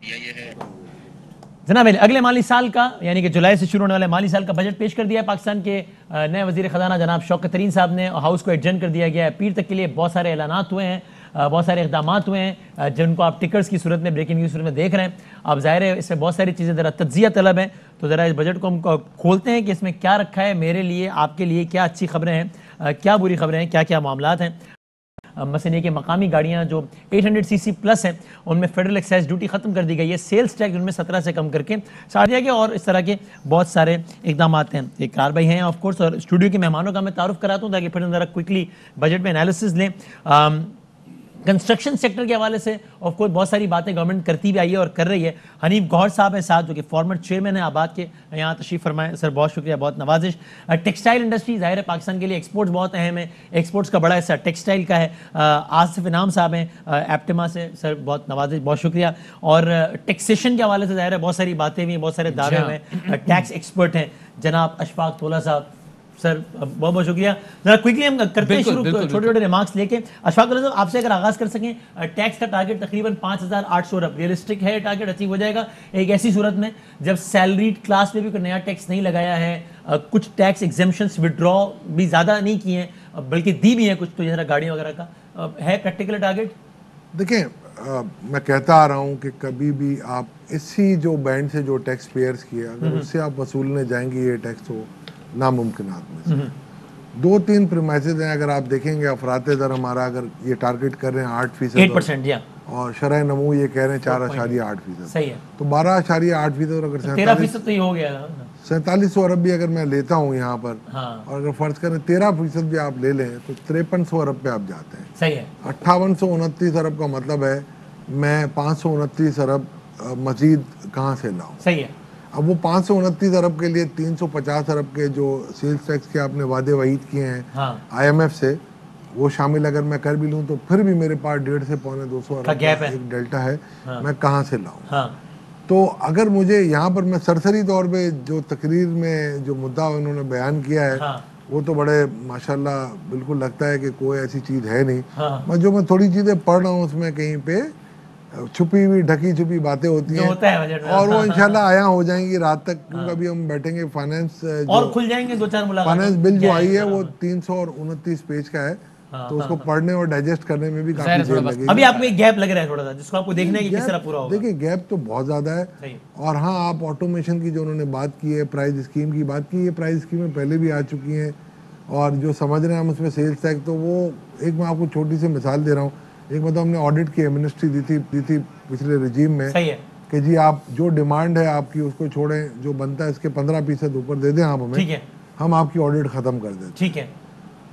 ये है जनाब अगले माली साल का यानी कि जुलाई से शुरू होने वाले माली साल का बजट पेश कर दिया है पाकिस्तान के नए वजीर खजाना जनाब शौकत तरीन साहब ने। हाउस को एडजन कर दिया गया है। पीर तक के लिए बहुत सारे ऐलानात हुए हैं, बहुत सारे इकदाम हुए हैं जिनको आप टिकर्स की सूरत में, ब्रेकिंग न्यूज़ की सूरत में देख रहे हैं। अब ज़ाहिर है इसमें बहुत सारी चीज़ें ज़रा तज्जिया तलब हैं, तो ज़रा इस बजट को हम खोलते हैं कि इसमें क्या रखा है मेरे लिए, आपके लिए, क्या अच्छी खबरें हैं, क्या बुरी खबरें हैं, क्या क्या मामलात हैं। मसलन ये कि मकामी गाड़ियाँ जो 800cc प्लस हैं उनमें फेडरल एक्साइज ड्यूटी ख़त्म कर दी गई है, सेल्स टैक्स उनमें 17 से कम करके साढ़ दिया गया, और इस तरह के बहुत सारे इकदाम हैं। एक कार्रवाई हैं ऑफ कोर्स, और स्टूडियो के मेहमानों का मैं तारुफ कराता हूँ ताकि फिर ज़रा क्विकली बजट में एनालिसिस लें। कंस्ट्रक्शन सेक्टर के हवाले से ऑफ कोर्स बहुत सारी बातें गवर्नमेंट करती भी आई है और कर रही है। हनीफ गौहर साहब हैं साथ, जो कि फॉर्मर चेयरमैन है आबाद के, यहाँ तशरीफ़ फरमाएं सर, बहुत शुक्रिया, बहुत नवाजिश। टेक्सटाइल इंडस्ट्री ज़ाहिर है पाकिस्तान के लिए एक्सपोर्ट्स बहुत अहम है, एक्सपोर्ट्स का बड़ा हिस्सा टेक्सटाइल का है। आसिफ इनाम साहब हैं एप्टिमा से, सर बहुत नवाजिश, बहुत शुक्रिया। और टैक्सेशन के हवाले से ज़ाहिर है बहुत सारी बातें भी हैं, बहुत सारे दावे हुए हैं। टैक्स एक्सपर्ट हैं जनाब अशफाक तोला साहब, सर बहुत बहुत शुक्रिया। जरा क्विकली हम करते हैं शुरू, छोटे छोटे रिमार्क्स लेके। अशफाक तोला साहब आपसे अगर आगाज़ कर सकें, टैक्स का टारगेट तकरीबन 5800 अरब रियलिस्टिक है, टारगेट अचीव हो जाएगा एक ऐसी सूरत में जब सैलरीड क्लास में भी कोई नया टैक्स नहीं लगाया है, कुछ टैक्स एग्जेम्पशंस विड्रॉ भी ज़्यादा नहीं किए हैं बल्कि दी भी हैं कुछ, तो जरा गाड़ियों वगैरह का है प्रैक्टिकल टारगेट? देखिए, मैं कहता आ रहा हूँ कि कभी भी आप इसी जो बैंड से जो टैक्स पेयर्स किए, अगर उससे आप वसूलने जाएंगे ये टैक्स, हो नामुमकिनात में से 2-3 प्रीमाइसेस हैं। अगर आप देखेंगे अफरात दर हमारा, अगर ये टारगेट कर रहे हैं 8% 8% और शरह नमू ये कह रहे हैं 4.8%, सही है, तो 12.8% और अगर 13% तो ये हो गया 4700 अरब भी अगर मैं लेता हूँ यहाँ पर, हाँ। और अगर फर्ज करें 13% भी आप ले लें तो 5300 अरब पे आप जाते हैं। सही है, 5829 अरब का मतलब है मैं 529 अरब मजीद कहाँ से लाऊं? सही है। अब वो 529 अरब के लिए 350 अरब के जो सेल्स टैक्स के आपने वादे वहीद किए हैं हाँ। IMF से, वो शामिल अगर मैं कर भी लूँ तो फिर भी मेरे पास 150 से 250 अरब गैप का है, एक डेल्टा है। हाँ। मैं कहाँ से लाऊं? हाँ। तो अगर मुझे यहाँ पर, मैं सरसरी तौर पे जो तकरीर में जो मुद्दा उन्होंने बयान किया है, हाँ। वो तो बड़े माशाल्लाह बिल्कुल लगता है कि कोई ऐसी चीज़ है नहीं। हाँ। मैं थोड़ी चीज़ें पढ़ रहा हूँ उसमें कहीं पे छुपी हुई ढकी छुपी बातें होती हैं, और वो इंशाल्लाह आया हो जाएंगी रात तक, क्योंकि अभी हम बैठेंगे फाइनेंस और खुल जाएंगे 2-4 मुलाकात। फाइनेंस बिल जो आई है वो 329 पेज का है, तो उसको पढ़ने और डाइजेस्ट करने में भी काफी देर लगेगी। अभी आपको एक गैप लग रहा है थोड़ा सा, जिसको आपको देखना है कि किस तरह पूरा होगा। देखिए, गैप तो बहुत ज्यादा है। और हाँ, आप ऑटोमेशन की जो उन्होंने बात की है, प्राइस स्कीम की बात की है, प्राइस स्कीमें पहले भी आ चुकी हैं, और जो समझ रहे हैं हम उसमें सेल्स टैक्स, तो वो एक मैं आपको छोटी सी मिसाल दे रहा हूँ। एक मतलब हमने ऑडिट की मिनिस्ट्री दी थी पिछले रिजीम में, सही है, कि जी आप जो डिमांड है आपकी उसको छोड़ें, जो बनता है इसके 15% ऊपर दे दें आप हमें, ठीक है, हम आपकी ऑडिट खत्म कर दें। ठीक है।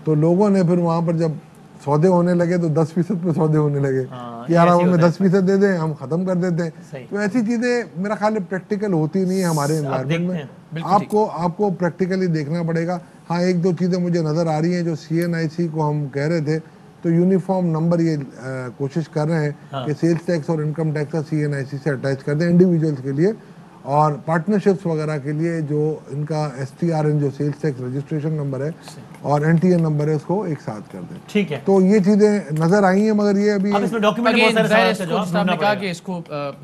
तो लोगों ने फिर वहाँ पर जब सौदे होने लगे तो 10% पे सौदे होने लगे कि यार हमें 10% दे दें, हम खत्म कर देते हैं। तो ऐसी चीजें मेरा ख्याल है प्रैक्टिकल होती नहीं है हमारे एनवायरनमेंट में। आपको प्रैक्टिकली देखना पड़ेगा। हाँ, 1-2 चीजें मुझे नजर आ रही हैं जो CNIC को हम कह रहे थे, तो यूनिफॉर्म नंबर ये कोशिश कर रहे हैं कि सेल्स टैक्स और इनकम टैक्स का CNIC से अटैच कर दें इंडिविजुअल्स के लिए, और पार्टनरशिप्स वगैरह के लिए जो इनका STRN जो सेल्स टैक्स रजिस्ट्रेशन नंबर है और NTN नंबर है उसको एक साथ कर दें। ठीक है, तो ये चीजें नजर आई हैं, मगर ये अभी इसमें डॉक्यूमेंट बहुत सारे सवाल ने कहा कि इसको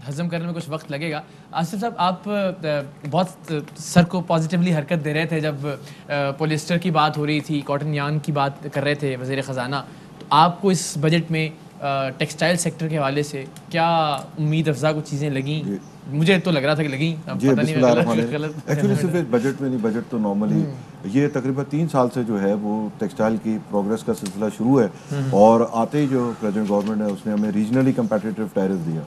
हजम करने में कुछ वक्त लगेगा। आसिफ साहब, आप बहुत सर को पॉजिटिवली हरकत दे रहे थे जब पॉलिएस्टर की बात हो रही थी, कॉटन यार्न की बात कर रहे थे वज़ीर ख़जाना, तो आपको इस बजट में टेक्सटाइल सेक्टर के हवाले से क्या उम्मीद अफजा कुछ चीज़ें लगी? मुझे तो लग रहा था कि लगी, पता नहीं एक्चुअली सिर्फ इस बजट में नहीं, बजट तो नॉर्मली ये तकरीबन 3 साल से जो है वो टेक्सटाइल की प्रोग्रेस का सिलसिला शुरू है, और आते ही जो प्रेजेंट गवर्नमेंट है उसने हमें रीजनली कंपेटिटिव टैरिफ दिया।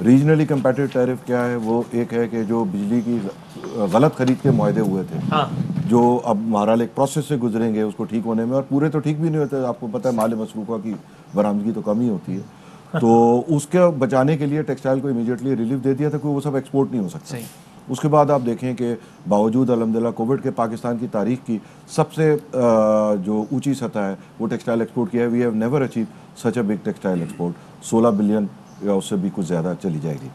रीजनली कंपेटिटिव टैरिफ क्या है? वो एक है कि जो बिजली की गलत खरीद के मुआहदे हुए थे, जो अब बहरहाल एक प्रोसेस से गुजरेंगे उसको ठीक होने में, और पूरे तो ठीक भी नहीं होते, आपको पता है माल मसरूफ़ा की बरामदगी तो कम ही होती है, तो उसके बचाने के लिए टेक्सटाइल को इमीडिएटली रिलीफ दे दिया था कि वो सब एक्सपोर्ट नहीं हो सकता। उसके बाद आप देखें कि बावजूद अल्हम्दुलिल्लाह कोविड के पाकिस्तान की तारीख की सबसे जो ऊंची सतह है वो टेक्सटाइल एक्सपोर्ट की है। We have never achieve such a big textile export. 16 billion या उससे भी कुछ ज़्यादा चली जाएगी।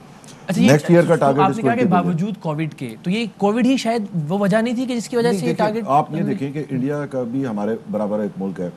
नेक्स्ट ईयर का टारगेट आपने कहा कि बावजूद कोविड के, तो ये कोविड ही शायद वो वजह नहीं थी कि जिसकी वजह से ये टारगेट? आप ये देखें कि इंडिया का भी हमारे बराबर एक मुल्क है,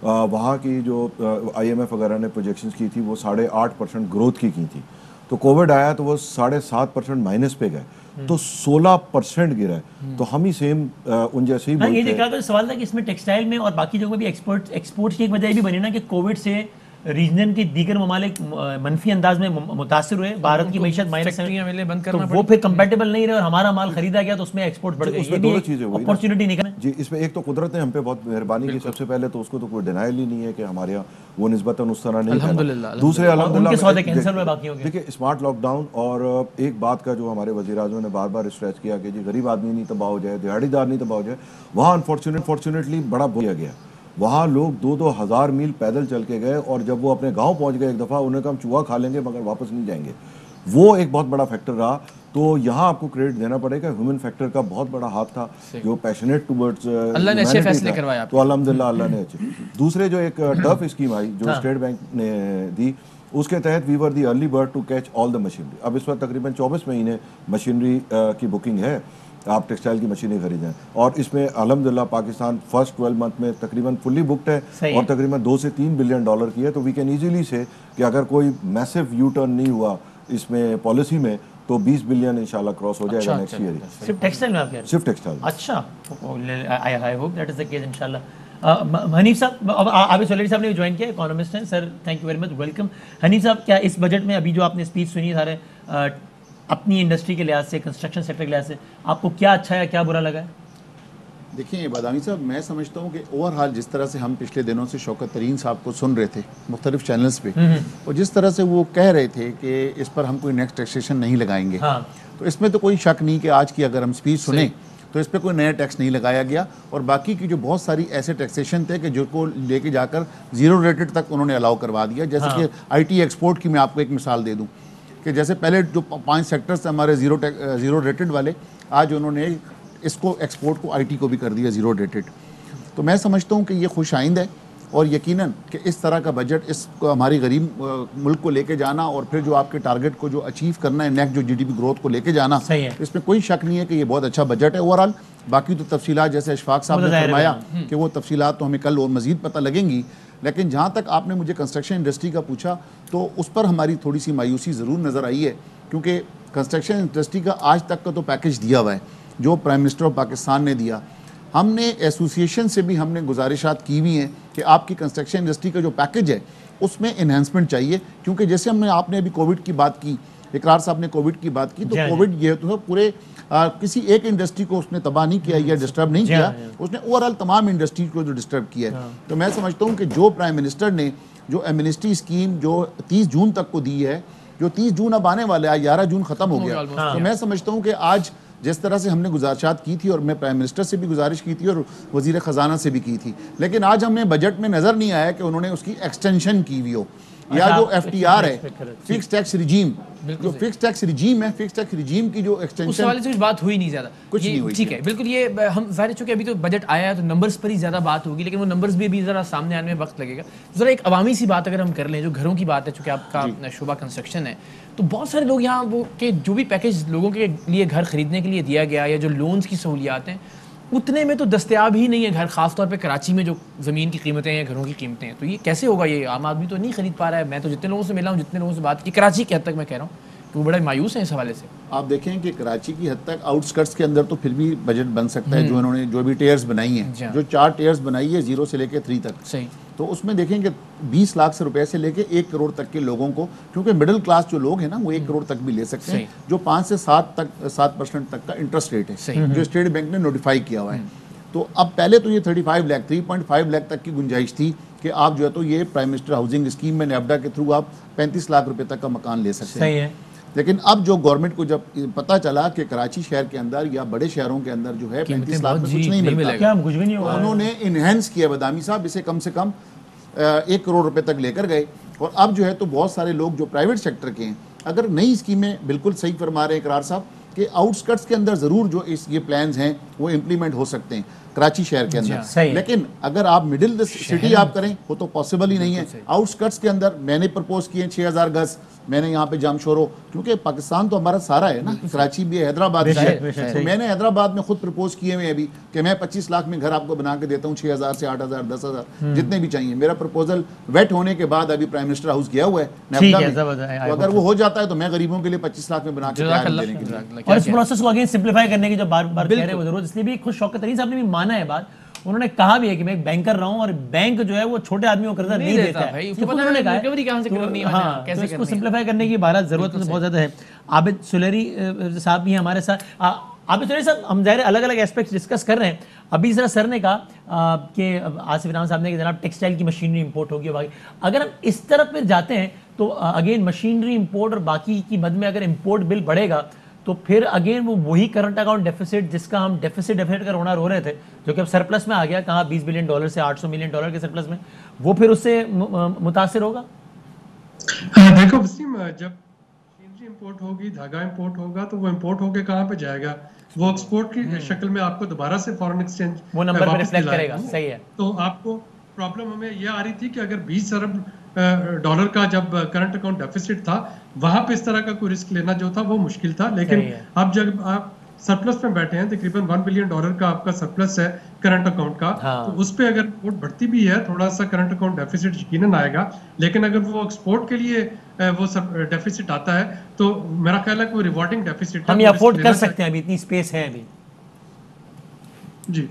वहाँ की जो IMF वगैरह ने प्रोजेक्शंस की थी वो 8.5% ग्रोथ की थी, तो कोविड आया तो वो 7.5% माइनस पे गए, तो 16% गिरा है। तो हम ही सेम उन जैसे ही हाँ, ये मुल्क देखा है। तो सवाल था कि इसमें टेक्सटाइल में और बाकी जगहों में भी एक्सपोर्ट्स की एक वजह ये भी बनी ना कि कोविड से रीजन के दीगर ममालिक मनफी अंदाज में मुतासिर हुए, भारत की मीशत माइनस फैक्ट्रियां मिले बंद तो करना वो फिर कंपेटेबल नहीं रहे और हमारा माल खरीदा गया तो उसमें एक्सपोर्ट बढ़ गए। ये उसमें भी दोनों एक चीज़ें हुई ना। अपॉर्चुनिटी निकल जी, इसमें एक तो कुदरत ने हम पे बहुत मेहरबानी की, सबसे पहले तो उसको तो कोई डिनाइल ही नहीं है कि हमारे यहाँ वो निस्बतन उस तरह नहीं फैला। अल्हम्दुलिल्लाह, दूसरे उनके अल्हम्दुलिल्लाह सौदे कैंसिल हुए बाकियों के। देखिए स्मार्ट लॉकडाउन और एक बात का जो हमारे वज़ीर आज़म ने बार बार स्ट्रेच किया कि जी गरीब आदमी नहीं तबाह हो जाए, दिहाड़ीदार नहीं तबाह हो जाए, वहाँ अनफॉर्चुनेटली बड़ा बोया गया। वहाँ लोग 2-2 हज़ार मील पैदल चल के गए और जब वो अपने गांव पहुँच गए एक दफ़ा उन्हें कहा हम चूहा खा लेंगे मगर वापस नहीं जाएंगे। वो एक बहुत बड़ा फैक्टर रहा। तो यहाँ आपको क्रेडिट देना पड़ेगा, ह्यूमन फैक्टर का बहुत बड़ा हाथ था, जो पैशनेट टुवर्ड्स अल्लाह ने अच्छे फैसले करवाए आपके। तो अल्हम्दुलिल्लाह अल्लाह ने अच्छे। दूसरे जो एक टर्फ स्कीम आई जो स्टेट बैंक ने दी, उसके तहत we were the early bird to catch all the machinery. अब इस वक्त तकरीबन 24 महीने मशीनरी की बुकिंग है, आप टेक्सटाइल की मशीनें खरीदें, और इसमें अल्हम्दुलिल्लाह पाकिस्तान फर्स्ट 12 मंथ में तकरीबन फुल्ली बुक्ड है और तकरीबन 2 से 3 बिलियन डॉलर की है। तो वी कैन इजीली से कि अगर कोई मैसिव यू टर्न नहीं हुआ इसमें पॉलिसी में तो 20 बिलियन इंशाल्लाह क्रॉस हो जाएगा नेक्स्ट ईयर। सिर्फ टेक्सटाइल में आप कह रहे हैं? सिर्फ टेक्सटाइल। अच्छा, I hope that is the case इंशाल्लाह। हनीफ साहब, आबिद सोलरी साहब ने भी ज्वाइन किया, इकोनॉमिस्ट हैं sir, thank you very much, welcome. Hanif साहब, क्या इस बजट में अभी जो आपने स्पीच सुनी सारे अपनी इंडस्ट्री के लिहाज से, कंस्ट्रक्शन सेक्टर के लिहाज से, आपको क्या अच्छा है क्या बुरा लगा है? देखिए बादामी साहब, मैं समझता हूँ कि ओवरऑल जिस तरह से हम पिछले दिनों से शौकत तरीन साहब को सुन रहे थे मुख्तलिफ चैनल्स पे, और जिस तरह से वो कह रहे थे कि इस पर हम कोई नेक्स्ट टैक्सेशन नहीं लगाएंगे, हाँ। तो इसमें तो कोई शक नहीं कि आज की अगर हम स्पीच सुने तो इस पर कोई नया टैक्स नहीं लगाया गया, और बाकी की जो बहुत सारी ऐसे टैक्सेशन थे कि जिनको लेके जाकर जीरो रेटेड तक उन्होंने अलाउ करवा दिया। जैसे कि IT एक्सपोर्ट की मैं आपको एक मिसाल दे दूँ कि जैसे पहले जो 5 सेक्टर्स थे हमारे जीरो रेटेड वाले, आज उन्होंने इसको एक्सपोर्ट को IT को भी कर दिया जीरो रेटेड। तो मैं समझता हूँ कि ये खुश आइंद है, और यकीनन कि इस तरह का बजट इस हमारी गरीब मुल्क को लेके जाना और फिर जो आपके टारगेट को जो अचीव करना है नेक्स्ट जो GDP ग्रोथ को लेके जाना, सही है। इसमें कोई शक नहीं है कि ये बहुत अच्छा बजट है ओवरऑल। बाकी तो तफसीलात जैसे अशफाक साहब ने फरमाया कि वो तफसीलात तो हमें कल और मज़ीद पता लगेंगी, लेकिन जहाँ तक आपने मुझे कंस्ट्रक्शन इंडस्ट्री का पूछा तो उस पर हमारी थोड़ी सी मायूसी ज़रूर नज़र आई है, क्योंकि कंस्ट्रक्शन इंडस्ट्री का आज तक का तो पैकेज दिया हुआ है जो प्राइम मिनिस्टर ऑफ पाकिस्तान ने दिया। हमने एसोसिएशन से भी हमने गुजारिशात की हुई हैं कि आपकी कंस्ट्रक्शन इंडस्ट्री का जो पैकेज है उसमें इन्हांसमेंट चाहिए, क्योंकि जैसे आपने अभी कोविड की बात की, इकरार साहब ने कोविड की बात की, तो कोविड ये तो पूरे किसी एक इंडस्ट्री को उसने तबाह नहीं किया या डिस्टर्ब नहीं किया, उसने ओवरऑल तमाम इंडस्ट्री को जो डिस्टर्ब किया है। तो मैं समझता हूँ कि जो प्राइम मिनिस्टर ने जो एमनेस्टी स्कीम जो 30 जून तक को दी है, जो 30 जून अब आने वाला है, 11 जून ख़त्म हो गया, तो मैं समझता हूँ कि आज जिस तरह से हमने गुजारिशात की थी और मैं प्राइम मिनिस्टर से भी गुजारिश की थी और वज़ीर ख़जाना से भी की थी, लेकिन आज हमें बजट में नज़र नहीं आया कि उन्होंने उसकी एक्सटेंशन की हुई हो, या जो FTR है फिक्स टैक्स रिजीम, जो फिक्स टैक्स रिजीम है, फिक्स टैक्स रिजीम की जो एक्सटेंशन, उस वाले से कुछ बात हुई नहीं ज़्यादा, कुछ नहीं हुई। ठीक है, बिल्कुल। ये हम ज़ाहिर चूँकि अभी तो बजट आया है तो नंबर्स पर ही ज़्यादा बात होगी, लेकिन वो नंबर्स भी अभी ज़रा सामने आने में वक्त लगेगा। ज़रा एक अवामी सी बात अगर हम कर लें, जो घरों की बात है, चूँकि आपका शोबा कंस्ट्रक्शन है, तो बहुत सारे लोग यहाँ वो कि जो भी पैकेज लोगों के लिए घर खरीदने के लिए दिया गया या जो लोन्स की सहूलियात हैं उतने में तो दस्तयाब ही नहीं है घर, खासतौर पे कराची में जो ज़मीन की कीमतें हैं, घरों की कीमतें हैं, तो ये कैसे होगा? ये आम आदमी तो नहीं खरीद पा रहा है। मैं तो जितने लोगों से मिला हूँ, जितने लोगों से बात की, कराची की हद तक मैं कह रहा हूँ कि वो बड़े मायूस हैं इस हवाले से। आप देखें कि कराची की हद तक आउटस्कर्ट्स के अंदर तो फिर भी बजट बन सकता है, जो इन्होंने जो भी टेयर्स बनाई हैं, जो 4 टेयर्स बनाई है 0 से लेकर 3 तक, सही, तो उसमें देखें कि 20 लाख से रुपए से लेके 1 करोड़ तक के लोगों को, क्योंकि मिडिल क्लास जो लोग हैं ना वो 1 करोड़ तक भी ले सकते हैं, जो 5 से 7% तक का इंटरेस्ट रेट है जो स्टेट बैंक ने नोटिफाई किया हुआ है। तो अब पहले तो ये 35 लाख 3.5 लाख तक की गुंजाइश थी कि आप जो है तो ये प्राइम मिनिस्टर हाउसिंग स्कीम में नेफ्डा के थ्रू आप 35 लाख रुपए तक का मकान ले सकते हैं। लेकिन अब जो गवर्नमेंट को जब पता चला कि कराची शहर के अंदर या बड़े शहरों के अंदर जो है 35 लाख में कुछ नहीं मिलता, क्या कुछ भी नहीं होगा, उन्होंने इनहेंस किया बदामी साहब, इसे कम से कम 1 करोड़ रुपए तक लेकर गए। और अब जो है तो बहुत सारे लोग जो प्राइवेट सेक्टर के हैं, अगर नई स्कीमें बिल्कुल सही फरमा रहे हैं इकरार साहब कि आउटस्कर्ट्स के अंदर ज़रूर जो ये प्लान्स हैं वो इम्प्लीमेंट हो सकते हैं, कराची शहर के अंदर। लेकिन अगर आप मिडिल सिटी आप करें वो तो पॉसिबल ही नहीं है। आउटस्कर्ट्स के अंदर मैंने प्रपोज किए 6000 गज, मैंने यहाँ पे जामशोरो, क्योंकि पाकिस्तान तो हमारा सारा है ना, कराची भी है, हैदराबाद भी है, तो मैंने हैदराबाद में खुद प्रपोज किए हुए अभी कि मैं 25 लाख में घर आपको बना के देता हूँ, 6000 से 8000 10,000 जितने भी चाहिए। मेरा प्रपोजल वेट होने के बाद अभी प्राइम मिनिस्टर हाउस गया हुआ है, तो अगर वो हो जाता है तो मैं गरीबों के लिए 25 लाख में बना के देने के लिए। और इस प्रोसेस को अगेन सिंप्लीफाई करने की जो बार बार कह रहे हैं वो जरूरत इसलिए भी खुद शौकत तरीन साहब ने भी माना है बात। उन्होंने कहा भी है कि मैं एक बैंकर रहा हूं और बैंक जो है वो छोटे आदमियों को कर्जा नहीं देता है। उन्होंने कहा तो इसको सिंप्लीफाई करने की भारत जरूरत बहुत ज्यादा है। आबिद सुलेरी साहब भी हमारे साथ। आबिद सुलेरी साहब, हम ज़ाहिर अलग अलग एस्पेक्ट डिस्कस कर रहे हैं। अभी जरा सर ने कहा कि आसिफ इनाम साहब ने कि जनाब टेक्सटाइल की मशीनरी इंपोर्ट होगी, बाकी अगर हम इस तरफ पर जाते हैं तो अगेन मशीनरी इंपोर्ट और बाकी की मद में अगर इंपोर्ट बिल बढ़ेगा तो फिर अगेन वो वही करंट अकाउंट डेफिसिट जिसका हम डेफिसिट का रोना रो रहे थे, जो कि अब सरप्लस में आ गया, कहाँ $20 बिलियन से $800 मिलियन के सरप्लस में, वो फिर उससे मुतासिर होगा। देखो वसीम, जब मशीनरी इंपोर्ट होगी, धागा इंपोर्ट होगा, तो वो इंपोर्ट होके कहाँ पे जाएगा? वो एक्सपोर्ट की शक्ल में आपको दोबारा से फॉरेन एक्सचेंज वो नंबर पे रिफ्लेक्ट करेगा। सही है। तो आपको प्रॉब्लम हमें ये आ रही थी कि अगर 20 अरब डॉलर का जब करंट अकाउंट डेफिसिट था, वहां पे इस तरह का कोई रिस्क लेना जो था वो मुश्किल था। लेकिन अब जब आप सरप्लस में बैठे हैं, तकरीबन $1 बिलियन का आपका सरप्लस है करंट अकाउंट का, तो उस पे अगर एक्सपोर्ट बढ़ती भी है, थोड़ा सा करंट अकाउंट डेफिसिट यकीनन आएगा। लेकिन अगर वो एक्सपोर्ट के लिए वो डेफिसिट आता है तो मेरा ख्याल है कि वो रिवॉर्डिंग डेफिसिट हम अफोर्ड कर सकते हैं, अभी इतनी स्पेस है अभी। जी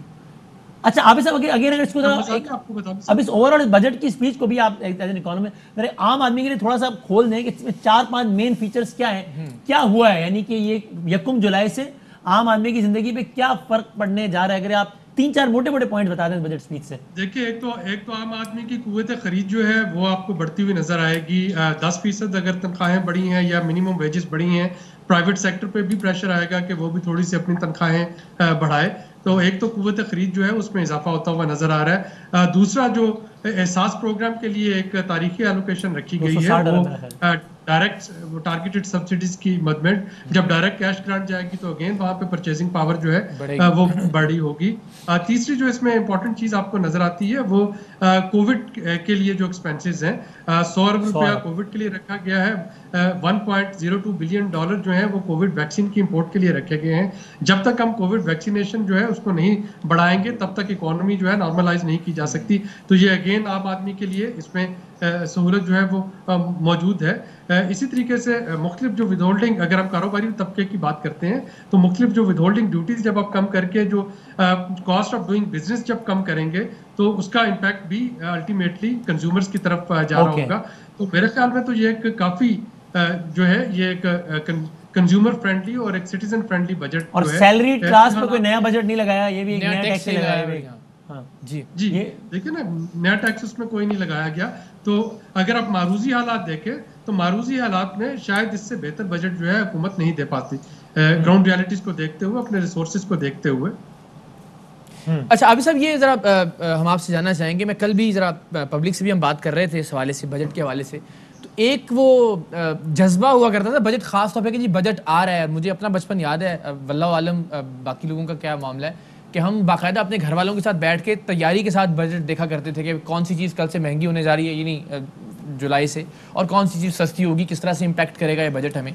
अच्छा आबिद साहब, अगेन अगर इसको आपको बता अब इस ओवरऑल बजट की स्पीच को भी आप एज एन इकोनॉमिस्ट आम आदमी के लिए थोड़ा सा खोल दें कि इसमें 4-5 मेन फीचर्स क्या है, क्या हुआ है, यानी कि ये 1 जुलाई से आम आदमी की जिंदगी पे क्या फर्क पड़ने जा रहा है। अगर आप 3-4 मोटे पॉइंट बता दें बजट स्पीच से। देखिए, एक तो आम आदमी की कुव्वत खरीद जो है वो आपको बढ़ती हुई नजर आएगी। 10% अगर तनख्वाहें बढ़ी हैं या मिनिमम वेजेस बढ़ी हैं, प्राइवेट सेक्टर पे भी प्रेशर आएगा कि वो भी थोड़ी सी अपनी तनख्वाहें बढ़ाए। तो एक तो कुव्वत खरीद जो है उसमें इजाफा होता हुआ नजर आ रहा है। दूसरा जो एहसास प्रोग्राम के लिए एक तारीखी एलोकेशन रखी गई है वो डायरेक्ट टारगेटेड सब्सिडीज की मद में, जब डायरेक्ट कैश ग्रांट जाएगी तो अगेन वहां पे परचेजिंग पावर जो है वो बड़ी होगी। तीसरी जो इसमें इंपॉर्टेंट चीज आपको नजर आती है वो कोविड के लिए जो एक्सपेंसेस हैं, $100 अरब रुपया कोविड के लिए रखा गया है। $1.02 बिलियन जो है वो कोविड वैक्सीन की इंपोर्ट के लिए रखे गए हैं। जब तक हम कोविड वैक्सीनेशन जो है उसको नहीं बढ़ाएंगे तब तक इकोनॉमी जो है नॉर्मलाइज नहीं की जा सकती। तो ये अगेन आम आदमी के लिए इसमें सहूलत जो है वो मौजूद है। इसी तरीके से मुख्तलिफ जो विदहोल्डिंग, अगर हम कारोबारी तबके की बात करते हैं तो मुख्तलिफ जो विदहोल्डिंग ड्यूटीज जब आप कम करके जो कॉस्ट ऑफ डूइंग बिजनेस जब कम करेंगे तो उसका इम्पैक्ट भी अल्टीमेटली कंज्यूमर्स की तरफ जा रहा होगा। तो मेरे ख्याल में तो ये एक काफी जो है ये एक कंज्यूमर फ्रेंडली और एक सिटीजन फ्रेंडली बजट और सैलरी क्लास पे कोई नया बजट नहीं लगाया, ये भी एक नया टैक्स लगाया। हाँ जी देखिए ना, नया टैक्स उसमें कोई नहीं लगाया गया। तो अगर आप मारूजी हालात देखें तो मारूजी हालात में शायद इससे बेहतर बजट जो है हुकूमत नहीं दे पाती, ग्राउंड रियलिटीज को देखते हुए, अपने रिसोर्सेज को देखते हुए। अच्छा अभी साहब, ये जरा हम आपसे जानना चाहेंगे, मैं कल भी जरा पब्लिक से भी हम बात कर रहे थे इस हवाले से, बजट के हवाले से, तो एक वो जज्बा हुआ करता था बजट खास तौर पे कि जी बजट आ रहा है। मुझे अपना बचपन याद है, वल्लाह आलम बाकी लोगों का क्या मामला है, कि हम बाकायदा अपने घर वालों के साथ बैठ के तैयारी के साथ बजट देखा करते थे कि कौन सी चीज़ कल से महंगी होने जा रही है, यानी जुलाई से, और कौन सी चीज़ सस्ती होगी, किस तरह से इम्पैक्ट करेगा ये बजट हमें।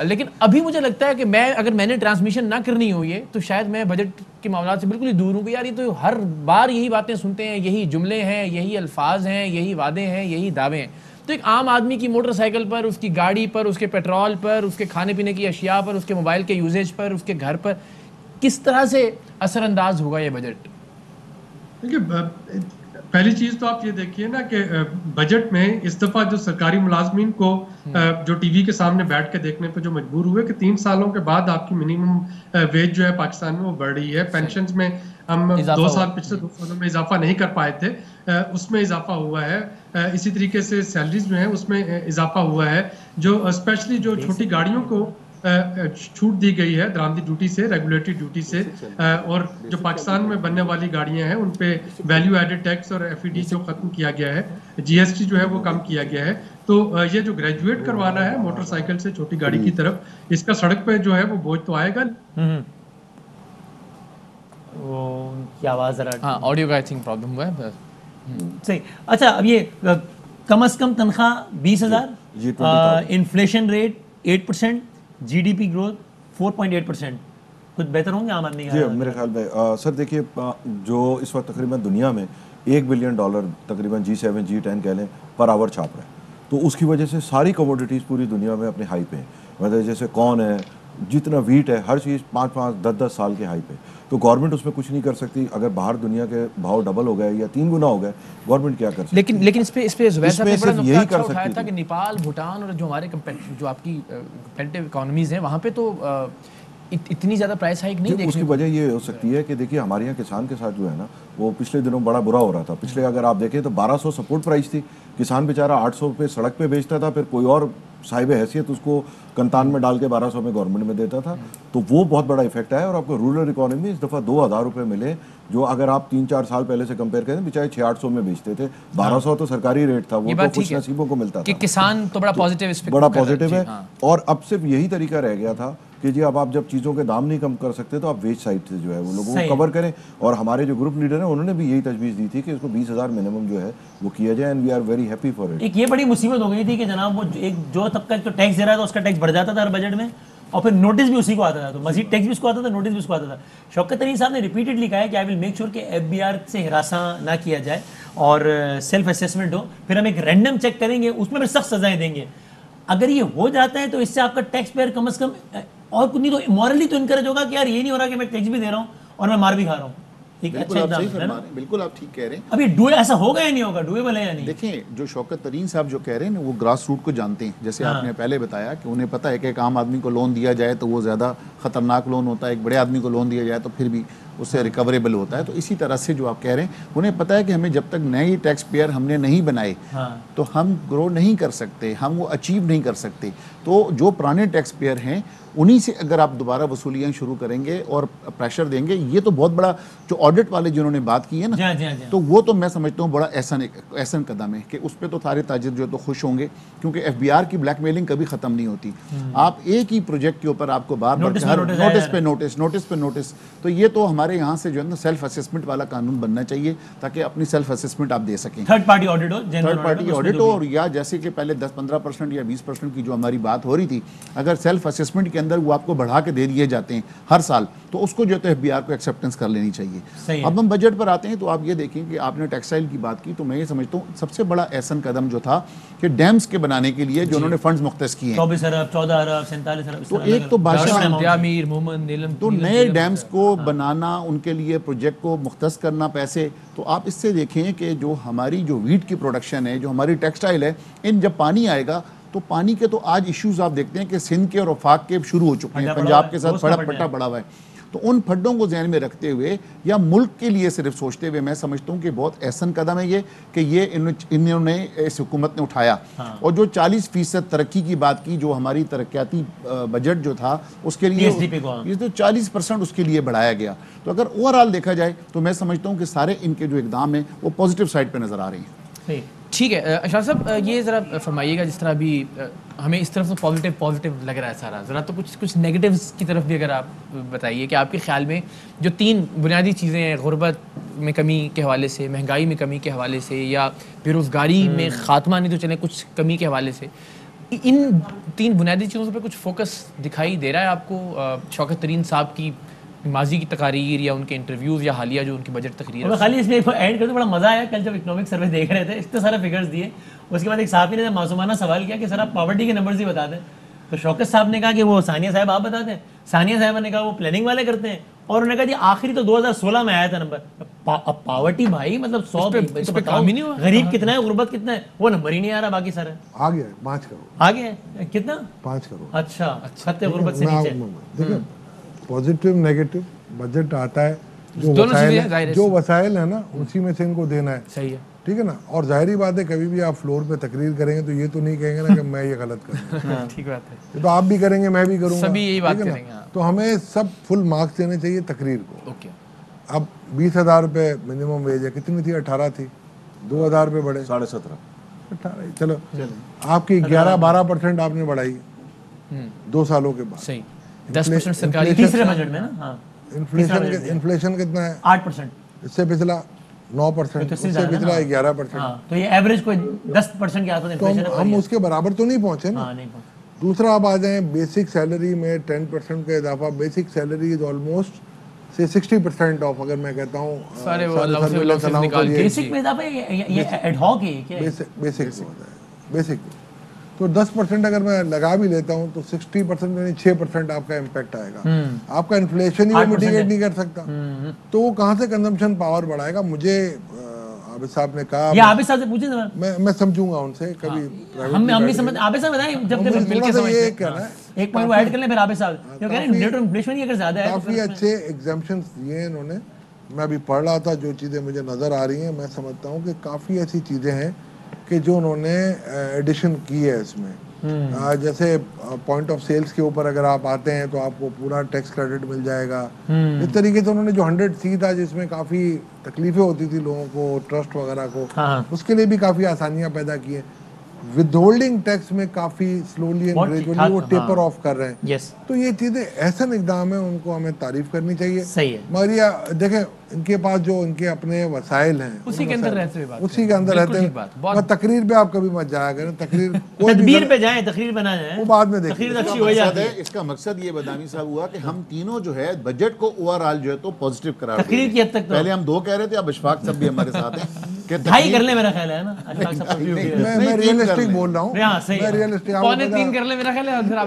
लेकिन अभी मुझे लगता है कि अगर मैंने ट्रांसमिशन ना करनी हो ये, तो शायद मैं बजट के मामला से बिल्कुल ही दूर हूँ कि यार ये तो हर बार यही बातें सुनते हैं, यही जुमले हैं, यही अल्फाज हैं, यही वादे हैं, यही दावे हैं। तो एक आम आदमी की मोटरसाइकिल पर, उसकी गाड़ी पर, उसके पेट्रोल पर, उसके खाने पीने की अशिया पर, उसके मोबाइल के यूजेज पर, उसके घर पर किस तरह से असरअंदाज होगा ये बजट? देखिए, पहली चीज तो आप ये देखिए ना कि बजट में इस दफा जो सरकारी मुलाजमीन को जो टीवी के सामने बैठ के देखने पे जो मजबूर हुए कि 3 सालों के बाद आपकी मिनिमम वेज जो है पाकिस्तान में वो बढ़ रही है। पेंशन्स में हम पिछले 2 सालों में इजाफा नहीं कर पाए थे, उसमें इजाफा हुआ है। इसी तरीके से सैलरीज जो है उसमें इजाफा हुआ है। जो स्पेशली जो छोटी गाड़ियों को छूट दी गई है दरामदी ड्यूटी से, रेगुलेटरी ड्यूटी से, और जो पाकिस्तान में बनने वाली गाड़ियां हैं उन पे वैल्यू एडेड टैक्स और एफईडी जो खत्म किया गया है, जीएसटी जो है वो कम किया गया है। तो ये जो ग्रेजुएट करवाना है मोटरसाइकिल से छोटी गाड़ी की तरफ, इसका सड़क पे जो है वो बोझ तो आएगा। वो की आवाज़ ज़रा हाँ ऑडियो का आई थिंक प्रॉब्लम हुआ है। सही। अच्छा, अब ये कम से कम तनख्वाह 20,000, इन्फ्लेशन रेट 8%, GDP ग्रोथ 4.8%, कुछ बेहतर होंगे आम आदमी जी मेरे ख्याल में सर देखिए जो इस वक्त तकरीबन दुनिया में $1 बिलियन तकरीबन G7 G10 कह लें पर आवर छाप रहा है, तो उसकी वजह से सारी कमोडिटीज़ पूरी दुनिया में अपने हाई पे हैं। मतलब जैसे कॉर्न है, जितना वीट है, हर चीज़ 5-5, 10-10 साल के हाई पे। तो गवर्नमेंट उसमें कुछ नहीं कर सकती। अगर बाहर दुनिया के भाव डबल हो गए या 3 गुना हो गए, गवर्नमेंट क्या कर सकती? लेकिन इस पे जुबैर साहब ने बड़ा नुक्ता यही अच्छा कर उठाया सकती था कि नेपाल, भूटान और जो हमारे जो आपकी कंपेटिटिव इकोनॉमीज़ हैं वहाँ पे तो इतनी ज़्यादा प्राइस हाइक नहीं देखने उसकी वजह ये हो सकती है कि देखिए हमारे यहाँ किसान के साथ जो है ना वो पिछले दिनों बड़ा बुरा हो रहा था। पिछले अगर आप देखें तो 1200 सपोर्ट प्राइस थी, किसान बेचारा 800 पे सड़क पे बेचता था, फिर कोई और साहिब हैसियत उसको कंतान में डाल के 1200 में गवर्नमेंट में देता था। तो वो बहुत बड़ा इफेक्ट आया और आपको रूरल इकोनॉमी इस दफ़ा 2000 रुपये मिले, जो अगर आप 3-4 साल पहले से कंपेयर करें बेचारे 600-800 में बेचते थे। 1200 तो सरकारी रेट था, वो तो कुछ नसीबों को मिलता था। किसान तो बड़ा पॉजिटिव है। और अब सिर्फ यही तरीका रह गया था कि जी अब आप जब चीज़ों के दाम नहीं कम कर सकते तो आप वेज साइड से जो है वो लोगों को कवर करें। और हमारे जो ग्रुप लीडर हैं उन्होंने भी यही तजवीज़ दी थी कि इसको 20,000 मिनिमम जो है वो किया जाए, and we are very happy for it. एक ये बड़ी मुसीबत हो गई थी कि जनाब वो एक जो तबका तो टैक्स दे रहा था उसका टैक्स बढ़ जाता था हर बजट में, और फिर नोटिस भी उसी को आता था, तो मजीद टैक्स भी उसको आता था, नोटिस भी उसको आता था। शौकत तरीन साहब ने रिपीटेडली कहा है कि आई विल मेक श्योर कि FBR से हिरासा ना किया जाए और सेल्फ असेसमेंट हो, फिर हम एक रैंडम चेक करेंगे, उसमें भी सख्त सजाएं देंगे। अगर ये हो जाता है तो इससे आपका टैक्स पेयर कम से कम और कुछ नहीं तो मॉरली तो इनकरेज होगा कि यार ये नहीं हो रहा कि मैं टैक्स भी दे रहा हूँ और मैं मार भी खा रहा हूँ। बिल्कुल आप सही फरमा रहे हैं, बिल्कुल आप ठीक कह रहे हैं। अभी ऐसा होगा या नहीं होगा, डुएबल है या नहीं? देखिए जो शौकत तरीन साहब जो कह रहे हैं ना वो ग्रास रूट को जानते हैं। जैसे आपने पहले बताया कि उन्हें पता है कि एक आम आदमी को लोन दिया जाए तो वो ज़्यादा ख़तरनाक लोन होता है, एक बड़े आदमी को लोन दिया जाए तो फिर भी उससे रिकवरेबल होता है। तो इसी तरह से जो आप कह रहे हैं उन्हें पता है कि हमें जब तक नए टैक्स पेयर हमने नहीं बनाए तो हम ग्रो नहीं कर सकते, हम वो अचीव नहीं कर सकते। तो जो पुराने टैक्स पेयर हैं उन्हीं से अगर आप दोबारा वसूलियाँ शुरू करेंगे और प्रेशर देंगे, ये तो बहुत बड़ा जो ऑडिट वाले जिन्होंने बात की है ना, तो वो तो मैं समझता हूँ बड़ा एहसन कदम है कि उस पर तो सारे ताजिर जो तो खुश होंगे, क्योंकि FBR की ब्लैकमेलिंग कभी ख़त्म नहीं होती। आप एक ही प्रोजेक्ट के ऊपर आपको बार बार नोटिस पे नोटिस, तो ये तो हमारे यहाँ से जो है ना सेल्फ असेसमेंट वाला कानून बनना चाहिए ताकि अपनी सेल्फ असेसमेंट आप दे सकें। थर्ड पार्टी ऑडिट हो, और या जैसे कि पहले 10-15% या 20% की जो हमारी बात हो रही थी, अगर सेल्फ असेसमेंट के अंदर वो आपको बढ़ा के दे दिए जाते हैं हर साल, तो उसको जो है FBR को एक्सेप्टेंस कर लेनी चाहिए। अब हम बजट पर आते हैं तो आप ये देखें कि आपने टेक्सटाइल की बात की, तो मैं ये समझता हूँ सबसे बड़ा एहसन कदम जो था कि डैम्स के बनाने के लिए जो उन्होंने फंड्स मुख्तस किए हैं 24 अरब 14 अरब 47 अरब, तो एक तो बादशाह नीलम, तो नए डैम्स को बनाना, उनके लिए प्रोजेक्ट को मुख्तस करना पैसे। तो आप इससे देखें कि जो हमारी जो वीट की प्रोडक्शन है, जो हमारी टेक्सटाइल है, इन जब पानी आएगा तो पानी के तो आज इश्यूज आप देखते हैं कि सिंध के और वफाक के शुरू हो चुके हैं, पंजाब के साथ पट्टा पड़ा हुआ है। तो उन फंडों को ध्यान में रखते हुए या मुल्क के लिए सिर्फ सोचते हुए मैं समझता हूँ कि बहुत एहसन कदम है ये कि ये इन्होंने इस हुकूमत ने उठाया। और जो 40% तरक्की की बात की, जो हमारी तरक्याती बजट जो था उसके लिए ये तो 40% उसके लिए बढ़ाया गया। तो अगर ओवरऑल देखा जाए तो मैं समझता हूँ कि सारे इनके जो इकदाम हैं वो पॉजिटिव साइड पर नज़र आ रहे हैं। ठीक है अशफाक साहब, ये ज़रा फरमाइएगा, जिस तरह अभी हमें इस तरफ तो पॉजिटिव लग रहा है सारा, ज़रा तो कुछ नेगेटिव्स की तरफ भी अगर आप बताइए कि आपके ख्याल में जो 3 बुनियादी चीज़ें हैं, गुर्बत में कमी के हवाले से, महंगाई में कमी के हवाले से, या बेरोज़गारी में ख़ात्मा नहीं तो चले कुछ कमी के हवाले से, इन 3 बुनियादी चीज़ों पर कुछ फोकस दिखाई दे रहा है आपको शौकत तरीन साहब की माजी की तकारीर या उनके इंटरव्यूज़ या हालिया जो उनकी बजट तकरीर है? खाली इसमें ऐड कर, बड़ा मजा आया कल जब इकोनॉमिक सर्वे देख रहे थे, इतने सारे फिगर्स दिए, उसके बाद एक साहब ने मासूमाना सवाल किया कि सर आप पॉवर्टी के नंबर्स ही बता दें। तो शौकत साहब ने कहा कि वो सानिया साहब आप बताते हैं, सानिया साहब ने कहा वो प्लानिंग वाले करते हैं, और उन्होंने कहा जी आखिरी तो 2016 में आया था नंबर। अब पॉवर्टी भाई मतलब 100 पे काम ही नहीं हुआ, गरीब कितना है, गुर्बत कितना है, वो नंबर ही नहीं आ रहा। बाकी सारे आ गया 5 करोड़, आ गया कितना 5 करोड़। अच्छा, खत्ते गुर्बत से नीचे। पॉजिटिव नेगेटिव बजट आता है, जो वसाइल है ना उसी में से इनको देना है। सही है, ठीक है ना। और जाहिर बात है कभी भी आप फ्लोर पे तकरीर करेंगे तो ये तो नहीं कहेंगे ना कि मैं ये गलत करूँगा। ठीक बात है, ये तो आप भी करेंगे, मैं भी करूँगा, सभी यही बात करेंगे। तो हमें सब फुल मार्क्स देने चाहिए तकरीर को। ओके, अब 20,000 रुपये मिनिमम वेज है, कितनी थी? 18 थी, 2,000 रुपये बढ़े, 17.5 18। चलो आपकी 11-12% आपने बढ़ाई 2 सालों के बाद। सही, 10% सरकारी तीसरे बजट में ना। हाँ इन्फ्लेशन कितना है? 8%। इससे पिछला 9%, इससे पिछला 11%। तो ये एवरेज कोई 10% के आसपास इन्फ्लेशन है। हम उसके बराबर तो नहीं पहुंचे ना। नहीं पहुंचे। दूसरा आप आ जाए बेसिक सैलरी में 10% का इजाफा। बेसिक सैलरी इज ऑलमोस्ट से 60% ऑफ, अगर मैं कहता हूँ सारे वो निकाल के बेसिक में इजाफा ये एड हॉक है क्या? बेसिक तो 10% अगर मैं लगा भी लेता हूँ तो 60% यानी 6% आपका इम्पैक्ट आएगा। आपका इन्फ्लेशन ही वो मिटिगेट नहीं कर सकता, तो वो कहाँ से कंजम्पशन पावर बढ़ाएगा? मुझे आबिद साहब ने कहा, ये आबिद साहब से पूछे ना, मैं समझूंगा उनसे कभी। हम भी समझ, आबिद साहब बताएं जब थोड़ा सा ये कहना है, एक पॉइंट वो ऐड कर लें फिर आबिद साहब जो कह रहे हैं रेट ऑफ इन्फ्लेशन ही अगर ज्यादा है। काफी अच्छे एग्जाम्पशंस दिए हैं इन्होंने। मैं अभी पढ़ रहा था, जो चीज़ें मुझे नज़र आ रही हैं, मैं समझता हूँ कि काफ़ी ऐसी चीज़ें हैं कि जो उन्होंने एडिशन की है इसमें। जैसे पॉइंट ऑफ सेल्स के ऊपर अगर आप आते हैं तो आपको पूरा टैक्स क्रेडिट मिल जाएगा। इस तरीके से उन्होंने जो 100C था, जिसमें काफ़ी तकलीफें होती थी लोगों को, ट्रस्ट वगैरह को, उसके लिए भी काफ़ी आसानियाँ पैदा की हैं। विदहोल्डिंग टैक्स में काफी स्लोली एंड ग्रेजुअली वो टेपर ऑफ कर रहे हैं। तो ये चीजें ऐसा इकदाम है, उनको हमें तारीफ करनी चाहिए। सही है। मगर ये देखें, इनके पास जो इनके अपने वसाइल हैं उसी के अंदर रहते हुए, उसी के अंदर रहते हैं। तकरीर पे आप कभी मत जाया करें, तकरीर तदबीर पे जाएं, तकरीर बना जाए, वो बाद में देखें। इसका मकसद ये बदामी साहब हुआ कि हम तीनों जो है बजट को ओवरऑल जो है तो पॉजिटिव करार तकरीर की हद तक। पहले हम 2 कह रहे थे, अब अशफाक साहब भी हमारे साथ हैं कि ढाई कर ले, मेरा ख्याल है ना। मैं रियलिस्टिक बोल रहा हूँ, मैं रियलिस्टिक। पौने 3 कर ले मेरा ख्याल है। फिर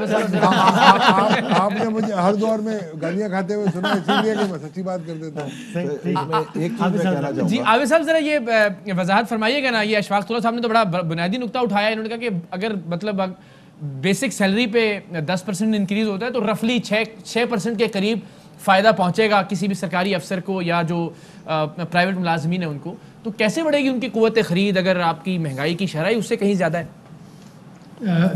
आपने मुझे हर दौर में गालियां खाते हुए सुना, इसीलिए कि मैं सच्ची बात कर देता हूँ। एक चीज मैं कहना चाहूंगा जी आबिद साहब, जरा ये वजाहत फरमाइएगा ना। ये अशफाक साहब ने तो बड़ा बुनियादी नुक्ता उठाया। इन्होंने कहा कि अगर मतलब बेसिक सैलरी पे 10% इंक्रीज होता है तो रफली 6% के करीब फ़ायदा पहुंचेगा किसी भी सरकारी अफसर को या जो प्राइवेट मुलाजमीन है उनको। तो कैसे बढ़ेगी उनकी कुव्वत ख़रीद अगर आपकी महंगाई की शरह उससे कहीं ज़्यादा है?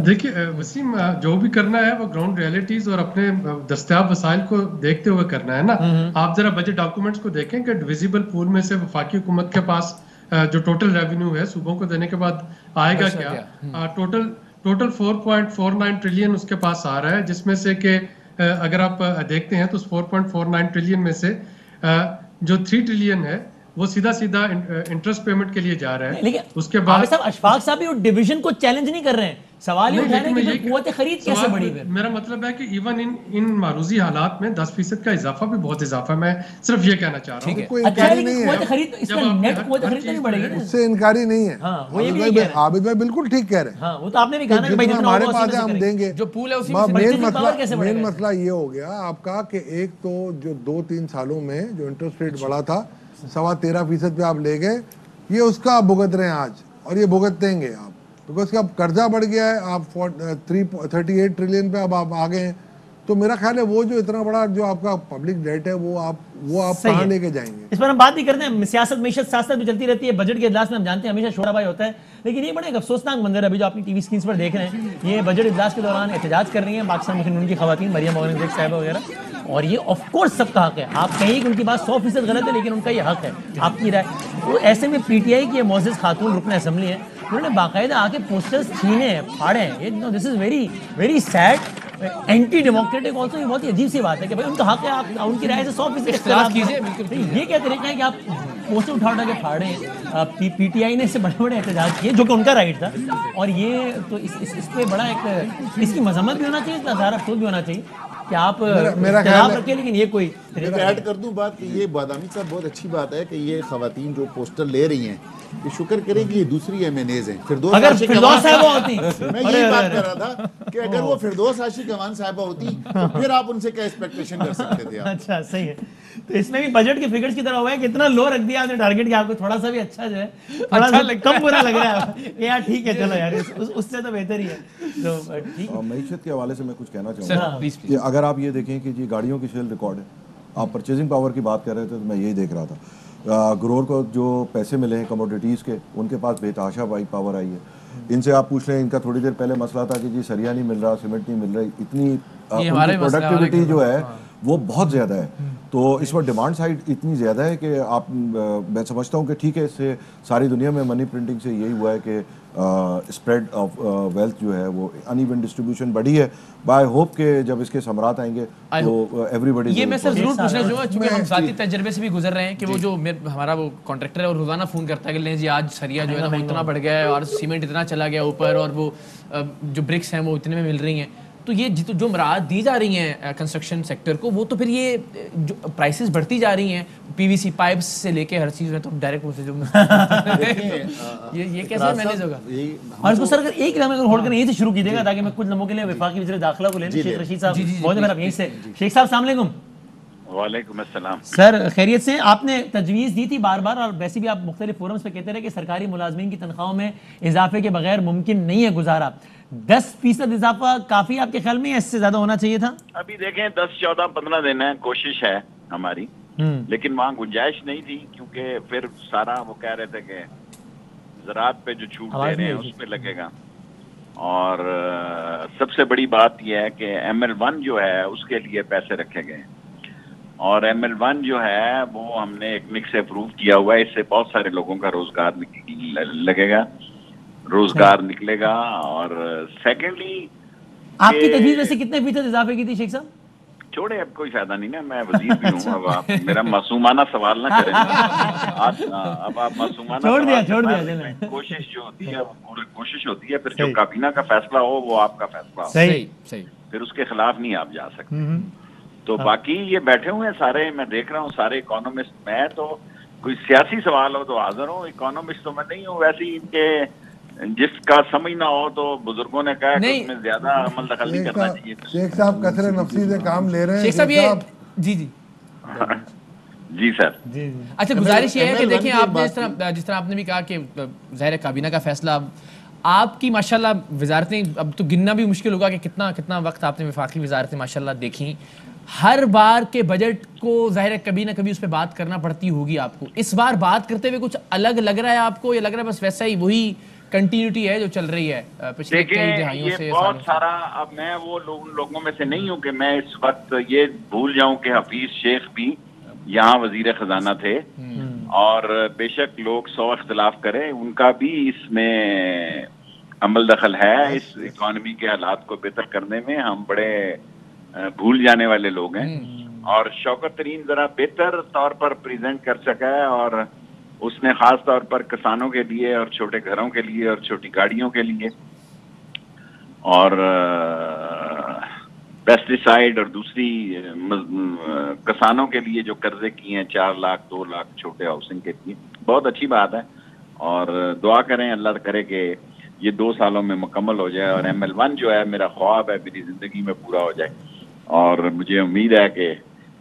देखिए वसीम, जो भी करना है वो ग्राउंड रियलिटीज और अपने दस्तयाब वसाइल को देखते हुए करना है ना। आप जरा बजट डॉक्यूमेंट्स को देखें कि डिविजिबल पूल में से वफाकी हुकूमत के पास जो टोटल रेवेन्यू है सूबों को देने के बाद आएगा क्या। टोटल 4.49 ट्रिलियन उसके पास आ रहा है, जिसमें से कि अगर आप देखते हैं तो 4.49 ट्रिलियन में से जो 3 ट्रिलियन है वो सीधा इंटरेस्ट पेमेंट के लिए जा रहा है। लेकिन उसके बाद अशफाक साहब भी डिवीजन को चैलेंज नहीं कर रहे हैं, सवाल ये उठा रहे हैं कि कुव्वत खरीद कैसे बढ़ी। मेरा मतलब है कि इवन इन मारूजी हालात में 10% का इजाफा भी बहुत इजाफा। मैं सिर्फ ये कहना चाह रहा हूँ। कुव्वत खरीद इसका नेट कुव्वत खरीद नहीं बढ़ेगी, उससे इनकारी नहीं है। आबिद भाई बिल्कुल ठीक कह रहे हैं। वो तो आपने भी कहा ना भाई हमारे पास है हम देंगे। जो पूल है उसी मेन मसला ये हो गया आपका कि एक तो जो 2-3 सालों में जो इंटरेस्ट रेट बढ़ा था 13.25% पे आप ले गए, ये उसका आप भुगत रहे हैं आज, और ये भुगतेंगे आप, बिकॉज अब कर्जा बढ़ गया है। आप 38 ट्रिलियन पे अब आप आ गए हैं। तो मेरा ख्याल है वो जो इतना बड़ा जो आपका पब्लिक डेट है वो आप कहाँ लेके जाएंगे। इस पर हम बात नहीं करते हैं। सियासत मीशत साथ साथ भी चलती रहती है। बजट के इजलास में हम जानते हैं हमेशा शोराबाई होता है, लेकिन ये बड़ा एक अफसोसनाक मंजर है अभी जो आपकी टीवी स्क्रीन पर देख रहे हैं। ये बजट इजलास के दौरान एहतजाज कर रही हैं पाकिस्तान मुस्लिम यूनियन की खवातीन, मरियम औरंगजेब साहिबा वगैरह, और ये ऑफकोर्स सबका हक है। आप कहीं कि उनकी बात 100% गलत है, लेकिन उनका ये हक है, आपकी राय। तो ऐसे में PTI की मोअज़्ज़ज़ खातून रुकन असेंबली है, उन्होंने बाकायदा आके पोस्टर्स छीने हैं, फाड़े हैं। This is very very sad, anti democratic also. ये बहुत ही अजीब सी बात है कि भाई उनका हक है, आप उनकी राय से 100% इख्तिलाफ कीजिए। ये क्या तरीका है कि आप पोस्टर उठा के फाड़े। PTI ने इससे बड़े बड़े एहतजाज किए, जो कि उनका राइट था। और ये तो इस पे बड़ा एक इसकी मजम्मत भी होना चाहिए, इसका ज़ाहिर अफसोस भी होना चाहिए कि आप इख्तिलाफ रखें, लेकिन ये कोई ऐड कर दूं बात कि ये बादामी साहब बहुत अच्छी बात है कि ये खवातीन जो पोस्टर ले रही हैं, ये शुक्र करें कि ये दूसरी MNAs हैं। फिरदौस साहिबा होती, मैं यही बात कर रहा था कि अगर वो फिरदौस आशिक अमान साहिबा होती तो फिर आप उनसे क्या एक्सपेक्टेशन कर सकते थे आप। अच्छा, सही है। तो इसमें भी बजट के फिगर्स की तरह हुआ है कि इतना लो रख दिया आपने टारगेट कि आपको थोड़ा सा भी अच्छा जो है थोड़ा सा कम बुरा लग रहा है। यार ठीक है, चलो यार उससे तो बेहतर ही है। तो ठीक, मईशत के हवाले से मैं कुछ कहना चाहूँगा कि अगर आप ये देखें कि जी गाड़ियों की सेल रिकॉर्ड है, आप परचेजिंग पावर की बात कर रहे थे तो मैं यही देख रहा था। ग्रोअर को जो पैसे मिले हैं कमोडिटीज़ के, उनके पास बेतहाशा बाइक पावर आई है। इनसे आप पूछ रहे हैं, इनका थोड़ी देर पहले मसला था कि जी सरिया नहीं मिल रहा, सीमेंट नहीं मिल रही, इतनी प्रोडक्टिविटी जो है वो बहुत ज़्यादा है। तो इस पर डिमांड साइड इतनी ज़्यादा है कि आप मैं समझता हूँ कि ठीक है, इससे सारी दुनिया में मनी प्रिंटिंग से यही हुआ है कि स्प्रेड ऑफ वेल्थ जो है वो अनइवन डिस्ट्रीब्यूशन बढ़ी है। बाय होप के जब इसके समरात आएंगे तो एवरीबॉडी। ये मैं सर जरूर पूछना चाहूँगा, क्योंकि हम ज़ाती तजर्बे से भी गुजर रहे हैं कि वो जो हमारा वो कॉन्ट्रैक्टर है और रोज़ाना फ़ोन करता है कि नहीं जी आज सरिया जो है ना वो इतना बढ़ गया है और सीमेंट इतना चला गया ऊपर और वो जो ब्रिक्स हैं वो इतने में मिल रही हैं। तो ये जो मराहत दी जा रही हैं कंस्ट्रक्शन सेक्टर को, वो तो फिर ये जो प्राइसेस बढ़ती जा रही हैं पीवीसी पाइप्स से लेके हर चीज़ में, तो डायरेक्ट मुझसे जो ये कैसे मैनेज होगा? और इसको सर अगर एक लम्हे अगर होल्ड करके यहीं से शुरू कीजिएगा ताकि मैं कुछ लम्हों के लिए वफाकी वज़ीर दाखिला को ले लें। शेख रशीद साहब बहुत मेरा यहीं से। शेख साहब अस्सलाम वालेकुम। वालेकुम अस्सलाम सर, खैरियत से? आपने तजवीज़ दी थी बार बार और वैसे भी आप मुख्तलिफ फोरम्स पे कहते रहे कि सरकारी मुलाजमीन की तनख्वाहों में इजाफे के बगैर मुमकिन नहीं है गुजारा। 10% इजाफा काफ़ी आपके ख्याल में, इससे ज़्यादा होना चाहिए था? अभी देखें 10, 14, 15 दिन है, कोशिश है हमारी, लेकिन वहाँ गुंजाइश नहीं थी क्योंकि फिर सारा वो कह रहे थे कि ज़राअत पे जो छूट दे रहे हैं उस पे लगेगा। और सबसे बड़ी बात यह है कि ML1 जो है उसके लिए पैसे रखे गए और ML1 जो है वो हमने एक निक से अप्रूव किया हुआ है। इससे बहुत सारे लोगों का रोजगार लगेगा, रोजगार निकलेगा। और सेकेंडली आपकी तजवीज़ वैसे कितने फीसद इजाफे की थी शेख साहब? छोड़े, अब कोई फायदा नहीं ना, मैं वजीर भी हूँ। अब आप मेरा मासूमाना सवाल ना करें। अब आप मासूमाना छोड़ दिया। कोशिश जो होती है वो पूरी कोशिश होती है, फिर जो काबीना का फैसला हो वो आपका फैसला हो। सही। फिर उसके खिलाफ नहीं आप जा सकते। तो बाकी ये बैठे हुए हैं सारे, मैं देख रहा हूँ सारे इकोनॉमिस्ट। मैं तो कोई सियासी सवाल हो तो हाजिर हूँ, इकोनॉमिस्ट तो मैं नहीं हूँ। वैसे ही इनके जिसका समझ ना हो तो बुजुर्गों ने कहा कि उसमें ज्यादा अमल दखल नहीं करना चाहिए। शेख साहब कसरे नफसी से काम ले रहे हैं। शेख साहब ये जी जी सर। अच्छा, गुजारिश ये है कि देखिए आपने जिस तरह आपने भी कहा कि ज़ाहिर काबीना का फैसला, आपकी माशाल्लाह वजारतें, अब तो गिनना भी मुश्किल होगा कि कितना कितना वक्त आपने वफाकी वजारतें माशाल्लाह देखी। हर बार के बजट को ज़ाहिर कभी ना कभी उस पर बात करना पड़ती होगी आपको। इस बार बात करते हुए कुछ अलग लग रहा है आपको, या लग रहा है बस वैसा ही वही कंटिन्यूटी है जो चल रही है पिछले कई दहाइयों से? बहुत सारा, अब मैं वो लोगों में से नहीं हूँ कि मैं इस वक्त ये भूल जाऊं कि हफीज शेख भी यहाँ वजीर खजाना थे और बेशक लोग 100 इख्तिलाफ करें, उनका भी इसमें अमल दखल है। इस इकॉनमी के हालात को बेहतर करने में हम बड़े भूल जाने वाले लोग हैं और शौकत तरीन जरा बेहतर तौर पर प्रेजेंट कर सका है और उसने खास तौर पर किसानों के लिए और छोटे घरों के लिए और छोटी गाड़ियों के लिए और पेस्टिसाइड और दूसरी किसानों के लिए जो कर्जे किए हैं 4 लाख 2 लाख छोटे हाउसिंग के लिए, बहुत अच्छी बात है। और दुआ करें अल्लाह करे कि ये 2 सालों में मुकम्मल हो जाए और ML1 जो है मेरा ख्वाब है मेरी जिंदगी में पूरा हो जाए। और मुझे उम्मीद है कि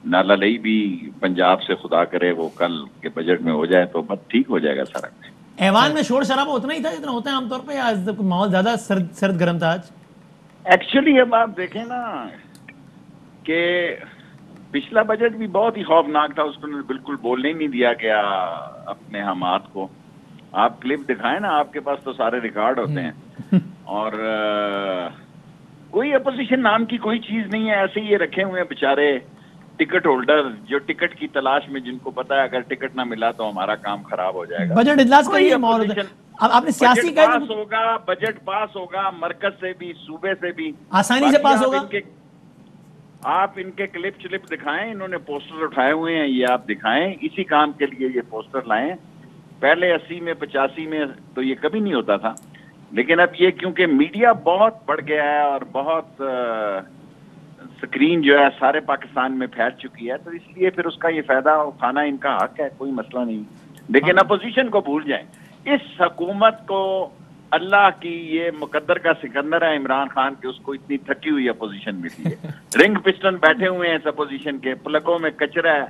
नाला लई भी पंजाब से खुदा करे वो कल के बजट में हो जाए तो बस ठीक हो जाएगा सारा। ऐवान में शोर शराबा उतना ही था जितना होता है आमतौर पे, या आज माहौल ज्यादा सर्द गर्म था आज? एक्चुअली अब आप देखें ना कि पिछला बजट भी बहुत ही खौफनाक था, उसको बिल्कुल बोलने ही नहीं दिया गया अपने हमात को। आप क्लिप दिखाएं ना, आपके पास तो सारे रिकॉर्ड होते हैं और कोई अपोजिशन नाम की कोई चीज नहीं है। ऐसे ही ये रखे हुए हैं बेचारे टिकट होल्डर जो टिकट की तलाश में, जिनको पता है अगर टिकट ना मिला तो हमारा काम खराब हो जाएगा। बजट इजलास का ये माहौल होता है। अब आपने सियासी पास होगा, बजट पास होगा, मरकज से भी सूबे से भी आसानी से पास होगा। आप इनके क्लिप चिलिप दिखाएं, इन्होंने पोस्टर उठाए हुए हैं, ये आप दिखाएं, इसी काम के लिए ये पोस्टर लाएं। पहले 80 में 85 में तो ये कभी नहीं होता था, लेकिन अब ये क्योंकि मीडिया बहुत बढ़ गया है और बहुत स्क्रीन जो है सारे पाकिस्तान में फैल चुकी है, तो इसलिए फिर उसका ये फायदा उठाना इनका हक है, कोई मसला नहीं। लेकिन अपोजिशन को भूल जाएं, इस हुकूमत को अल्लाह की ये मुकद्दर का सिकंदर है इमरान खान के, उसको इतनी थकी हुई अपोजिशन मिली है। रिंग पिस्टन बैठे हुए हैं इस अपोजिशन के, प्लकों में कचरा है,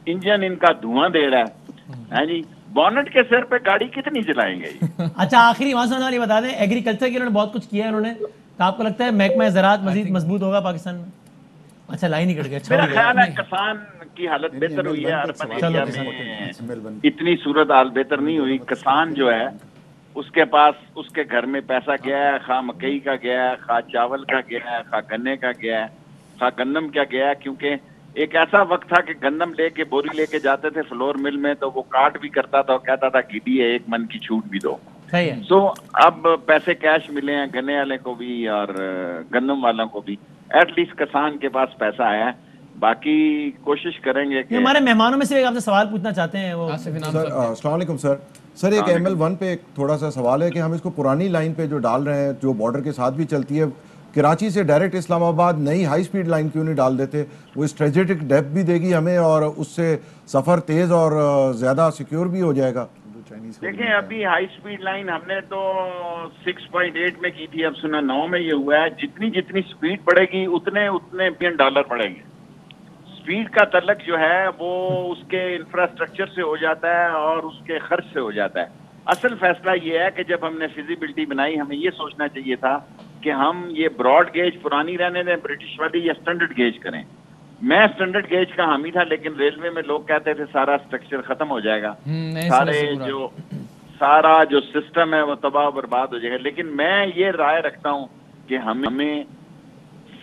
इंजन इनका धुआं दे रहा है जी, बॉनेट के सिर पे गाड़ी कितनी चलाएंगे? अच्छा, आखिरी वहां से वाली बता दें, एग्रीकल्चर के उन्होंने बहुत कुछ किया है उन्होंने, तो आपको लगता है महकमा ज़राअत मजीद मजबूत होगा पाकिस्तान में? अच्छा, लाइन ही कट गया। मेरा ख्याल है किसान की हालत बेहतर हुई है, अर्बन एरिया में इतनी सूरत हाल बेहतर नहीं हुई। किसान जो है उसके पास उसके घर में पैसा गया है, खा मकई का गया है, खा चावल का गया है, खा गन्ने का गया है, खा गन्नम का गया है, क्योंकि एक ऐसा वक्त था कि गंदम लेके बोरी लेके जाते थे फ्लोर मिल में, तो वो काट भी करता था और कहता था गिडी है, 1 मन की छूट भी दो। सही है। सो अब पैसे कैश मिले हैं गन्ने वाले को भी और गंदम वालों को भी, एटलीस्ट किसान के पास पैसा आया है। बाकी कोशिश करेंगे कि हमारे मेहमानों में से एक आपसे सवाल पूछना चाहते हैं वो सर अस्सलाम वालेकुम सर एक ML1 पे एक थोड़ा सा सवाल है कि हम इसको पुरानी लाइन पे जो डाल रहे हैं, जो बॉर्डर के साथ भी चलती है, कराची से डायरेक्ट इस्लामाबाद नई हाई स्पीड लाइन क्यों नहीं डाल देते? वो स्ट्रेटेजिक डेप्थ भी देगी हमें और उससे सफ़र तेज़ और ज़्यादा सिक्योर भी हो जाएगा। देखिए अभी हाई स्पीड लाइन हमने तो 6.8 में की थी, अब सुना 9 में ये हुआ है। जितनी जितनी स्पीड बढ़ेगी उतने उतने $1 बढ़ेंगे। स्पीड का तल्लक जो है वो उसके इंफ्रास्ट्रक्चर से हो जाता है और उसके खर्च से हो जाता है। असल फैसला ये है कि जब हमने फिजिबिलिटी बनाई, हमें ये सोचना चाहिए था कि हम ये ब्रॉड गेज पुरानी रहने दें ब्रिटिश वाली, या स्टैंडर्ड गेज करें। मैं स्टैंडर्ड गेज का हामी था, लेकिन रेलवे में लोग कहते थे सारा स्ट्रक्चर खत्म हो जाएगा, सारा जो सिस्टम है वो तबाह बर्बाद हो जाएगा। लेकिन मैं ये राय रखता हूँ कि हमें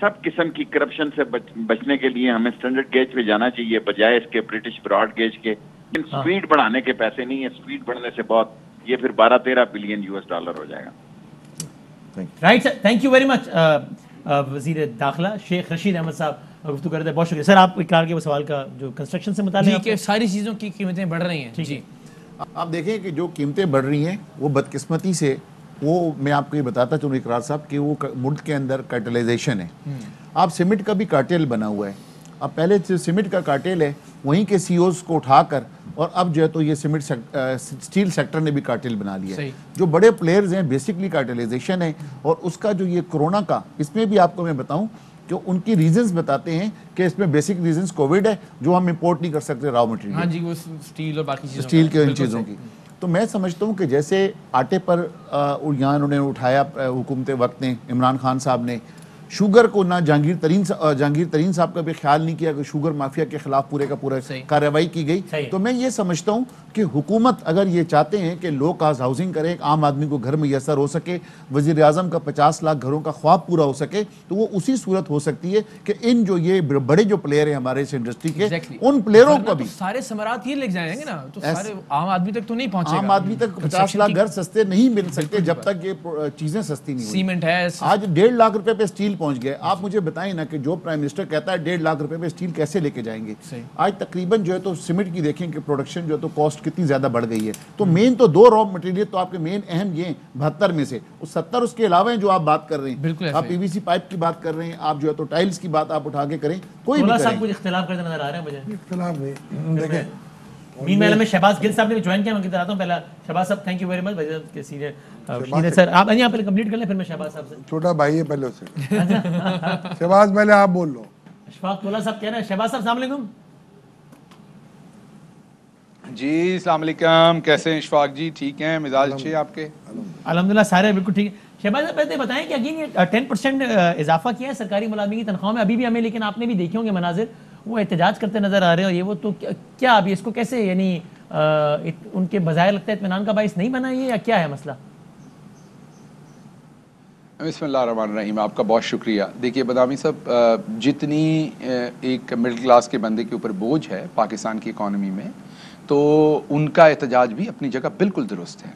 सब किस्म की करप्शन से बचने के लिए हमें स्टैंडर्ड गेज पे जाना चाहिए बजाय इसके ब्रिटिश ब्रॉड गेज के। लेकिन स्पीड बढ़ाने के पैसे नहीं है, स्पीड बढ़ने से बहुत ये फिर 12-13 बिलियन $US हो जाएगा। Right sir, thank you very much. वजीर दाखिला शेख रशीद अहमद साहब गुफ्तगू कर रहे थे, बहुत शुक्रिया सर। आप इकरार के वो सवाल का जो कंस्ट्रक्शन से मुताल्लिक़ है, सारी चीज़ों की कीमतें बढ़ रही हैं जी। आप देखें कि जो कीमतें बढ़ रही हैं वो बदकिस्मती से, वो मैं आपको ये बताता चलूँ इकरार साहब कि वो मुल्क के अंदर कार्टेलाइजेशन है। आप सीमेंट का भी कार्टेल बना हुआ है। अब पहले जो सीमेंट का कार्टेल है वहीं के CEOs को उठाकर, और अब जो है तो ये सीमेंट स्टील सेक्टर ने भी कार्टेल बना लिया है। जो बड़े प्लेयर्स हैं बेसिकली कार्टेलाइजेशन है। और उसका जो ये कोरोना का, इसमें भी आपको मैं बताऊं कि उनकी रीजंस बताते हैं कि इसमें बेसिक रीजंस कोविड है, जो हम इंपोर्ट नहीं कर सकते रॉ मटेरियल। हाँ जी, वो स्टील और बाकी चीज़ों, स्टील के इन चीज़ों की। तो मैं समझता हूँ कि जैसे आटे पर यहाँ उन्होंने उठाया हुकूमत वक्त ने, इमरान खान साहब ने, शुगर को ना जहांगीर तरीन साहब का भी ख्याल नहीं किया कि शुगर माफिया के खिलाफ पूरे का पूरा कार्रवाई की गई। तो मैं ये समझता हूँ कि हुकूमत अगर ये चाहते हैं कि लो कास्ट हाउसिंग करें, आम आदमी को घर मैसर हो सके, वज़ीर आज़म का 50 लाख घरों का ख्वाब पूरा हो सके, तो वो उसी सूरत हो सकती है कि इन जो ये बड़े जो प्लेयर हैं हमारे इस इंडस्ट्री के, उन प्लेयरों को भी सारे समरात ये लेके जाएंगे ना, तो सारे आम आदमी तक तो नहीं पहुंचेगा। आम आदमी तक 50 लाख घर सस्ते नहीं मिल सकते जब तक ये चीजें सस्ती नहीं हुई। सीमेंट है, आज 1.5 लाख रुपए पे स्टील पहुंच गए। आप मुझे बताएं ना कि जो प्राइम मिनिस्टर कहता है 1.5 लाख रुपए पे स्टील कैसे लेके जाएंगे। आज तकरीबन जो है तो सीमेंट की देखें कि प्रोडक्शन जो है तो कॉस्ट कितनी ज्यादा बढ़ गई है। तो मेन तो 2 रॉ मटेरियल तो आपके मेन अहम ये 72 में से 70 उसके अलावा जो आप बात कर रहे हैं, आप PVC पाइप की बात कर रहे हैं, आप जो है तो टाइल्स की बात आप उठा के करें, कोई भी सब कुछ इख्तिलाफ करते नजर आ रहे हैं मुझे। इख्तिलाफ नहीं देखें। मीनवाइल में शहबाज गिल साहब ने भी ज्वाइन किया, मैं बताता हूं। पहला शहबाज साहब थैंक यू वेरी मच। वजह के सीनियर सर आप यहाँ पहले कंप्लीट कर लें, फिर मैं शहबाज साहब से। छोटा भाई है पहले उससे। शहबाज पहले आप बोल लो। अशफाक तोला साहब कह रहे हैं। शहबाज साहब अस्सलाम वालेकुम। जी अस्सलाम वालेकुम, कैसे हैं इशफाक जी? ठीक हैं, मिजाज अच्छे आपके? अल्हम्दुलिल्लाह सारे बिल्कुल ठीक है। शहबाज साहब पहले बताएं कि अगेन ये 10% इजाफा किया है सरकारी मुलाजिम की तनख्वाह में अभी भी हमें, लेकिन आपने भी देखे होंगे मनाजिर, वो एहतजाज करते नजर आ रहे हो। ये वो तो क्या अभी इसको कैसे, यानी उनके बजाय लगता है इत्मीनान का बाइस नहीं बना ये, या क्या है मसला? बिस्मिल्लाहिर्रहमानिर्रहीम, आपका बहुत शुक्रिया। देखिए बदामी साहब, जितनी एक मिडिल क्लास के बंदे के ऊपर बोझ है पाकिस्तान की इकॉनमी में, तो उनका एहतजाज भी अपनी जगह बिल्कुल दुरुस्त है।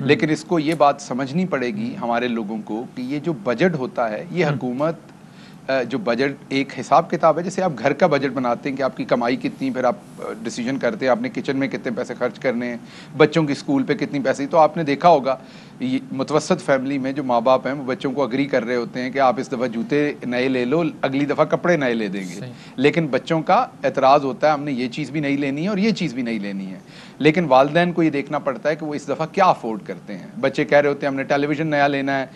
लेकिन इसको ये बात समझनी पड़ेगी हमारे लोगों को कि ये जो बजट होता है, ये हुकूमत जो बजट एक हिसाब किताब है। जैसे आप घर का बजट बनाते हैं कि आपकी कमाई कितनी, फिर आप डिसीजन करते हैं आपने किचन में कितने पैसे खर्च करने हैं, बच्चों की स्कूल पे कितनी पैसे। तो आपने देखा होगा ये मुतवसत फैमिली में जो माँ बाप हैं वो बच्चों को अग्री कर रहे होते हैं कि आप इस दफ़ा जूते नए ले लो, अगली दफ़ा कपड़े नए ले देंगे। लेकिन बच्चों का एतराज़ होता है हमने ये चीज़ भी नहीं लेनी है और ये चीज़ भी नहीं लेनी है। लेकिन वालिदैन को ये देखना पड़ता है कि वो इस दफ़ा क्या अफोर्ड करते हैं। बच्चे कह रहे होते हैं हमने टेलीविज़न नया लेना है,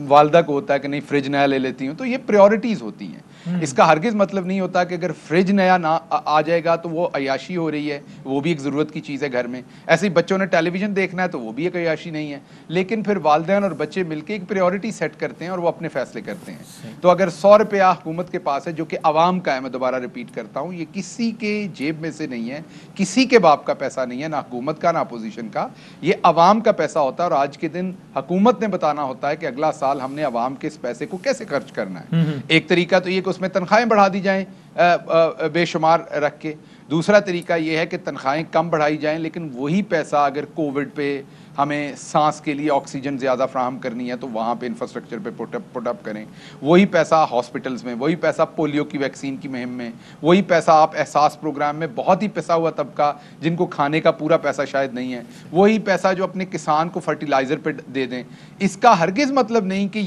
वालदा को होता है कि नहीं फ्रिज नया ले लेती हूँ। तो ये प्रायोरिटीज़ होती हैं। इसका हरगिज़ मतलब नहीं होता कि अगर फ्रिज नया ना आ जाएगा तो वो अयाशी हो रही है, वो भी एक ज़रूरत की चीज़ है घर में। ऐसे ही बच्चों ने टेलीविज़न देखना है तो वो भी एक अयाशी नहीं है। लेकिन फिर वालिदैन और बच्चे मिलकर एक प्रायोरिटी सेट करते हैं और वो अपने फैसले करते हैं। तो अगर 100 रुपया हुकूमत के पास है जो कि आवाम का है, मैं दोबारा रिपीट करता हूँ, ये किसी के जेब में से नहीं है, किसी के बाप का पैसा नहीं है, ना हुकूमत का ना अपोजिशन का, ये आवाम का पैसा होता है। और आज के दिन हुकूमत ने बताना होता है कि अगला साल हमने आवाम के इस पैसे को कैसे खर्च करना है। एक तरीका तो ये कि उसमें तनख्वाहें बढ़ा दी जाएं बेशुमार रख के। दूसरा तरीका ये है कि तनख्वाहें कम बढ़ाई जाएं, लेकिन वही पैसा अगर कोविड पे हमें सांस के लिए ऑक्सीजन ज़्यादा फ्राहम करनी है तो वहाँ पे इंफ्रास्ट्रक्चर पे पुटअप करें। वही पैसा हॉस्पिटल्स में, वही पैसा पोलियो की वैक्सीन की मुहिम में, वही पैसा आप एहसास प्रोग्राम में, बहुत ही पैसा हुआ तबका जिनको खाने का पूरा पैसा शायद नहीं है, वही पैसा जो अपने किसान को फर्टिलाइज़र पे दे दें। इसका हरगिज़ मतलब नहीं कि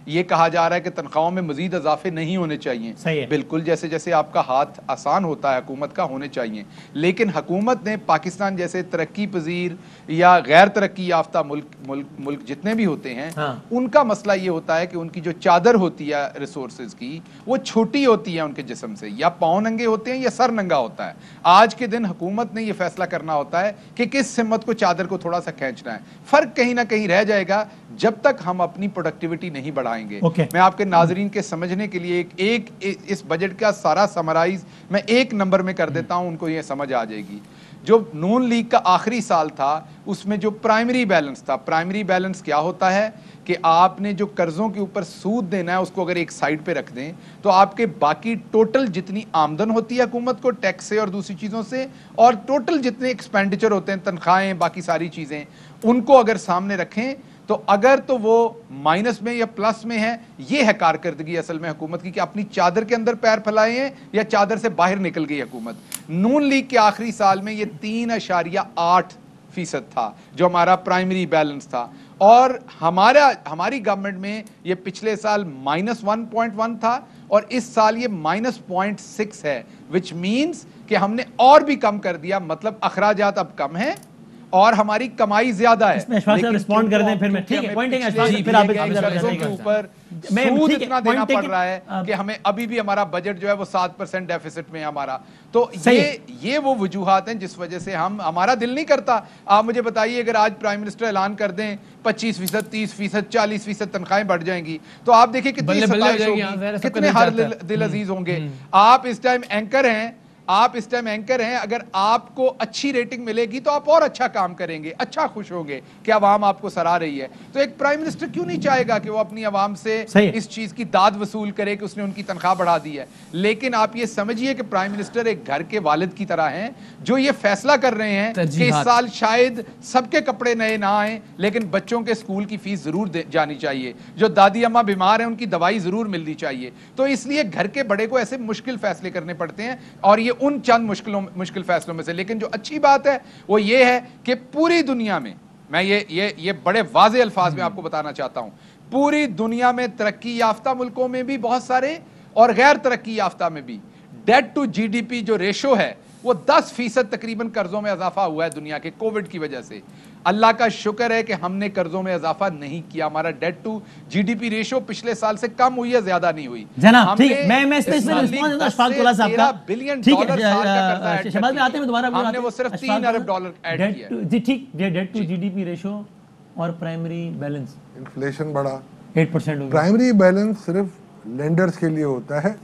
ये कहा जा रहा है कि तनख्वाहों में मज़ीद इजाफे नहीं होने चाहिए। बिल्कुल जैसे जैसे आपका हाथ आसान होता है हुकूमत का होने चाहिए, लेकिन हुकूमत ने पाकिस्तान जैसे तरक्की पजीर या गैर तरक्की याफ्ता मुल्क जितने भी होते हैं, हाँ। उनका मसला ये होता है कि उनकी जो चादर होती है रिसोर्सेज की वो छोटी होती है उनके जिस्म से, या पाँव नंगे होते हैं या सर नंगा होता है। आज के दिन हुकूमत ने ये फैसला करना होता है कि किस सिमत को चादर को थोड़ा सा खींचना है। फर्क कहीं ना कहीं रह जाएगा जब तक हम अपनी प्रोडक्टिविटी नहीं बढ़ाएंगे। मैं आपके नाजरीन के समझने के लिए एक इस बजट का सारा समराइज मैं एक नंबर में कर देता हूं, उनको ये समझ आ जाएगी। जो नून लीग का आखिरी साल था उसमें जो प्राइमरी बैलेंस था, प्राइमरी बैलेंस क्या होता है कि आपने जो कर्जों के ऊपर सूद देना है उसको अगर एक साइड पे रख दें तो आपके बाकी टोटल जितनी आमदन होती है हुकूमत को टैक्स से और दूसरी चीज़ों से, और टोटल जितने एक्सपेंडिचर होते हैं, तनख्वाहें, बाकी सारी चीज़ें, उनको अगर सामने रखें तो अगर तो वो माइनस में या प्लस में है, ये है कारकर्दगी असल में हुकूमत की कि अपनी चादर के अंदर पैर फैलाए हैं या चादर से बाहर निकल गई हुकूमत। नून लीग के आखिरी साल में ये 3.8% था जो हमारा प्राइमरी बैलेंस था, और हमारी गवर्नमेंट में ये पिछले साल -1.1 था और इस साल ये -0.6 है, विच मीन्स कि हमने और भी कम कर दिया। मतलब अखराजात अब कम है और हमारी कमाई ज्यादा है। लेकिन रिस्पॉन्ड कर दें फिर मैं, ठीक है, पॉइंट फिर आप के ऊपर सूद इतना देना पड़ रहा है कि हमें अभी भी हमारा बजट जो है वो 7% डेफिसिट में है हमारा। तो ये वो वजूहात हैं जिस वजह से हमारा दिल नहीं करता। आप मुझे बताइए, अगर आज प्राइम मिनिस्टर ऐलान कर दें 25%, 30%, 40% तनख्वाहें बढ़ जाएंगी तो आप देखिए कितने हर दिल अजीज होंगे। आप इस टाइम एंकर हैं, अगर आपको अच्छी रेटिंग मिलेगी तो आप और अच्छा काम करेंगे, अच्छा खुश होंगे कि आवाम आपको सराह रही है। तो एक प्राइम मिनिस्टर क्यों नहीं चाहेगा कि वो अपनी आवाम से इस चीज की दाद वसूल करे कि उसने उनकी तनख्वाह बढ़ा दी है। लेकिन आप ये समझिए कि प्राइम मिनिस्टर एक घर के वालिद की तरह हैं जो ये फैसला कर रहे हैं कि इस साल शायद सबके कपड़े नए ना आए लेकिन बच्चों के स्कूल की फीस जरूर जानी चाहिए, जो दादी अम्मा बीमार हैं उनकी दवाई जरूर मिलनी चाहिए। तो इसलिए घर के बड़े को ऐसे मुश्किल फैसले करने पड़ते हैं, और ये उन चंद मुश्किल फैसलों में से। लेकिन जो अच्छी बात है वो ये है कि पूरी दुनिया में, मैं ये बड़े वाज़े अल्फाज में आपको बताना चाहता हूं, पूरी दुनिया में तरक्की याफ्ता मुल्कों में भी बहुत सारे और गैर तरक्की याफ्ता में भी डेट टू जीडीपी जो रेशो है वो 10% तकरीबन कर्जों में इजाफा हुआ है दुनिया के कोविड की वजह से। अल्लाह का शुक्र है कि हमने कर्जों में इजाफा नहीं किया, हमारा डेट टू जीडीपी रेशो पिछले साल से कम हुई है, ज्यादा नहीं हुई। जनाब ठीक है, मैं इसमें रिस्पांस दूंगा अशफाक तुला साहब का। बिलियन ठीक डॉलर साल का कर्जा है, शहबाज में आते हैं दोबारा, हमने वो सिर्फ 3 अरब डॉलर ऐड किया जी। ठीक, डेट टू जीडीपी रेशो और प्राइमरी बैलेंस, इन्फ्लेशन बढ़ा 8% हो गया। प्राइमरी बैलेंस सिर्फ लेंडर्स के लिए होता है,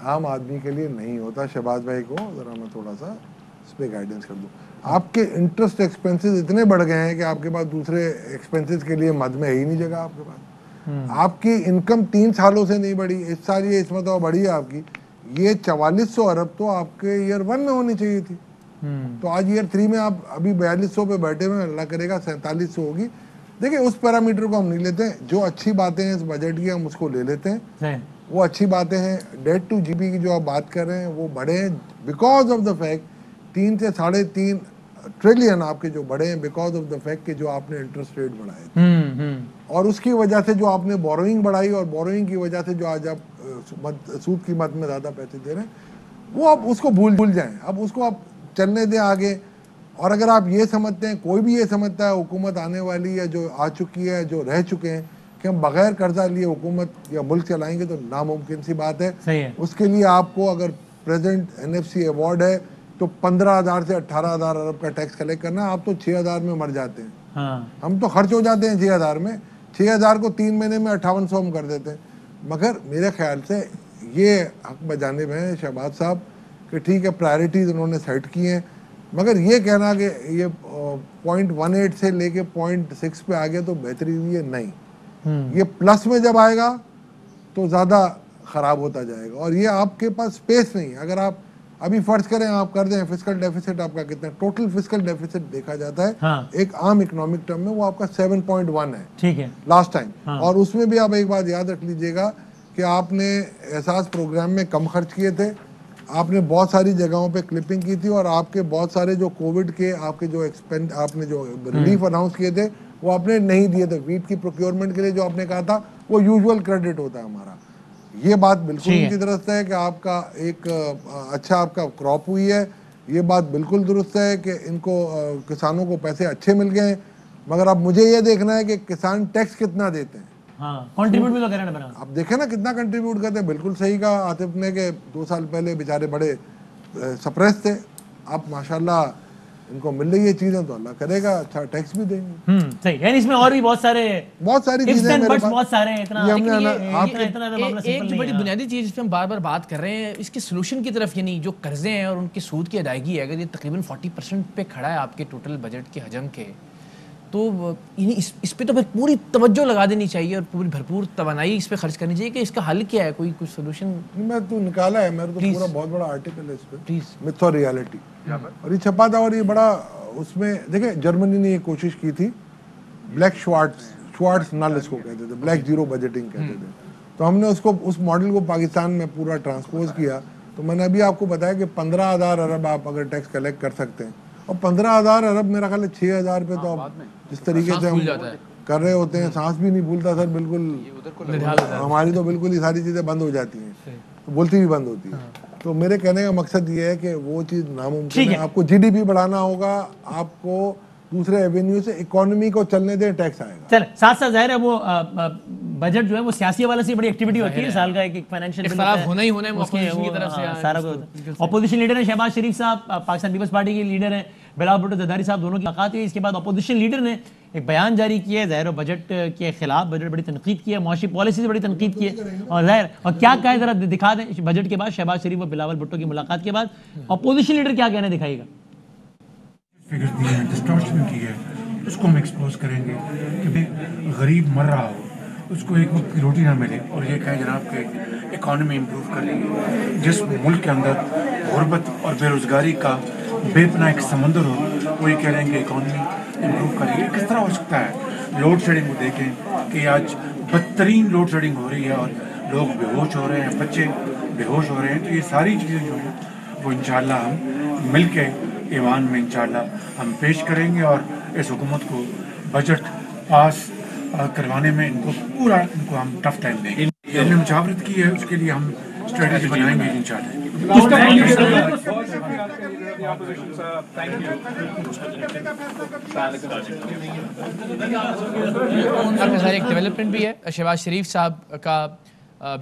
आम आदमी के लिए नहीं होता। शहबाज भाई को जरा मैं थोड़ा सा इस पे गाइडेंस कर दूं। आपके इंटरेस्ट एक्सपेंसेस इतने बढ़ गए हैं कि आपके पास दूसरे एक्सपेंसेस के लिए मद में है ही नहीं जगह आपके पास। आपकी इनकम 3 सालों से नहीं बढ़ी, इस साल ये इसमें तो बढ़ी है आपकी, ये 4400 अरब तो आपके ईयर 1 में होनी चाहिए थी। तो आज ईयर 3 में आप अभी 4200 पे बैठे हुए, अल्लाह करेगा 4700 होगी। देखिए उस पैरामीटर को हम नहीं लेते हैं, जो अच्छी बातें हैं इस बजट की हम उसको ले लेते हैं, वो अच्छी बातें हैं। डेट टू जीडीपी की जो आप बात कर रहे हैं वो बढ़े हैं बिकॉज ऑफ द फैक्ट 3 से 3.5 ट्रिलियन आपके जो बढ़े हैं बिकॉज ऑफ द फैक्ट कि जो आपने इंटरेस्ट रेट बढ़ाए थे और उसकी वजह से जो आपने बोरोइंग बढ़ाई, और बोरोइंग की वजह से जो आज आप सूद की मद में ज़्यादा पैसे दे रहे हैं, वो आप उसको भूल जाएं। अब उसको आप चलने दें आगे। और अगर आप ये समझते हैं, कोई भी ये समझता है हुकूमत आने वाली है, जो आ चुकी है, जो रह चुके हैं, कि हम बगैर कर्जा लिए हुकूमत या मुल्क चलाएंगे, तो नामुमकिन सी बात है। सही है। उसके लिए आपको अगर प्रेजेंट NFC अवार्ड है तो 15,000 से 18,000 अरब का टैक्स कलेक्ट करना, आप तो 6,000 में मर जाते हैं। हाँ। हम तो खर्च हो जाते हैं 6,000 में, 6,000 को 3 महीने में 5800 हम कर देते हैं। मगर मेरे ख्याल से ये हक बजानिब है शहबाज साहब कि ठीक है प्रायोरिटीज़ उन्होंने सेट की हैं, मगर ये कहना कि ये 0.18 से लेके 0.6 पे आ गया तो बेहतरी हुई है, नहीं। ये प्लस में जब आएगा तो ज़्यादा ख़राब होता जाएगा और ये आपके पास स्पेस नहीं है। अगर आप अभी फर्ज करें आप कर दें फिस्कल डेफिसिट आपका कितना, टोटल फिस्कल डेफिसिट देखा जाता है हाँ। एक आम इकोनॉमिक टर्म में वो आपका 7.1 है, ठीक है, लास्ट टाइम। हाँ। और उसमें भी आप एक बात याद रख लीजिएगा कि आपने एहसास प्रोग्राम में कम खर्च किए थे, आपने बहुत सारी जगहों पे क्लिपिंग की थी और आपके बहुत सारे जो कोविड के आपके जो आपने जो रिलीफ अनाउंस किए थे वो आपने नहीं दिए थे। वीट की प्रोक्योरमेंट के लिए जो आपने कहा था वो यूजुअल क्रेडिट होता है हमारा। ये बात बिल्कुल उनकी तरफ से है कि आपका एक अच्छा आपका क्रॉप हुई है, ये बात बिल्कुल दुरुस्त है कि इनको किसानों को पैसे अच्छे मिल गए हैं, मगर अब मुझे ये देखना है कि किसान टैक्स कितना देते हैं। हाँ, कंट्रीब्यूट भी तो करें ना बना। आप देखें ना कितना कंट्रीब्यूट करते हैं। बिल्कुल सही कहा आतिफ ने कि 2 साल पहले बेचारे बड़े सप्रेस थे, अब माशाल्लाह इनको मिल रही है चीजें तो अल्लाह करेगा अच्छा टैक्स भी देंगे। सही, यानी इसमें और भी बहुत सारी चीजें मेरे पास बहुत सारे इतना एक जो बड़ी बुनियादी चीज जिस पे हम बार बार बात कर रहे हैं इसके सोल्यूशन की तरफ, यानी जो कर्जे हैं और उनकी सूद की अदायगी है, अगर ये तकरीबन 40% पे खड़ा है आपके टोटल बजट के हजम के, तो इस पे तो फिर पूरी तवज्जो लगा देनी चाहिए और पूरी भरपूर तवानाई इस पे खर्च करनी चाहिए कि इसका हल क्या है, कोई कुछ सोल्यूशन। मैं तो निकाला है, मेरे तो पूरा बहुत बड़ा आर्टिकल है इस पे, प्लीज मिथ और रियलिटी, और ये छपा था और ये बड़ा उसमें देखे जर्मनी ने ये कोशिश की थी, ब्लैक श्वार्ट्स नल इसको कहते थे, ब्लैक जीरो बजटिंग कहते थे। तो हमने उसको उस मॉडल को पाकिस्तान में पूरा ट्रांसपोज किया। तो मैंने अभी आपको बताया कि 15,000 अरब आप अगर टैक्स कलेक्ट कर सकते हैं, और 15,000 अरब मेरा ख्याल है 6,000 पे तो आप जिस तरीके से हम कर रहे होते हैं, सांस भी नहीं भूलता सर, बिल्कुल हमारी तो बिल्कुल ही सारी चीज़ें बंद हो जाती हैं, तो बोलती भी बंद होती है। तो मेरे कहने का मकसद ये है कि वो चीज़ नामुमकिन है। आपको जीडीपी बढ़ाना होगा, आपको दूसरे एवेन्यू से इकोनॉमी को चलने दें, टैक्स आएगा। चल साथ साथ जाहिर है वो बजट जो है वो सियासी वाले से बड़ी एक्टिविटी होती है साल का, एक फाइनेंशियल इख्तिलाफ होना ही होना है अपोजिशन की तरफ से, सारा अपोजिशन लीडर है शहबाज शरीफ साहब, पाकिस्तान पीपल्स पार्टी के लीडर हैं, बिलावल भुट्टो जरदारी साहब, दोनों की मुलाकात हुई। इसके बाद अपोजिशन लीडर ने एक बयान जारी किया है, ज़ाहिर बजट के खिलाफ, बजट बड़ी तनकीद की है, मुआशी पॉलिसी से बड़ी तनकीद की है, और ज़ाहिर और क्या कहा है ज़रा दिखा दें बजट के बाद, शहबाज शरीफ और बिलावल भुट्टो की मुलाकात के बाद अपोजिशन लीडर क्या कहना दिखाएगा। फिगर्स दिए हैं, डिस्टॉर्शन की है, उसको हम एक्सपोज करेंगे कि गरीब मर रहा हो, उसको एक वक्त की रोटी ना मिले, और ये कहें जनाब के इकॉनमी इम्प्रूव कर लेंगे। जिस मुल्क के अंदर गुर्बत और बेरोज़गारी का बेपनाह एक समंदर हो, वो ये कह रहे हैं कि इकॉनमी इम्प्रूव करेंगे। किस तरह हो सकता है? लोड शेडिंग को देखें कि आज बदतरीन लोड शेडिंग हो रही है और लोग बेहोश हो रहे हैं, बच्चे बेहोश हो रहे हैं। तो ये सारी चीज़ें जो हैं वो इंशाअल्लाह हम मिल के ईवान में इंशाअल्लाह हम पेश करेंगे, और इस हुकूमत को बजट पास करवाने में इनको हम टफ टाइम देंगे। हमने मुशावरत की है, उसके लिए हम स्ट्रेटजी बनाएंगे इंशाअल्लाह। एक डेवलपमेंट भी है, शहबाज शरीफ साहब का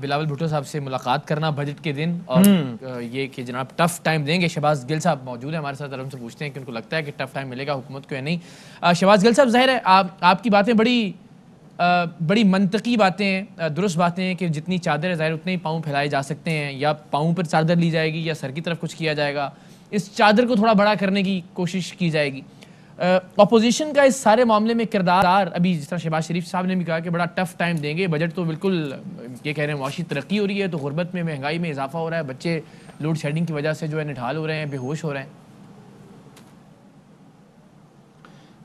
बिलावल भुट्टो साहब से मुलाकात करना बजट के दिन, और ये कि जनाब टफ टाइम देंगे। शहबाज गिल साहब मौजूद है हमारे साथ, उनसे पूछते हैं कि उनको लगता है कि टफ टाइम मिलेगा हुकूमत को या नहीं। शहबाज गिल साहब, जाहिर है आपकी बातें बड़ी मंतकी बातें हैं, दुरुस्त बातें हैं कि जितनी चादर है ज़ाहिर उतने ही पाँव फैलाए जा सकते हैं, या पाँव पर चादर ली जाएगी या सर की तरफ कुछ किया जाएगा, इस चादर को थोड़ा बड़ा करने की कोशिश की जाएगी। अपोजिशन का इस सारे मामले में किरदार, अभी जिस तरह शहबाज शरीफ साहब ने भी कहा कि बड़ा टफ टाइम देंगे, बजट तो बिल्कुल ये कह रहे हैं मुआशी तरक्की हो रही है, तो गुर्बत में महंगाई में इजाफा हो रहा है, बच्चे लोड शेडिंग की वजह से जो है निढाल हो रहे हैं, बेहोश हो रहे हैं।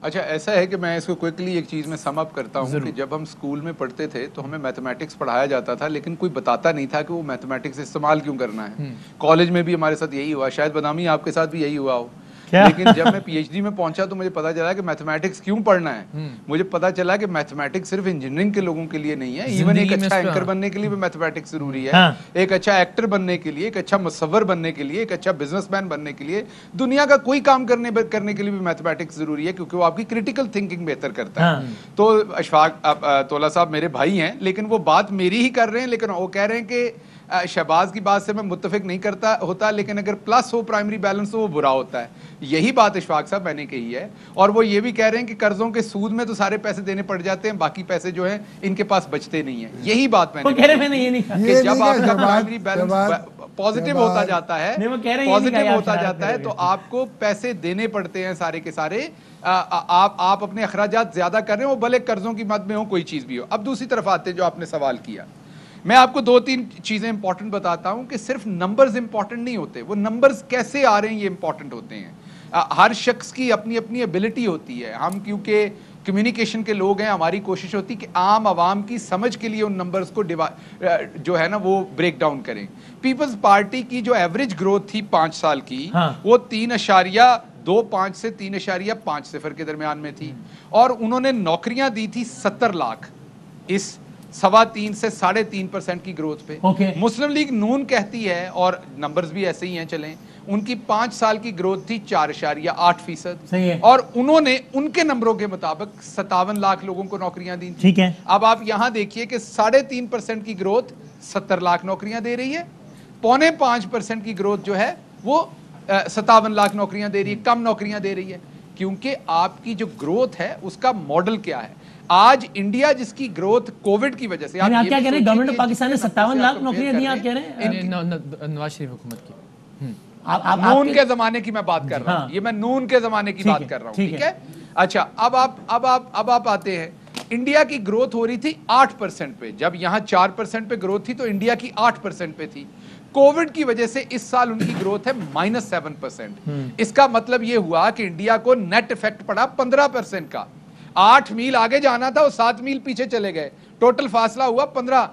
अच्छा, ऐसा है कि मैं इसको क्विकली एक चीज़ में सम अप करता हूँ कि जब हम स्कूल में पढ़ते थे तो हमें मैथमेटिक्स पढ़ाया जाता था, लेकिन कोई बताता नहीं था कि वो मैथमेटिक्स इस्तेमाल क्यों करना है। कॉलेज में भी हमारे साथ यही हुआ, शायद बदामी आपके साथ भी यही हुआ हो। लेकिन जब मैं पीएचडी में पहुंचा तो मुझे पता चला कि मैथमेटिक्स क्यों पढ़ना है। मुझे पता चला कि मैथमेटिक्स सिर्फ इंजीनियरिंग के लोगों के लिए नहीं है, इवन एक अच्छा एंकर बनने के लिए भी मैथमेटिक्स जरूरी है। एक अच्छा एक्टर बनने के लिए, एक अच्छा मुसव्वर बनने के लिए, एक अच्छा बिजनेसमैन बनने के लिए, दुनिया का कोई काम करने के लिए भी मैथमेटिक्स जरूरी है, क्योंकि वो आपकी क्रिटिकल थिंकिंग बेहतर करता है। तो अशफाक तोला साहब मेरे भाई हैं, लेकिन वो बात मेरी ही कर रहे हैं, लेकिन वो कह रहे हैं कि शहबाज की बात से मैं मुत्तफिक नहीं करता होता, लेकिन अगर प्लस हो प्राइमरी बैलेंस तो वो बुरा होता है। यही बात इशफाक साहब मैंने कही है, और वो ये भी कह रहे हैं कि कर्जों के सूद में तो सारे पैसे देने पड़ जाते हैं, बाकी पैसे जो हैं इनके पास बचते नहीं है। यही बात मैंने कही कि जब आपका प्राइमरी बैलेंस पॉजिटिव होता जाता है तो आपको पैसे देने पड़ते हैं सारे के सारे। आप अपने अखराजात ज्यादा कर रहे हो, भले कर्जों की मद में हो, कोई चीज भी हो। अब दूसरी तरफ आते हैं जो आपने सवाल किया, मैं आपको 2-3 चीजें इंपॉर्टेंट बताता हूं कि सिर्फ नंबर्स इंपॉर्टेंट नहीं होते, वो नंबर्स कैसे आ रहे हैं ये इंपॉर्टेंट होते हैं। हर शख्स की अपनी अपनी एबिलिटी होती है। हम क्योंकि कम्युनिकेशन के लोग हैं, हमारी कोशिश होती है कि आम आवाम की समझ के लिए उन नंबर्स को जो है ना वो ब्रेक डाउन करें। पीपल्स पार्टी की जो एवरेज ग्रोथ थी 5 साल की, वो 3.25 से 3.5 सिफर के दरमियान में थी, और उन्होंने नौकरियां दी थी 70 लाख इस 3.25 से 3.5% की ग्रोथ पे। मुस्लिम लीग नून कहती है, और नंबर्स भी ऐसे ही हैं चलें, उनकी 5 साल की ग्रोथ थी 4.8%, और उन्होंने उनके नंबरों के मुताबिक 57 लाख लोगों को नौकरियां दी। ठीक है, अब आप यहां देखिए कि 3.5% की ग्रोथ 70 लाख नौकरियां दे रही है, 4.5% की ग्रोथ जो है वो 57 लाख नौकरियां दे रही है, कम नौकरियां दे रही है। क्योंकि आपकी जो ग्रोथ है उसका मॉडल क्या है? आज इंडिया जिसकी ग्रोथ कोविड की वजह से, आप क्या कह रहे हैं, गवर्नमेंट ऑफ पाकिस्तान ने 57 लाख नौकरियां दी, आप कह रहे हैं नवाज शरीफ हुकूमत की। नून के जमाने की मैं बात कर रहा हूं, ये मैं नून के जमाने की बात कर रहा हूं, ठीक है। अच्छा, अब आप आते हैं, इंडिया की ग्रोथ हो रही थी 8% पे, जब यहां 4% पे ग्रोथ थी तो इंडिया की 8% पे थी। कोविड की वजह से इस साल उनकी ग्रोथ है -7%। इसका मतलब यह हुआ कि इंडिया को नेट इफेक्ट पड़ा 15% का। 8 मील आगे जाना था, वो 7 मील पीछे चले गए, टोटल फासला हुआ 15,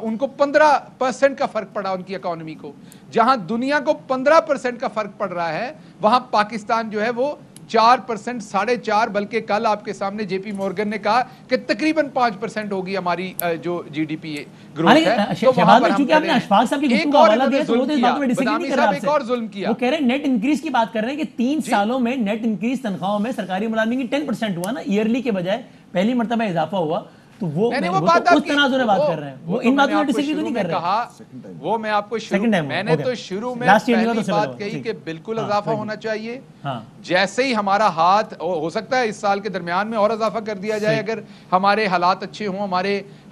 उनको 15% का फर्क पड़ा उनकी इकोनॉमी को। जहां दुनिया को 15% का फर्क पड़ रहा है, वहां पाकिस्तान जो है वो 4%, 4.5%, बल्कि कल आपके सामने जेपी मॉर्गन ने कहा कि तकरीबन 5% होगी हमारी जो जीडीपी ग्रोथ है। तो वहां पर चूंकि आपने अशफाक साहब की गुफ्तगू का हवाला दिया, तो वो तो इस बात में डिसएग्री नहीं कर रहा एक और जुल्म किया। वो कह रहे हैं नेट इंक्रीज की बात कर रहे हैं कि 3 सालों में नेट इंक्रीज तनख्वाहों में सरकारी मुलाजिमीन की 10% हुआ ना, ईयरली के बजाय पहली मरतबा इजाफा हुआ। तो वो बात उस तनाजुर में बात कर रहे हैं, वो इन बातों में डिसएग्री तो नहीं कर रहे। वो मैं आपको मैंने तो शुरू में पहली बात कही कि बिल्कुल इजाफा होना चाहिए। जैसे ही हमारा हाथ, हो सकता है इस साल के दरमियान में और इजाफा कर दिया जाए अगर हमारे हालात अच्छे हों,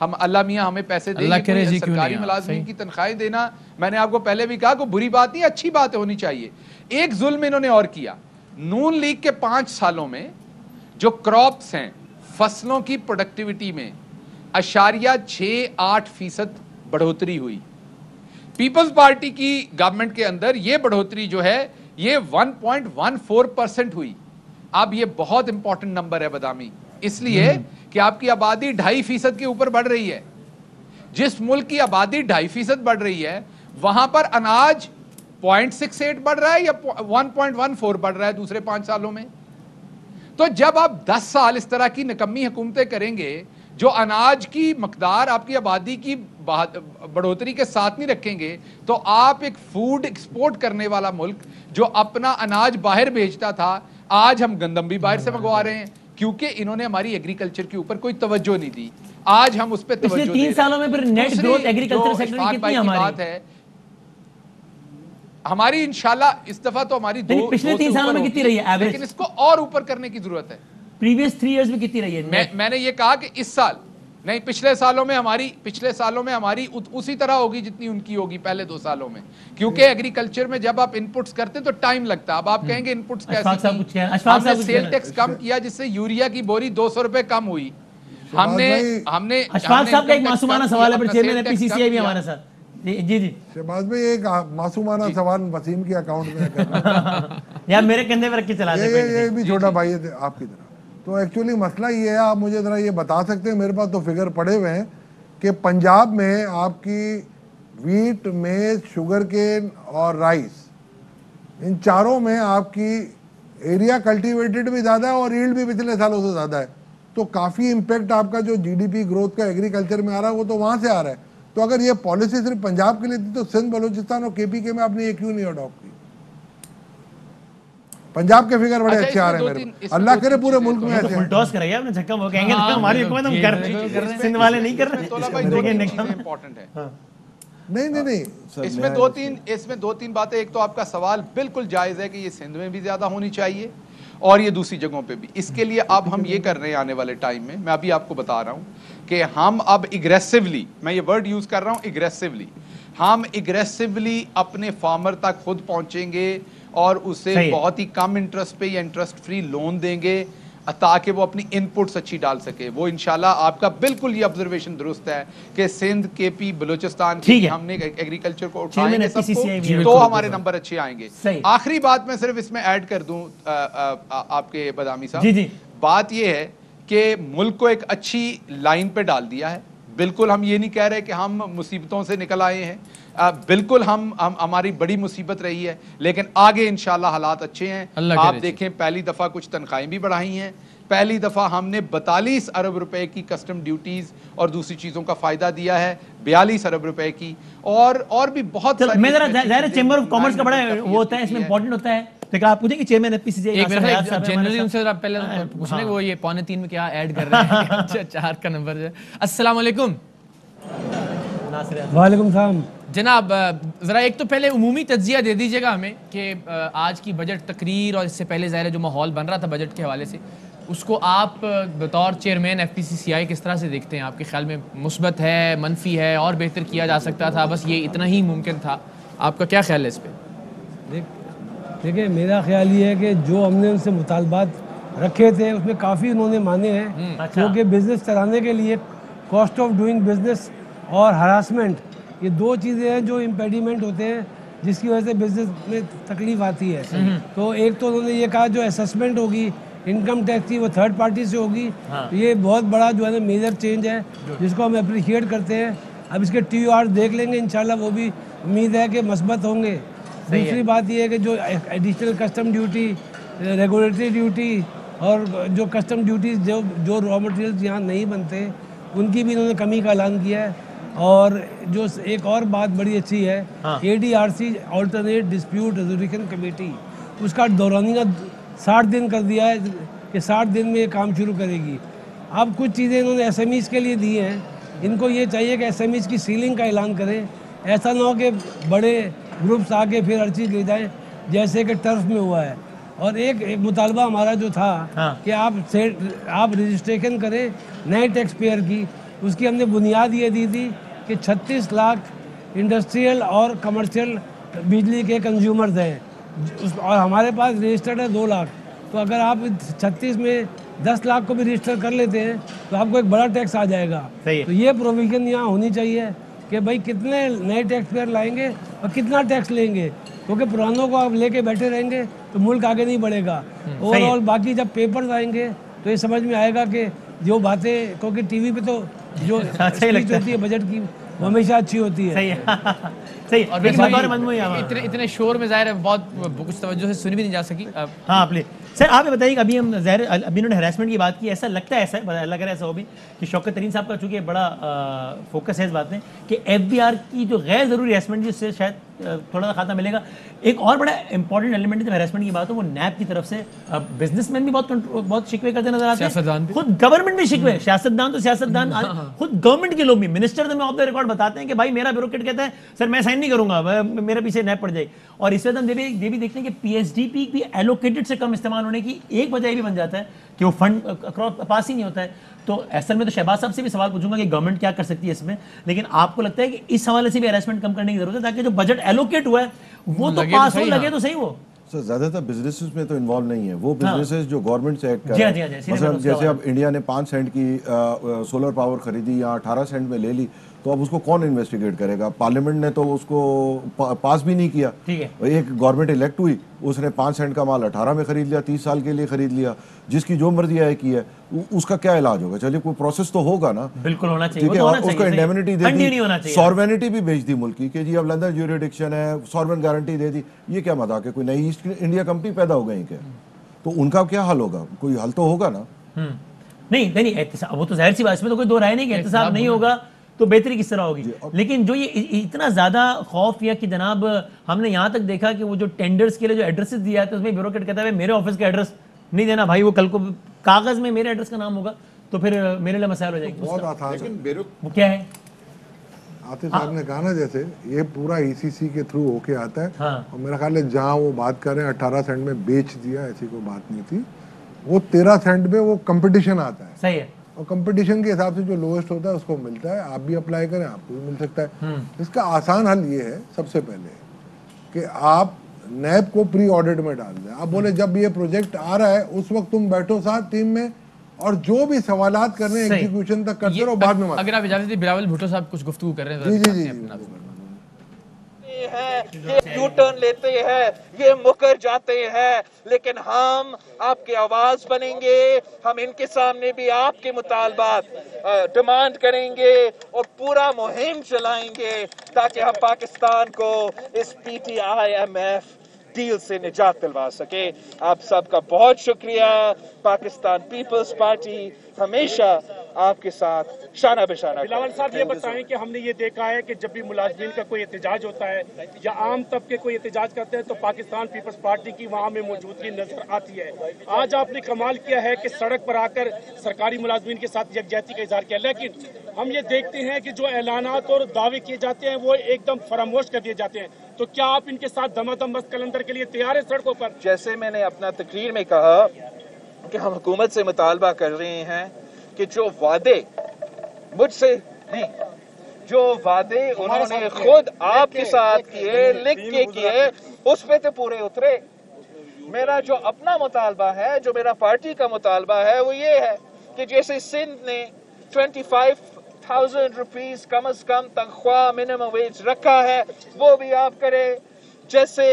हम अल्लाह मियां हमें पैसे देंगे, सरकारी मुलाजिमीन की तनख्वाहें देना, मैंने आपको पहले भी कहा, कोई बुरी बात नहीं, अच्छी बात होनी चाहिए। एक जुल्म इन्होंने और किया, नून लीग के 5 सालों में जो क्रॉप्स हैं, फसलों की प्रोडक्टिविटी में 0.68% बढ़ोतरी हुई। पीपल्स पार्टी की गवर्नमेंट के अंदर ये बढ़ोतरी जो है ये 1.14% हुई। अब ये बहुत इंपॉर्टेंट नंबर है बदामी, इसलिए कि आपकी आबादी 2.5% के ऊपर बढ़ रही है। जिस मुल्क की आबादी 2.5% बढ़ रही है, वहां पर अनाज 0.68 बढ़ रहा है या 1.14 बढ़ रहा है दूसरे 5 सालों में। तो जब आप 10 साल इस तरह की निकम्मी हुकूमतें करेंगे, जो अनाज की मकदार आपकी आबादी की बढ़ोतरी के साथ नहीं रखेंगे, तो आप एक फूड एक्सपोर्ट करने वाला मुल्क जो अपना अनाज बाहर भेजता था, आज हम गंदम भी बाहर से मंगवा रहे हैं, क्योंकि इन्होंने हमारी एग्रीकल्चर के ऊपर कोई तवज्जो नहीं दी। आज हम उस पर पिछले 3 सालों में फिर नेट ग्रोथ एग्रीकल्चर सेक्टर की कितनी बात है हमारी, इंशाल्लाह इस दफा तो हमारी पिछले 3 सालों में कितनी रही है एवरेज, लेकिन इसको और ऊपर करने की जरूरत है। प्रीवियस 3 इयर्स में कितनी रही है? मैंने ये कहा कि इस साल नहीं, पिछले सालों में हमारी उसी तरह होगी जितनी उनकी होगी पहले 2 सालों में, क्योंकि एग्रीकल्चर में जब आप इनपुट्स करते हैं तो टाइम लगता है। अब आप कहेंगे इनपुट्स कैसे, हमने सेल टैक्स कम किया जिससे यूरिया की बोरी 200 रुपए कम हुई। हमने अशफाक साहब का एक मासूमाना सवाल है, पर चेयरमैन पीसीसीआई भी हमारे साथ। जी शहबाज भाई, एक मासूमाना सवाल वसीम के अकाउंट में करना यार मेरे कंधे पे रख के चला दे। ये भी छोटा भाई है आपकी तरह। तो एक्चुअली मसला ये है, आप मुझे जरा ये बता सकते हैं, मेरे पास तो फिगर पड़े हुए हैं कि पंजाब में आपकी वीट, मेज, शुगर केन और राइस, इन चारों में आपकी एरिया कल्टीवेटेड भी ज़्यादा है और यील्ड भी पिछले सालों से ज़्यादा है। तो काफ़ी इम्पेक्ट आपका जो जीडीपी ग्रोथ का एग्रीकल्चर में आ रहा है वो तो वहाँ से आ रहा है। तो अगर ये पॉलिसी सिर्फ पंजाब के लिए थी तो सिंध, बलूचिस्तान और केपीके में आपने ये क्यों नहीं अडॉप्ट की? पंजाब के फिगर बड़े अच्छे आ रहे हैं मेरे, अल्लाह करे पूरे मुल्क में ऐसे बुलडोज कराइए आपने झक्का, वो कहेंगे हमारी हुकूमत हम कर रहे हैं, सिंध वाले नहीं कर रहे। इंपॉर्टेंट है नहीं इसमें 2-3 बातें। एक तो आपका सवाल बिल्कुल जायज है कि ये सिंध में भी ज्यादा होनी चाहिए और ये दूसरी जगहों पे भी। इसके लिए अब हम ये कर रहे हैं आने वाले टाइम में, मैं अभी आपको बता रहा हूं कि हम अब इग्रेसिवली, मैं ये वर्ड यूज कर रहा हूं इग्रेसिवली, हम इग्रेसिवली अपने फार्मर तक खुद पहुंचेंगे और उसे बहुत ही कम इंटरेस्ट पे या इंटरेस्ट फ्री लोन देंगे। ताकि वो अपनी इनपुट्स अच्छी डाल सके। वो इंशाल्लाह आपका बिल्कुल ये ऑब्जर्वेशन दुरुस्त है कि सिंध, केपी, बलूचिस्तान की हमने एग्रीकल्चर को उठाएंगे सबको, तो हमारे नंबर अच्छे आएंगे। आखिरी बात मैं सिर्फ इसमें ऐड कर दूं आपके बदामी साहब, बात ये है कि मुल्क को एक अच्छी लाइन पे डाल दिया है। बिल्कुल हम ये नहीं कह रहे कि हम मुसीबतों से निकल आए हैं, बिल्कुल हम हमारी बड़ी मुसीबत रही है, लेकिन आगे इंशाल्लाह हालात अच्छे हैं। आप देखें पहली दफ़ा कुछ तनख्वाहें भी बढ़ाई हैं, पहली दफ़ा हमने 42 अरब रुपए की कस्टम ड्यूटीज़ और दूसरी चीज़ों का फ़ायदा दिया है, 42 अरब रुपए की, और भी बहुत सारी। मैं जरा चेंबर ऑफ कॉमर्स का बड़ा वो होता है, इसमें इंपॉर्टेंट होता है, तो आप पूछेंगे चेयरमैन एफपीसीसीआई जनरली उनसे पहले पूछने हाँ। वो ये 3:45 में क्या ऐड कर रहे हैं 4 का नंबर है। अस्सलाम वालेकुम। वालेकुम सलाम जनाब, ज़रा एक तो पहले उमूमी तज्जिया दे दीजिएगा हमें कि आज की बजट तकरीर और इससे पहले ज़ाहिर है जो माहौल बन रहा था बजट के हवाले से, उसको आप बतौर चेयरमैन एफपीसीसीआई किस तरह से देखते हैं? आपके ख्याल में मुस्बत है, मनफी है, और बेहतर किया जा सकता था, बस ये इतना ही मुमकिन था? आपका क्या ख्याल है इस पर? देखिए, मेरा ख्याल ये है कि जो हमने उनसे मुतालबात रखे थे उसमें काफ़ी उन्होंने माने हैं, क्योंकि बिज़नेस चलाने के लिए कॉस्ट ऑफ डूइंग बिज़नेस और हरासमेंट, ये 2 चीज़ें हैं जो इम्पेडिमेंट होते हैं जिसकी वजह से बिज़नेस में तकलीफ आती है। तो एक तो उन्होंने ये कहा जो असेसमेंट होगी इनकम टैक्स की वो थर्ड पार्टी से होगी। तो ये बहुत बड़ा जो है ना मेजर चेंज है जिसको हम अप्रिशिएट करते हैं। अब इसके TUR देख लेंगे इंशाल्लाह, वो भी उम्मीद है कि मस्बत होंगे। दूसरी बात ये है कि जो additional custom duty, regulatory duty और जो कस्टम ड्यूटीज़ जो रॉ मटेरियल्स यहाँ नहीं बनते उनकी भी इन्होंने कमी का ऐलान किया है। और जो एक और बात बड़ी अच्छी है, ADRC alternate dispute resolution committee, उसका दौरानिया 60 दिन कर दिया है कि 60 दिन में ये काम शुरू करेगी। अब कुछ चीज़ें इन्होंने SMEs के लिए दी हैं, इनको ये चाहिए कि SMEs की सीलिंग का ऐलान करें। ऐसा ना हो कि बड़े ग्रुप्स आके फिर हर चीज़ ले जाएँ जैसे कि टर्फ में हुआ है। और एक मुतालबा हमारा जो था कि आप रजिस्ट्रेशन करें नए टैक्स पेयर की, उसकी हमने बुनियाद ये दी थी कि 36 लाख इंडस्ट्रियल और कमर्शियल बिजली के कंज्यूमर्स हैं और हमारे पास रजिस्टर्ड है 2 लाख। तो अगर आप 36 में 10 लाख को भी रजिस्टर कर लेते हैं तो आपको एक बड़ा टैक्स आ जाएगा। तो ये प्रोविजन यहाँ होनी चाहिए कि भाई कितने नए टैक्स पेयर लाएंगे और कितना टैक्स लेंगे, क्योंकि पुरानों को आप लेके बैठे रहेंगे तो मुल्क आगे नहीं बढ़ेगा। ओवरऑल बाकी जब पेपर्स आएंगे तो ये समझ में आएगा कि जो बातें, क्योंकि टीवी पे तो जो स्पीच होती है बजट की वो हमेशा अच्छी होती है। सही है सही। और इतने शोर में ज़ाहिर है बहुत कुछ तवज्जो से सुनी भी नहीं जा सकी। हाँ प्लीज सर, आप ये बताइए, अभी हम ज़ाहिर अभी उन्होंने हरासमेंट की बात की, ऐसा लगता है, ऐसा लग रहा है ऐसा हो भी कि शौकत तरीन साहब का चूँकि बड़ा फोकस है इस बात में कि FBR की जो गैर ज़रूरी हरासमेंट जिससे शायद थोड़ा सा खाता मिलेगा। एक और बड़ा इंपॉर्टेंट एलिमेंट जब हरासमेंट की बात हो वो नैब की तरफ से बिजनेसमैन भी बहुत शिकवे करते नजर आते हैं, खुद गवर्नमेंट भी शिकवे, सियासतदान तो सियासतदान, खुद गवर्नमेंट के लोग भी, मिनिस्टर तो ऑफ द रिकॉर्ड बताते हैं कि भाई मेरा ब्यूरोक्रेट कहता है सर मैं साइन नहीं करूंगा, मेरे पीछे नैब पड़ जाएगी। और इस वजह हम ये भी देखते हैं कि PSDP भी एलोकेटेड से कम इस्तेमाल होने की एक वजह भी बन जाता है कि वो फंड पास ही नहीं होता है। तो असल में तो शहबाज साहब से भी सवाल पूछूंगा कि गवर्नमेंट क्या कर सकती है इसमें, लेकिन आपको लगता है कि इस हवाले से भी हरासमेंट कम करने की जरूरत है ताकि जो बजट एलोकेट हुआ है वो तो पास हो, लगे तो सही वो। सर ज़्यादातर बिजनेसेस में तो इन्वॉल्व नहीं है, वो बिजनेसेस जो गवर्नमेंट से एक्ट कर रहे हैं। मतलब जैसे अब इंडिया ने 5 सेंट की सोलर पावर खरीदी या 18 सेंट में ले ली, तो अब उसको कौन इन्वेस्टिगेट करेगा? पार्लियामेंट ने तो उसको पास भी नहीं किया। एक गवर्नमेंट इलेक्ट हुई, उसने 5 सेंट का माल 18 में खरीद लिया, 30 साल के लिए खरीद लिया, जिसकी जो मर्जी आए की है, उसका क्या इलाज होगा? चलिए कोई प्रोसेस तो होगा ना, बिल्कुल होना चाहिए, ठीक है। और उसको इंडेमनिटी दे दी, सॉर्वेनिटी भी भेज दी मुल्क की कि जी अब लंदन ज्यूरिडिक्शन है, सॉर्वेन गारंटी दे दी। ये क्या मजाक है? कोई नई ईस्ट इंडिया कंपनी पैदा हो गई क्या? तो उनका क्या हल होगा? कोई हल तो होगा ना? नहीं, वो तो जाहिर सी बात, इसमें तो कोई दो राय नहीं कि एहतसाब नहीं होगा तो बेहतरी किस तरह होगी। लेकिन जो ये इतना ज्यादा खौफ या कि जनाब हमने यहाँ तक देखा कि वो जो टेंडर्स के लिए जो एड्रेसेस दिया था उसमें ब्यूरोक्रेट कहता है मेरे ऑफिस का एड्रेस नहीं देना भाई, वो कल को कागज में मेरे एड्रेस का नाम होगा तो फिर मेरे लिए मसाइल हो जाएगी। बहुत आसान है। वो क्या है? आतिफ साहब ने कहा ना, जैसे ये पूरा ECC के थ्रू होके आता है। और मेरा ख्याल है जहाँ वो बात कर रहे हैं 18 सेंट में बेच दिया, ऐसी कोई बात नहीं थी। वो 13 सेंट में वो कंपटीशन आता है। सही है। और कंपटीशन के हिसाब से जो लोएस्ट होता है उसको मिलता है। आप भी अप्लाई करें, आपको भी मिल सकता है। इसका आसान हल ये है सबसे पहले कि आप नैब को प्री ऑडिट में डाल दें। आप बोले जब ये प्रोजेक्ट आ रहा है उस वक्त तुम बैठो साथ टीम में और जो भी सवालात करने एग्जीक्यूशन तक करते रहो, बाद में अगर आप इजाजत दें, बिलावल भुट्टो साहब कुछ गुफ्तगू कर रहे हैं। जी ये यू टर्न लेते हैं, ये मुकर जाते हैं, लेकिन हम आपकी आवाज बनेंगे, हम इनके सामने भी आपके मुतालबात डिमांड करेंगे और पूरा मुहिम चलाएंगे ताकि हम पाकिस्तान को इस PTIMF डील से निजात दिलवा सके। आप सबका बहुत शुक्रिया। पाकिस्तान पीपल्स पार्टी हमेशा आपके साथ शाना बेशाना। बिलावल साहब ये बताएं कि हमने ये देखा है कि जब भी मुलाजमीन का कोई एहतजाज होता है या आम तबके कोई एहतजाज करते हैं तो पाकिस्तान पीपल्स पार्टी की वहाँ में मौजूदगी नजर आती है। आज आपने कमाल किया है कि सड़क पर आकर सरकारी मुलाजमीन के साथ यकजहती का इजहार किया, लेकिन हम ये देखते हैं कि जो ऐलानात और दावे किए जाते हैं वो एकदम फरामोश कर दिए जाते हैं। तो क्या आप इनके साथ दमादम मस्त कलंदर के लिए तैयार है सड़कों पर? जैसे मैंने अपना तकरीर में कहा कि हम हुकूमत से मुतालबा कर रहे हैं कि जो वादे मुझसे नहीं, जो वादे उन्होंने खुद आपके साथ किए, लिख के किए, उस पे तो पूरे उतरे। मेरा जो अपना मुतालबा है, जो मेरा पार्टी का मुतालबा है, वो ये है कि जैसे सिंध ने 25,000 रुपीस कम से कम तनख्वाह मिनिमम वेज रखा है, वो भी आप करें। जैसे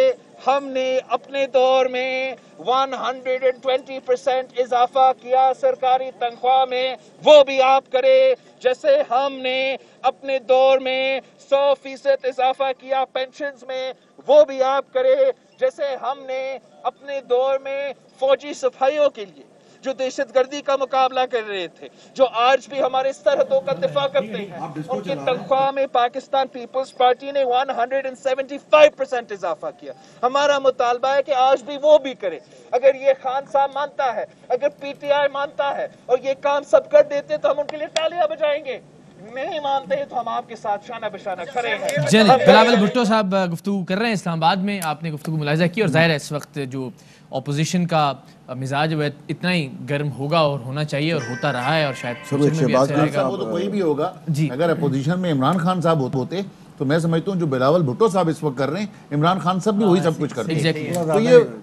हमने अपने दौर में 120% इजाफा किया सरकारी तनख्वाह में, वो भी आप करें। जैसे हमने अपने दौर में 100% इजाफा किया पेंशन्स में, वो भी आप करें। जैसे हमने अपने दौर में फौजी सिपाहियों के लिए जो दहशतगर्दी का मुकाबला कर रहे थे, जो आज भी हमारे सरहदों का दिफा करते हैं, उनकी तनख्वाह में पाकिस्तान पीपल्स पार्टी ने 175% इजाफा किया। हमारा मुतालबा है कि आज भी वो भी करे। अगर ये खान साहब मानता है, अगर PTI मानता है और ये काम सब कर देते तो हम उनके लिए तालियां बजाएंगे। नहीं मानते तो हम आपके साथ शाना बिशाना खड़े हैं। चलिए, बिलावल भुट्टो साहब गुफ्तगू कर रहे हैं इस्लामाबाद में, आपने गुफ्तगू मुलाहिजा की और जाहिर है इस वक्त जो ऑपोजिशन का मिजाज वह इतना ही गर्म होगा और होना चाहिए और होता रहा है और शायद वो तो कोई भी होगा जी। अगर अपोजिशन में इमरान खान साहब होते तो मैं समझता हूँ जो बिलावल भुट्टो साहब इस वक्त कर रहे हैं, इमरान खान साहब भी वही सब कुछ करते हैं। तो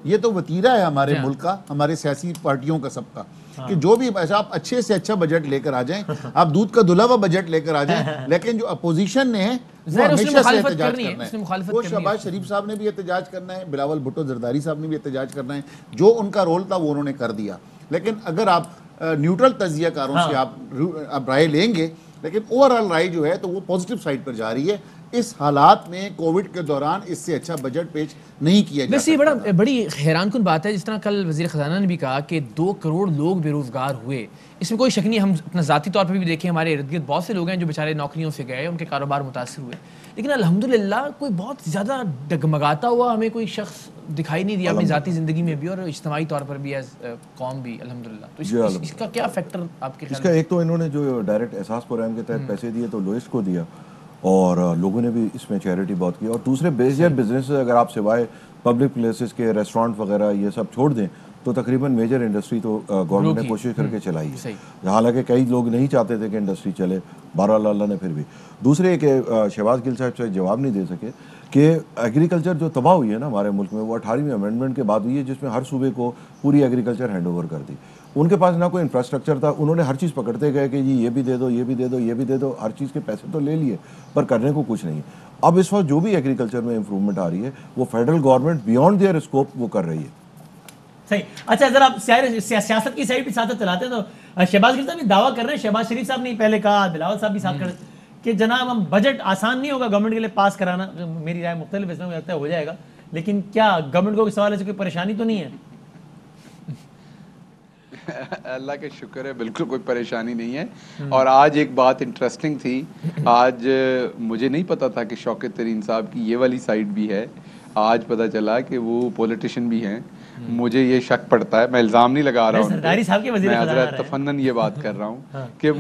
ये तो वतीरा है हमारे मुल्क का, हमारे सियासी पार्टियों का, सबका, कि जो भी आप अच्छे से अच्छा बजट लेकर आ जाएं, आप दूध का धुला हुआ बजट लेकर आ जाएं, लेकिन जो अपोजिशन ने है वो हमेशा से एहतजाज करना है। वो शहबाज शरीफ साहब ने भी एहतजाज करना है, बिलावल भुट्टो जरदारी साहब ने भी एहतजाज करना है। जो उनका रोल था वो उन्होंने कर दिया। लेकिन अगर आप न्यूट्रल तजियाकारों से आप राय लेंगे, लेकिन ओवरऑल राय जो है तो वो पॉजिटिव साइड पर जा रही है। इस हालात में कोविड के दौरान इससे अच्छा बजट पेश नहीं किया जा सकता। बड़ी हैरानकुन बात है, जिस तरह कल वज़ीर ख़ज़ाना ने भी कहा कि 2 करोड़ लोग बेरोज़गार हुए। इसमें कोई शक नहीं, हम अपना ज़ाती तौर पर भी देखें, हमारे इर्द गिर्द बहुत से लोग हैं जो बेचारे नौकरियों से गए, उनके कारोबार मुतासर हुए, लेकिन अल्हम्दुलिल्लाह कोई बहुत ज़्यादा डगमगाता हुआ हमें कोई शख्स दिखाई नहीं दिया अपनी ज़ाती ज़िंदगी में भी और इज्तिमाई तौर पर भी, एज कौम भी, अल्हम्दुलिल्लाह। तो इसका क्या फैक्टर आपके ख्याल में? इसका एक तो इन्होंने जो डायरेक्ट एहसास प्रोग्राम के तहत पैसे दिए तो लोएस्ट को दिया और लोगों ने भी इसमें चैरिटी बहुत की। और दूसरे बेसिक बिजनेस अगर आप सिवाय पब्लिक प्लेसेस के रेस्टोरेंट वगैरह ये सब छोड़ दें तो तकरीबन मेजर इंडस्ट्री तो गवर्नमेंट ने कोशिश करके चलाई है। हालांकि कई लोग नहीं चाहते थे कि इंडस्ट्री चले, बहरहाल अल्लाह ने फिर भी। दूसरे कि शहबाज गिल साहब से जवाब नहीं दे सके कि एग्रीकल्चर जो तबाह हुई है ना हमारे मुल्क में, वो 18वीं अमेंडमेंट के बाद हुई है, जिसमें हर सूबे को पूरी एग्रीकल्चर हैंड ओवर कर दी। उनके पास ना कोई इंफ्रास्ट्रक्चर था, उन्होंने हर चीज़ पकड़ते गए कि जी ये भी दे दो, ये भी दे दो, ये भी दे दो, हर चीज़ के पैसे तो ले लिए पर करने को कुछ नहीं। अब इस वक्त जो भी एग्रीकल्चर में इंप्रूवमेंट आ रही है वो federal government beyond their scope वो कर रही है। सही। अच्छा, अगर आप सियासत की साइड भी साथ चलाते हैं तो शहबाज गिल साहब भी दावा कर रहे हैं, शहबाज शरीफ साहब ने पहले कहा, बिलावल साहब भी साथ कर कि जनाब हम बजट आसान नहीं होगा गवर्नमेंट के लिए पास कराना। मेरी राय मुख्तलिफ है, मुझे लगता है हो जाएगा, लेकिन क्या गवर्नमेंट को इस सवाल से कोई परेशानी तो नहीं है? अल्लाह का शुक्र है, बिल्कुल कोई परेशानी नहीं है। और आज एक बात इंटरेस्टिंग थी, आज मुझे नहीं पता था कि शौकत तरीन साहब की ये वाली साइड भी है। आज पता चला कि वो पॉलिटिशियन भी हैं। मुझे ये शक पड़ता है, मैं इल्ज़ाम नहीं लगा रहा हूँ, मैं हज़रत तफन्नन ये बात कर रहा हूँ कि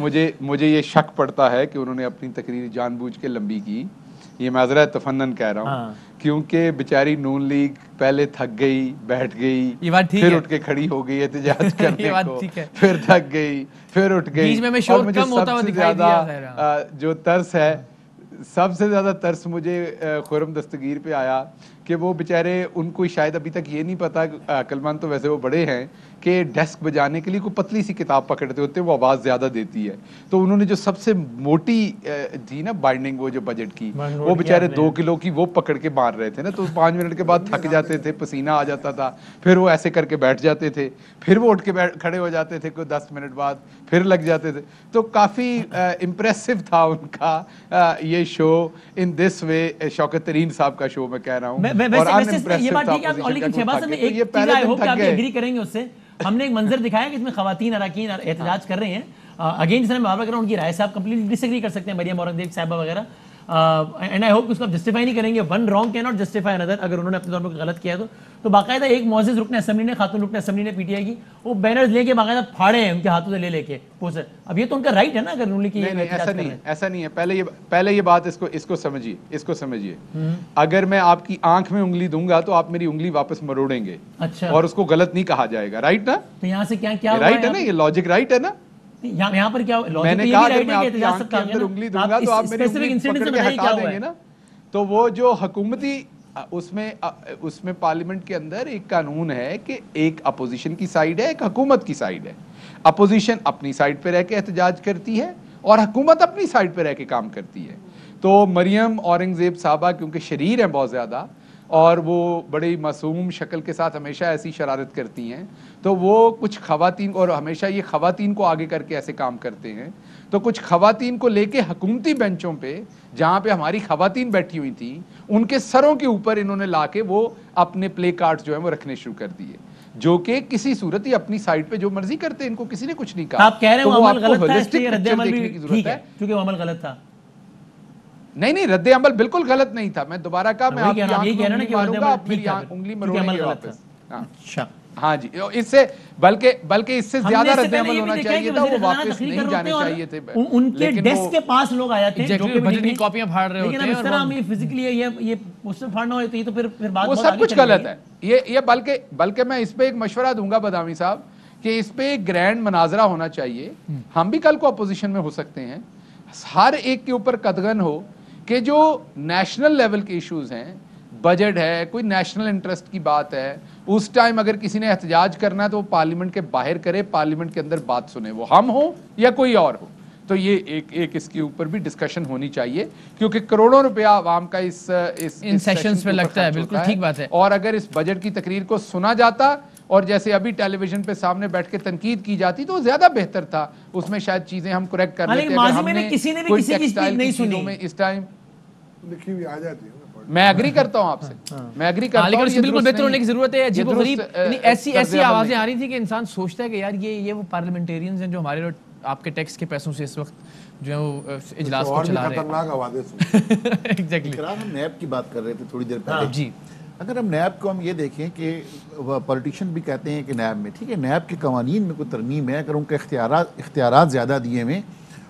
मुझे ये शक पड़ता है कि उन्होंने अपनी तकरीर जानबूझ के लंबी की। ये मैं हज़रत तफन्नन कह रहा हूँ क्योंकि बेचारी नून लीग पहले थक गई, बैठ गई, फिर उठ के खड़ी हो गई एहतजाज करने को, फिर थक गई, फिर उठ गई। और मुझे सबसे ज़्यादा जो तरस है, सबसे ज़्यादा तरस मुझे खुर्रम दस्तगीर पे आया कि वो बेचारे, उनको शायद अभी तक ये नहीं पता, अक्लमंद तो वैसे वो बड़े हैं, कि डेस्क बजाने के लिए कोई पतली सी किताब पकड़ते होते हैं, वो आवाज़ ज़्यादा देती है। तो उन्होंने जो सबसे मोटी थी ना बाइंडिंग, वो जो बजट की, वो बेचारे 2 किलो की वो पकड़ के मार रहे थे ना, तो 5 मिनट के बाद थक जाते थे, पसीना आ जाता था, फिर वो ऐसे करके बैठ जाते थे, फिर वो उठ के खड़े हो जाते थे कोई 10 मिनट बाद, फिर लग जाते थे। तो काफ़ी इम्प्रेसिव था उनका ये show in this way. Shaukat तरीन साहब का शो मैं कह रहा हूँ, और ये बात ठीक है। लेकिन शहबाज में एक चीज आई होप कि आप एग्री करेंगे उससे, हमने एक मंजर दिखाया कि इसमें खवातीन अरकान एहतजाज कर रहे हैं अगेन, जिसने मैं बार कह रहा हूँ, उनकी राय से आप कंप्लीटली डिसएग्री कर सकते हैं, मरियम औरंगजेब साहिबा वगैरह, एंड आई होप उसको आप जस्टिफाई नहीं करेंगे। One wrong can not justify another. अगर उन्होंने अपने तौर पर गलत किया तो बाकायदा एक मौजूद रुकन असेंबली ने, खातून रुकन असेंबली ने पीटीआई की, वो बैनर्स लेके बाकायदा फाड़े हैं उनके हाथों से ले लेके पोस्टर। अब ये तो उनका राइट है ना, अगर उन्होंने की। ऐसा नहीं है। पहले ये बात इसको समझिए। अगर मैं आपकी आंख में उंगली दूंगा तो आप मेरी उंगली वापस मरोड़ेंगे, अच्छा, और उसको गलत नहीं कहा जाएगा, राइट ना? तो यहाँ से क्या राइट है ना, ये लॉजिक राइट है ना? यहाँ पर क्या मैंने कहा कि मैं आपकी आंख के अंदर उंगली दूंगा तो आप मेरी उंगली पकड़ के हटा देंगे ना। तो वो जो हुकूमती उसमें पार्लियामेंट के अंदर एक कानून है कि एक अपोजिशन की साइड है, एक हुकूमत की साइड है। अपोजिशन अपनी साइड पे रह के एहतजाज करती है और हुकूमत अपनी साइड पे रह के काम करती है। तो मरियम औरंगजेब साहबा क्योंकि शरीर हैं बहुत ज़्यादा, और वो बड़ी मासूम शक्ल के साथ हमेशा ऐसी शरारत करती हैं, तो वो कुछ खवातीन, और हमेशा ये खवातीन को आगे करके ऐसे काम करते हैं, तो कुछ खवातीन को लेके हुकूमती बेंचों पे, जहाँ पे हमारी खवातीन बैठी हुई थी, उनके सरों के ऊपर इन्होंने लाके वो अपने प्ले कार्ड्स जो है वो रखने शुरू कर दिए, जो कि किसी सूरत ही अपनी साइड पे जो मर्जी करते हैं, इनको किसी ने कुछ नहीं कहा। आप कह रहे हैं वो अमल गलत था, इसलिए रद्द अमल भी ठीक है, क्योंकि वो अमल गलत था। नहीं, रद्द अमल बिल्कुल गलत नहीं था। मैं दोबारा कहा, मैं आपकी आंख में उंगली मारूंगा, आप मेरी उंगली मरोड़ेंगे वापस। अच्छा, हाँ जी, इससे बल्कि इससे ज्यादा रद्द अमल होना चाहिए था, वो वापस नहीं जाने चाहिए थे। उनके डेस्क के पास लोग आए थे जो कि बजट की कॉपियां फाड़ रहे होते हैं, लेकिन इस तरह हम फिजिकली ये पोस्टर फाड़ना हो तो ये तो फिर बात वो सब कुछ गलत है। ये बल्कि मैं इस पे एक मशवरा दूंगा बदामी साहब कि इस पे एक ग्रैंड मनाजरा होना चाहिए। हम भी कल को अपोजिशन में हो सकते हैं, हर एक के ऊपर कदगन हो कि जो नेशनल लेवल के इश्यूज हैं, बजट है, कोई नेशनल इंटरेस्ट की बात है, उस टाइम अगर किसी ने एहतजाज करना है तो वो पार्लियामेंट के बाहर करे, पार्लियामेंट के अंदर बात सुने, वो हम हो या कोई और हो। तो ये एक इसके ऊपर भी डिस्कशन होनी चाहिए, क्योंकि करोड़ों रुपया आवाम का इस सेशंस पे लगता है। बिल्कुल ठीक बात है। और अगर इस बजट की तकरीर को सुना जाता और जैसे अभी टेलीविजन पे सामने बैठ के तनकीद की जाती तो ज्यादा बेहतर था, उसमें शायद चीजें हम करेक्ट कर लेते। किसी ने भी किसी की स्पीच नहीं सुनी में इस टाइम लिखी हुई आ जाती है। मैं एग्री करता हूँ आपसे, मैं एग्री करता हूँ, लेकिन बिल्कुल बेहतर होने की जरूरत है। अजीबोगरीब ऐसी आवाजें आ रही थी कि इंसान सोचता है कि यार ये वो पार्लियामेंटेरियंस हैं जो हमारे आपके टैक्स के पैसों से इस वक्त जो है वो इजलास को चला रहे हैं। खतरनाक आवाजें सुन। एग्जैक्टली। हम नैब की बात कर रहे थे थोड़ी देर पहले जी। अगर हम नैब को हम ये देखें कि पॉलिटिशियन भी कहते हैं कि नैब में ठीक है, नैब के कवानीन में कोई तरमीम है, अगर उनके इख्तियारात ज़्यादा दिए हुए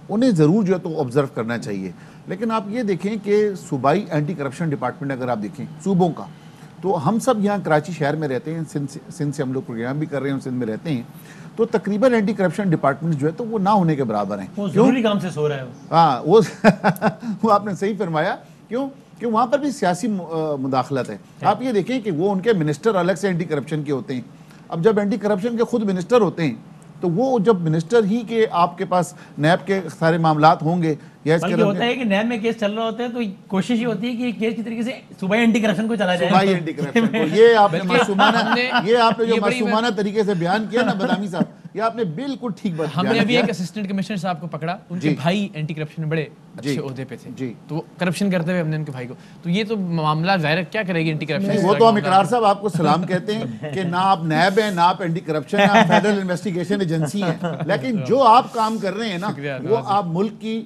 उन्हें ज़रूर जो है तो ऑब्ज़र्व करना चाहिए। लेकिन आप ये देखें कि सूबाई एंटी करप्शन डिपार्टमेंट अगर आप देखें सूबों का, तो हम सब यहाँ कराची शहर में रहते हैं, सिंध से हम लोग प्रोग्राम भी कर रहे हैं, सिंध में रहते हैं, तो तकरीबन एंटी करप्शन डिपार्टमेंट जो है तो वो ना होने के बराबर हैं। वो ज़रूरी काम से सो रहा है। हाँ, वो आपने सही फरमाया। क्यों कि वहाँ पर भी सियासी मुदाखलत है। आप ये देखें कि वो उनके मिनिस्टर अलग से एंटी करप्शन के होते हैं। अब जब एंटी करप्शन के खुद मिनिस्टर होते हैं तो वो जब मिनिस्टर ही के आपके पास नैब के सारे मामलात होंगे या इसके होता है कि नैब में केस चल रहा होता है तो कोशिश ही होती है कि केस की तरीके से सुबह एंटी करप्शन को चला जाए। सुबह एंटी करप्शन को ये आपने जो मासूमाना तरीके से बयान किया ना बदामी साहब, ये आपने बिल्कुल ठीक बात। हमने अभी एक असिस्टेंट कमिश्नर साहब को पकड़ा, उनके भाई एंटी करप्शन में बड़े अच्छे ओहदे पे थे जी, तो करप्शन करते हुए हमने उनके भाई को, तो ये तो मामला जाहिर क्या करेगी एंटी करप्शन। वो तो हम इकरार साहब आपको सलाम कहते हैं कि ना आप नैब है, ना आप एंटी करप्शन है, आप फेडरल इन्वेस्टिगेशन एजेंसी है, लेकिन जो आप काम कर रहे हैं ना वो आप मुल्क की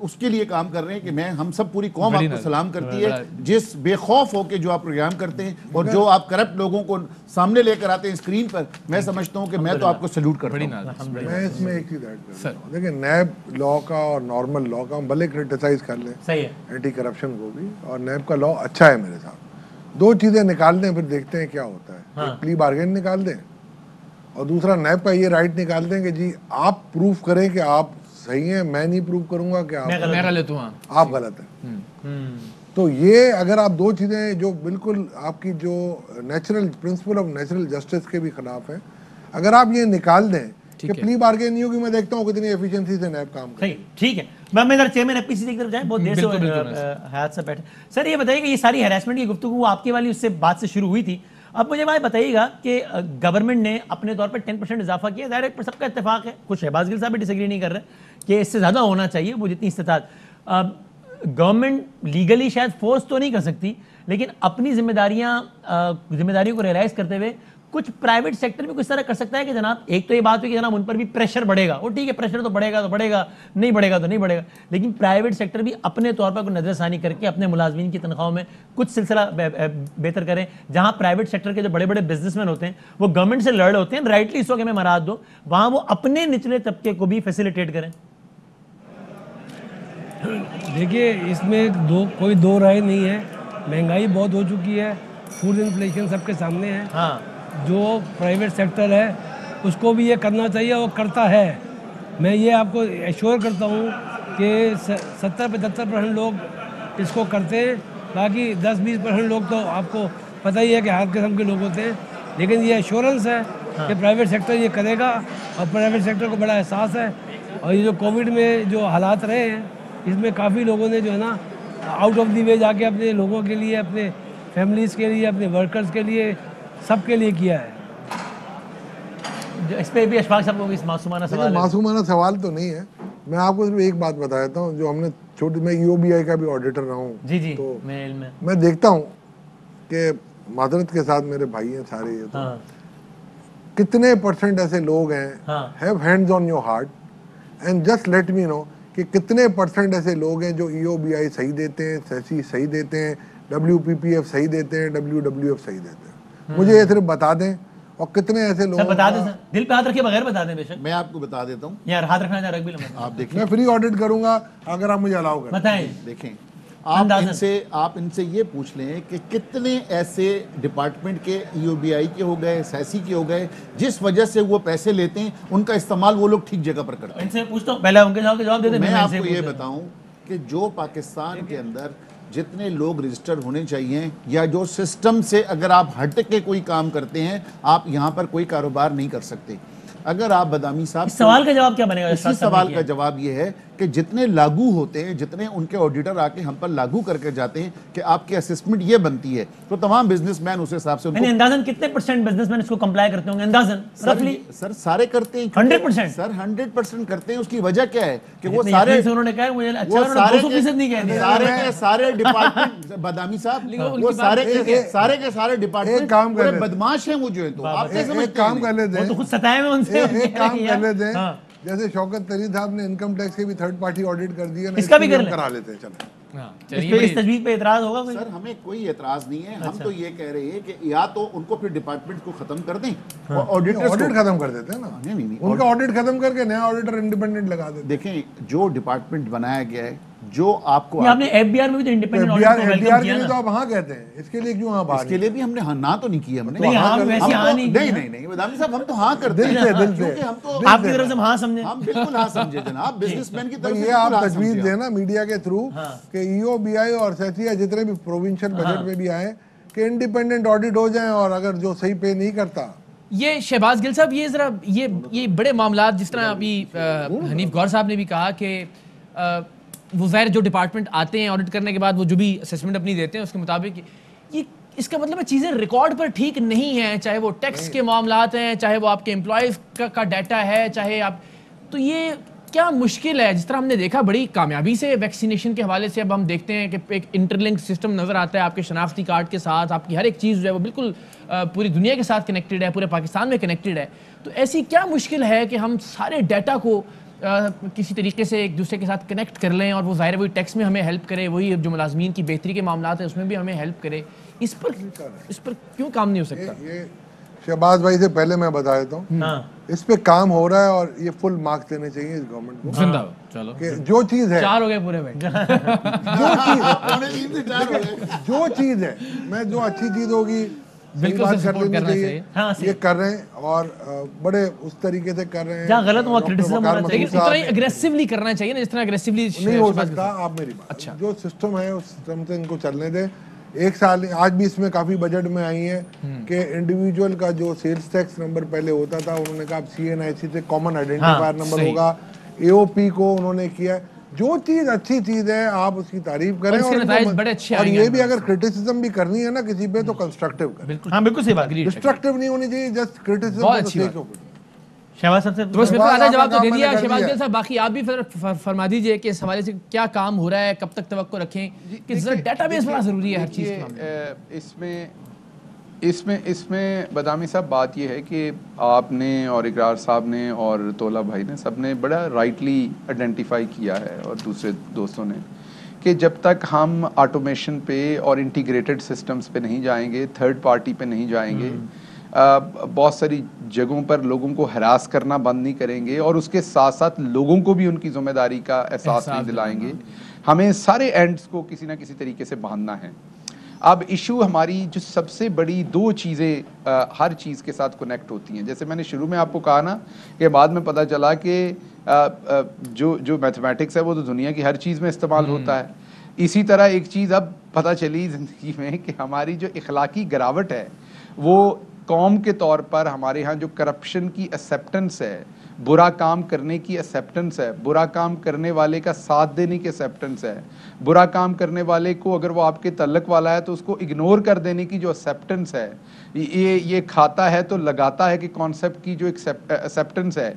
उसके लिए काम कर रहे हैं कि मैं हम सब पूरी कौम आपको सलाम करती है, जिस बेखौफ होके जो आप प्रोग्राम करते हैं और जो आप करप्ट लोगों को सामने लेकर आते हैं स्क्रीन पर, मैं समझता हूं कि मैं तो आपको सैल्यूट करता हूं। मैं इसमें एक चीज ऐड करता हूं, देखिए नैब लॉ का और नॉर्मल लॉ का हम भले क्रिटिसाइज कर लें, सही है, एंटी करप्शन को भी, और नैब का लॉ अच्छा है मेरे साथ। दो चीजें निकाल दें फिर देखते हैं क्या होता है। एक प्ली बार्गेन निकाल दें और दूसरा नैब का ये राइट निकाल दें कि जी आप प्रूफ करें कि आप सही है, मैं नहीं प्रूव करूंगा कि आप गलत हूं, आप गलत है। तो ये अगर आप दो चीज़ें जो बिल्कुल आपकी जो natural principle of natural justice के भी खिलाफ है, अगर आप ये निकाल दें कि प्ली बार्गेन नहीं होगी, मैं देखता हूँ कितनी एफिशिएंसी से नैब काम कर। ठीक है, मैं इधर चेयरमैन एफपीसीसी की तरफ जाए, बहुत देर से हाथ से बैठे। सर ये बताइए कि ये सारी हैरेसमेंट की गुफ्तगू आपकी वाली उससे बात से शुरू हुई थी, अब मुझे भाई बताइएगा कि गवर्नमेंट ने अपने तौर पर 10% इजाफा किया, ज़ाहिर है सबका इत्तेफाक है, कुछ शहबाज गिल साहब भी डिसएग्री नहीं कर रहे कि इससे ज़्यादा होना चाहिए, वो जितनी इस्तेताद गवर्नमेंट लीगली शायद फोर्स तो नहीं कर सकती, लेकिन अपनी जिम्मेदारियों को रियलाइज करते हुए कुछ प्राइवेट सेक्टर भी कुछ तरह कर सकता है कि जनाब, एक तो ये बात है कि जनाब उन पर भी प्रेशर बढ़ेगा, वो ठीक है प्रेशर तो बढ़ेगा, नहीं बढ़ेगा तो नहीं बढ़ेगा, लेकिन प्राइवेट सेक्टर भी अपने तौर पर कोई नजरसानी करके अपने मुलाजमीन की तनख्वाहों में कुछ सिलसिला बेहतर करें। जहां प्राइवेट सेक्टर के जो बड़े बड़े बिजनेसमैन होते हैं वो गवर्नमेंट से लड़ होते हैं, राइटली इस वक्त मैं मराद दूं, वहां वो अपने निचले तबके को भी फैसिलिटेट करें। देखिए इसमें कोई दो राय नहीं है, महंगाई बहुत हो चुकी है, फूड इन्फ्लेशन सबके सामने है। हाँ, जो प्राइवेट सेक्टर है उसको भी ये करना चाहिए, वो करता है। मैं ये आपको एश्योर करता हूँ कि 70-75% लोग इसको करते हैं, बाकी 10-20% लोग तो आपको पता ही है कि हर किस्म के लोग होते हैं, लेकिन ये एश्योरेंस है कि प्राइवेट सेक्टर ये करेगा और प्राइवेट सेक्टर को बड़ा एहसास है। और ये जो कोविड में जो हालात रहे हैं इसमें काफ़ी लोगों ने जो है ना आउट ऑफ दी वे जाके अपने लोगों के लिए, अपने फैमिलीज़ के लिए, अपने वर्कर्स के लिए, सबके लिए किया है। इस पे भी अशफाक साहब को इस मासूमाना सवाल तो नहीं है। मैं आपको सिर्फ एक बात बता देता हूँ, जो हमने मैं ईओबीआई का भी ऑडिटर रहा हूँ, जी तो मैं देखता हूँ कि माजरत के साथ मेरे भाई हैं सारे, ये तो कितने % ऐसे लोग हैं, have hands on your heart and just let me know कि कितने % ऐसे लोग हैं जो ईओबीआई सही देते हैं, सेसी सही देते हैं, WPPF सही देते हैं, WWF सही देते हैं। मुझे ये सिर्फ बता दें। और कितने ऐसे लोग बता दें, दिल पे हाथ रखे बगैर बता दें। बेशक मैं आपको बता देता हूँ यार, हाथ रखना रख भी आप देखिए, मैं फ्री ऑडिट करूंगा अगर आप मुझे अलाउ करें। बताएं, देखें आप इनसे ये पूछ लें कि कितने ऐसे डिपार्टमेंट के ईओबीआई के हो गए, सैसी के हो गए, जिस वजह से वो पैसे लेते हैं उनका इस्तेमाल वो लोग ठीक जगह पर करते हैं। इनसे पूछता हूं, पहले उनके जवाब दे दें। मैं आपको ये बताऊं कि जो पाकिस्तान के अंदर जितने लोग रजिस्टर्ड होने चाहिए, या जो सिस्टम से अगर आप हट के कोई काम करते हैं, आप यहाँ पर कोई कारोबार नहीं कर सकते। अगर आप बदामी साहब, सवाल का जवाब क्या बनेगा? इसी सवाल का जवाब ये है कि जितने लागू होते हैं, जितने उनके ऑडिटर आके हम पर लागू करके जाते हैं कि आपकी असेसमेंट ये बनती है, तो तमाम बिजनेसमैन उस हिसाब से अंदाजन कितने % बिजनेसमैन इसको कंप्लाई करते होंगे? अंदाजन रफली सर सारे करते हैं। 100% सर 100% करते हैं। उसकी वजह क्या है कि वो सारे, उन्होंने कहा मुझे अच्छा 200% नहीं कह दिया, सारे डिपार्टमेंट बदामी साहब, वो सारे के सारे डिपार्टमेंट काम कर रहे बदमाश हैं वो जो है। तो आप एक काम कर लेते हैं, तो खुद सताए में उनसे, एक काम कर लेते हैं, जैसे शौकत तरीन साहब ने इनकम टैक्स के भी थर्ड पार्टी ऑडिट कर दिया, इसका भी करा लेते हैं। चलो इस तजवीज पे एतराज होगा कोई? सर हमें कोई एतराज नहीं है। हम तो ये कह रहे हैं कि या तो उनको फिर डिपार्टमेंट को खत्म कर दें और ऑडिट खत्म कर देते हैं ना। नहीं, उनका ऑडिट खत्म करके नया ऑडिटर इंडिपेंडेंट लगा देते। देखें, जो डिपार्टमेंट बनाया गया है, जो आपको आपने एफबीआर में भी तो इंडिपेंडेंट ऑडिटर वेलकम किया ना, तो आप हां कहते हैं, इसके लिए क्यों हां बात? इसके लिए भी हमने ना तो नहीं किया। हमने नहीं बदामी साहब, हम तो हां करते हैं दिल से। हम तो आपकी तरफ से हां समझे, हम बिल्कुल हां समझे जनाब। बिजनेसमैन की तरफ से ये आप तजवीज देना मीडिया के थ्रू कि ईओबीआई और सेसिया जितने भी प्रोविंशियल बजट में भी आए कि इंडिपेंडेंट ऑडिट हो जाए, और अगर जो सही पे नहीं करता। ये शहबाज गिल साहब, ये जरा ये बड़े मामला, जिस तरह अभी हनीफ गौर साहब ने भी कहा कि वो ज़ाहिर जो डिपार्टमेंट आते हैं ऑडिट करने के बाद वो जो भी असेसमेंट अपनी देते हैं उसके मुताबिक, ये इसका मतलब है चीज़ें रिकॉर्ड पर ठीक नहीं हैं, चाहे वो टैक्स के मामलात हैं, चाहे वो आपके एम्प्लॉयज़ का डाटा है, चाहे आप, तो ये क्या मुश्किल है। जिस तरह हमने देखा बड़ी कामयाबी से वैक्सीनेशन के हवाले से अब हम देखते हैं कि एक इंटरलिंक सिस्टम नज़र आता है आपके शनाख्ती कार्ड के साथ, आपकी हर एक चीज़ जो है वो बिल्कुल पूरी दुनिया के साथ कनेक्टेड है, पूरे पाकिस्तान में कनेक्टेड है। तो ऐसी क्या मुश्किल है कि हम सारे डाटा को किसी तरीके से एक दूसरे के साथ कनेक्ट कर लें, और वो ज़ाहिर वही टैक्स में हमें हेल्प करे, वही जो मुलाजमीन की बेहतरी के मामलात है उसमें भी हमें हेल्प करे। इस पर क्यों काम नहीं हो सकता? ये शहबाज भाई से पहले मैं बता देता हूँ, इस पे काम हो रहा है और ये फुल मार्क्स देने चाहिए इस गवर्नमेंट को। जिंदाबाद। चलो कि जो चीज़ है, 4 हो गए पूरे में जो चीज़ है, मैं जो अच्छी चीज़ होगी बिल्कुल बात सपोर्ट कर लेनी करना चाहिए। चाहिए। हाँ, ये कर रहे हैं और बड़े उस तरीके से कर रहे हैं जहाँ गलत हुआ डॉक्टर criticism वकार होना चाहिए। मसूद लेकिन साहब इतना ने- अग्रेसिवली करना चाहिए ना, जिस तरह अग्रेसिवली नहीं हो सकता। आप मेरी बात, अच्छा। जो सिस्टम है उस सिस्टम से इनको चलने दें। एक साल आज भी इसमें काफी बजट में आई है कि इंडिविजुअल का जो सेल्स टैक्स नंबर पहले होता था, उन्होंने कहा CNIC से कॉमन आइडेंटिफायर नंबर सही। होगा। AOP को उन्होंने किया। जो चीज अच्छी चीज है आप उसकी तारीफ करें, इसके और नताइज इनको बड़े अच्छे और आएंगे ये भी हमारे अगर क्रिटिसिज्म भी करनी है ना किसी पे तो कंस्ट्रक्टिव करें। बिल्कुल हाँ बिल्कुल सही बात। डिस्ट्रक्टिव नहीं होनी चाहिए, जस्ट क्रिटिसिज्म बहुत फॉर द अच्छी सेक बात। Of it. शहबाज साहब से तो उसमें शहबाज आधा आपका जवाब तो काम दे मैंने दिया कर शहबाज दिया। गिल साहब, बाकी आप भी फिर फरमा दीजिए कि इस हवाले से क्या काम हो रहा है, कब तक तवक्को रखें कि डेटाबेस बड़ा जरूरी है हर चीज़ के मामले में। इसमें बदामी साहब बात यह है कि आपने और इकरार साहब ने और तोला भाई ने सबने बड़ा राइटली आइडेंटिफाई किया है और दूसरे दोस्तों ने कि जब तक हम ऑटोमेशन पे और इंटीग्रेटेड सिस्टम्स पे नहीं जाएंगे, थर्ड पार्टी पे नहीं जाएंगे, बहुत सारी जगहों पर लोगों को हरास करना बंद नहीं करेंगे और उसके साथ साथ लोगों को भी उनकी जिम्मेदारी का एहसास नहीं दिलाएंगे, हमें सारे एंड्स को किसी ना किसी तरीके से बांधना है। अब इशू हमारी जो सबसे बड़ी दो चीज़ें हर चीज़ के साथ कनेक्ट होती हैं। जैसे मैंने शुरू में आपको कहा ना कि बाद में पता चला कि जो मैथमेटिक्स है वो तो दुनिया की हर चीज़ में इस्तेमाल होता है। इसी तरह एक चीज़ अब पता चली ज़िंदगी में कि हमारी जो इखलाकी गिरावट है वो कौम के तौर पर हमारे यहाँ जो करप्शन की एक्सेप्टेंस है, बुरा काम करने की एक्सेप्टेंस है, बुरा काम करने वाले का साथ देने की एक्सेप्टेंस है, बुरा काम करने वाले को अगर वो आपके तल्लक वाला है तो उसको इग्नोर कर देने की जो एक्सेप्टेंस है, ये खाता है तो लगाता है कि कॉन्सेप्ट की जो एक्सेप्टेंस है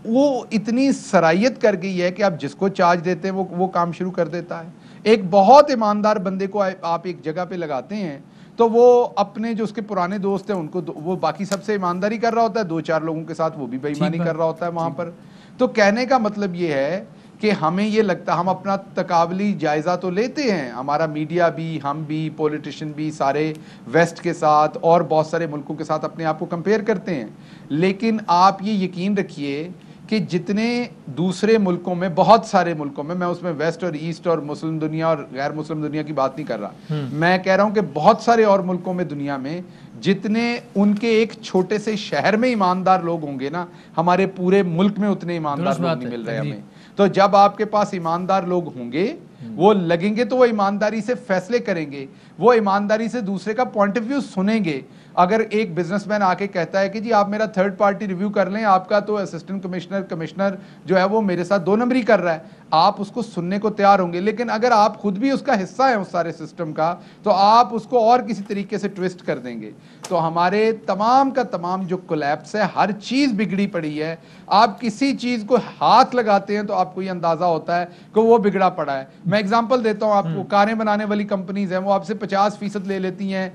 वो इतनी सराहियत कर गई है कि आप जिसको चार्ज देते हैं वो काम शुरू कर देता है। एक बहुत ईमानदार बंदे को आप एक जगह पे लगाते हैं तो वो अपने जो उसके पुराने दोस्त हैं उनको वो बाकी सबसे ईमानदारी कर रहा होता है, 2-4 लोगों के साथ वो भी बेईमानी कर रहा होता है वहां पर। तो कहने का मतलब ये है कि हमें ये लगता, हम अपना तकाबली जायज़ा तो लेते हैं, हमारा मीडिया भी, हम भी, पॉलिटिशियन भी, सारे वेस्ट के साथ और बहुत सारे मुल्कों के साथ अपने आप को कंपेयर करते हैं, लेकिन आप ये यकीन रखिए कि जितने दूसरे मुल्कों में, बहुत सारे मुल्कों में, मैं उसमें वेस्ट और ईस्ट और मुस्लिम दुनिया और गैर मुस्लिम दुनिया की बात नहीं कर रहा, मैं कह रहा हूं कि बहुत सारे और मुल्कों में दुनिया में जितने उनके एक छोटे से शहर में ईमानदार लोग होंगे ना, हमारे पूरे मुल्क में उतने ईमानदार लोग नहीं मिल रहे हमें। तो जब आपके पास ईमानदार लोग होंगे, वो लगेंगे तो वो ईमानदारी से फैसले करेंगे, वो ईमानदारी से दूसरे का पॉइंट ऑफ व्यू सुनेंगे। अगर एक बिजनेसमैन आके कहता है कि जी आप मेरा थर्ड पार्टी रिव्यू कर लें, आपका तो असिस्टेंट कमिश्नर जो है वो मेरे साथ 2 नंबरी कर रहा है, आप उसको सुनने को तैयार होंगे। लेकिन अगर आप खुद भी उसका हिस्सा है उस सारे सिस्टम का, तो आप उसको और किसी तरीके से ट्विस्ट कर देंगे। तो हमारे तमाम का तमाम जो कोलैप्स है, हर चीज़ बिगड़ी पड़ी है। आप किसी चीज़ को हाथ लगाते हैं तो आपको ये अंदाज़ा होता है कि वो बिगड़ा पड़ा है। मैं एग्जांपल देता हूँ आपको, कारें बनाने वाली कंपनीज हैं, वो आपसे 50% ले लेती हैं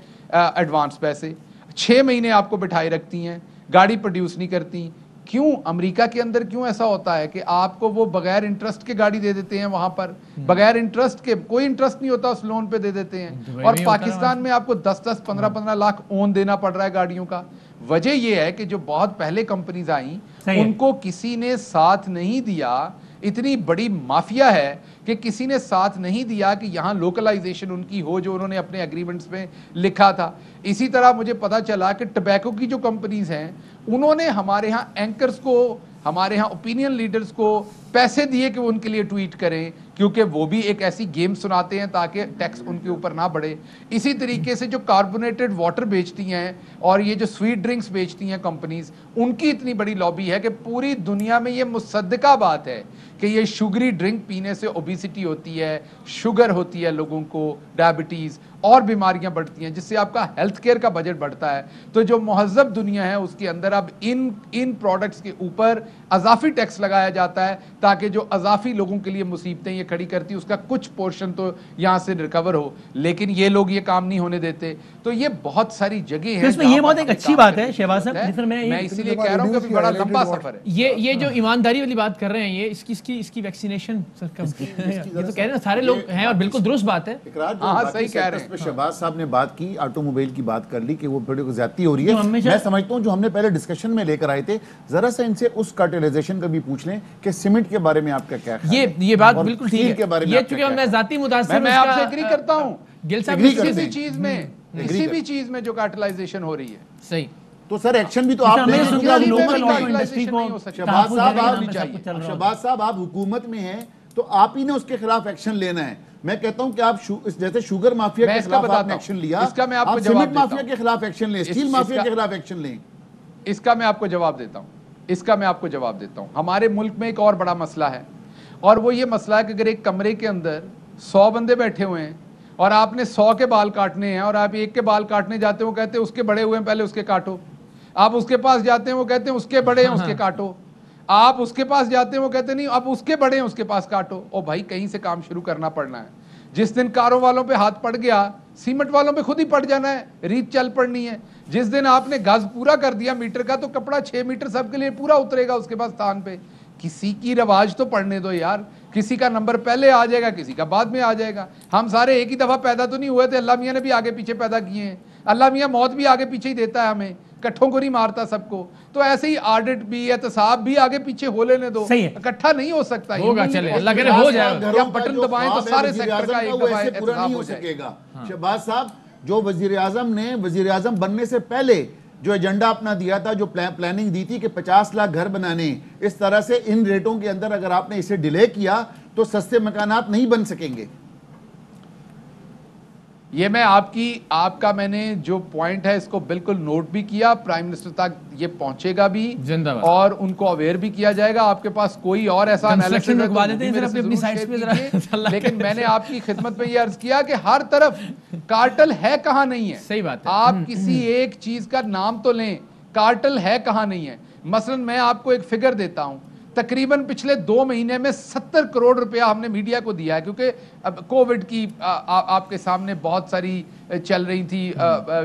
एडवांस पैसे, 6 महीने आपको बिठाई रखती हैं, गाड़ी प्रोड्यूस नहीं करती। क्यों? अमेरिका के अंदर क्यों ऐसा होता है कि आपको वो बगैर इंटरेस्ट के गाड़ी दे देते हैं, वहां पर बगैर इंटरेस्ट के, कोई इंटरेस्ट नहीं होता, उस लोन पे दे देते हैं। और पाकिस्तान में आपको 10-10, 15-15 लाख ओन देना पड़ रहा है गाड़ियों का। वजह यह है कि जो बहुत पहले कंपनीज आई उनको किसी ने साथ नहीं दिया। इतनी बड़ी माफिया है कि किसी ने साथ नहीं दिया कि यहाँ लोकलाइजेशन उनकी हो, जो उन्होंने अपने एग्रीमेंट्स में लिखा था। इसी तरह मुझे पता चला कि टबैको की जो कंपनीज हैं, उन्होंने हमारे यहाँ एंकर्स को, हमारे यहाँ ओपिनियन लीडर्स को पैसे दिए कि वो उनके लिए ट्वीट करें, क्योंकि वो भी एक ऐसी गेम सुनाते हैं ताकि टैक्स उनके ऊपर ना बढ़े। इसी तरीके से जो कार्बोनेटेड वाटर बेचती हैं और ये जो स्वीट ड्रिंक्स बेचती हैं कंपनीज, उनकी इतनी बड़ी लॉबी है कि पूरी दुनिया में ये मुसद्दका बात है कि ये शुगरी ड्रिंक पीने से ओबेसिटी होती है, शुगर होती है, लोगों को डायबिटीज़ और बीमारियां बढ़ती हैं, जिससे आपका हेल्थ केयर का बजट बढ़ता है। तो जो महज़ब दुनिया है उसके अंदर अब इन प्रोडक्ट्स के ऊपर अजाफी टैक्स लगाया जाता है ताकि जो अजाफी लोगों के लिए मुसीबतें ये खड़ी करती है उसका कुछ पोर्शन तो यहाँ से रिकवर हो। लेकिन ये लोग ये काम नहीं होने देते। तो ये बहुत सारी जगह है। इसमें ये बहुत एक अच्छी बात है शहबाज साहब, मैं इसीलिए कह रहा हूँ कि बड़ा लंबा सफर है। ये जो ईमानदारी वाली बात कर रहे हैं, ये इसकी वैक्सीनेशन ये तो कह रहे हैं सारे लोग हैं और बिल्कुल दुरुस्त बात है। हाँ सही कह रहे हैं। शहबाज साहब ने बात की, ऑटोमोबाइल की बात कर ली कि वो थोड़ी ज्यादती हो रही है। मैं समझता हूँ जो हमने पहले डिस्कशन में लेकर आए थे, जरा सा इनसे उस कार्टेलाइजेशन का भी पूछ लें कि सीमेंट के बारे में आपका क्या ख्याल है? ये बात बिल्कुल ठीक है। के बारे में ये चूंकि मैं जाती मुतासिर, मैं आपसे एग्री करता हूँ गिल साहब किसी चीज में किसी भी चीज में जो कार्टेलाइजेशन हो रही है। सही, तो सर एक्शन भी तो आप ले सकते हैं। शहबाज साहब आप हुकूमत में हैं तो आप ही ने उसके खिलाफ एक्शन लेना है। मैं कहता हूं कि आप जैसे शुगर माफिया के खिलाफ आपने एक्शन लिया, इसका मैं आपको आप सीमेंट माफिया के खिलाफ एक्शन लें, स्टील माफिया के खिलाफ एक्शन लें। इसका मैं आपको जवाब देता हूं। हमारे मुल्क में एक और बड़ा मसला है, और वो ये मसला है कि अगर एक कमरे के अंदर 100 बंदे बैठे हुए हैं और आपने 100 के बाल काटने हैं और आप एक के बाल काटने जाते हो, कहते हैं उसके बड़े हुए हैं पहले उसके काटो। आप उसके पास जाते हैं वो कहते हैं उसके बड़े हैं उसके काटो। आप उसके पास जाते हैं वो कहते नहीं अब उसके बड़े हैं उसके पास काटो। ओ भाई, कहीं से काम शुरू करना पड़ना है। जिस दिन कारों वालों पे हाथ पड़ गया, सीमेंट वालों पे खुद ही पड़ जाना है, रीत चल पड़नी है। जिस दिन आपने गज पूरा कर दिया मीटर का, तो कपड़ा 6 मीटर सबके लिए पूरा उतरेगा उसके पास स्थान पे। किसी की रवाज तो पढ़ने दो यार, किसी का नंबर पहले आ जाएगा, किसी का बाद में आ जाएगा। हम सारे एक ही दफा पैदा तो नहीं हुए थे, अल्लाह मियाँ ने भी आगे पीछे पैदा किए हैं। अल्लाह मियाँ मौत भी आगे पीछे ही देता है हमें, इकट्ठों को नहीं मारता सबको। तो ऐसे ही ऑडिट भी, एहतसाब भी आगे पीछे हो लेने दो, इकट्ठा नहीं हो सकता। होगा, चले अल्लाह करे हो जाएगा। हम बटन दबाएं तो सारे सेक्टर का एक दफा एहतसाब हो जाएगा। शहबाज साहब, जो वजीर आजम ने वजीर आजम बनने से पहले जो एजेंडा अपना दिया था, जो प्लानिंग दी थी कि 50 लाख घर बनाने, इस तरह से इन रेटों के अंदर अगर आपने इसे डिले किया तो सस्ते मकानात नहीं बन सकेंगे। ये मैं आपका मैंने जो पॉइंट है इसको बिल्कुल नोट भी किया, प्राइम मिनिस्टर तक ये पहुंचेगा भी और उनको अवेयर भी किया जाएगा। आपके पास कोई और ऐसा एनालिसिस है तो अपनी साइट्स पे जरा लेकिन मैंने आपकी खिदमत में ये अर्ज किया कि हर तरफ कार्टल है कहाँ नहीं है। सही बात है। आप किसी एक चीज का नाम तो लें, कार्टल है कहाँ नहीं है। मसलन मैं आपको एक फिगर देता हूं, तकरीबन पिछले 2 महीने में 70 करोड़ रुपया हमने मीडिया को दिया है, क्योंकि अब कोविड की आपके सामने बहुत सारी चल रही थी,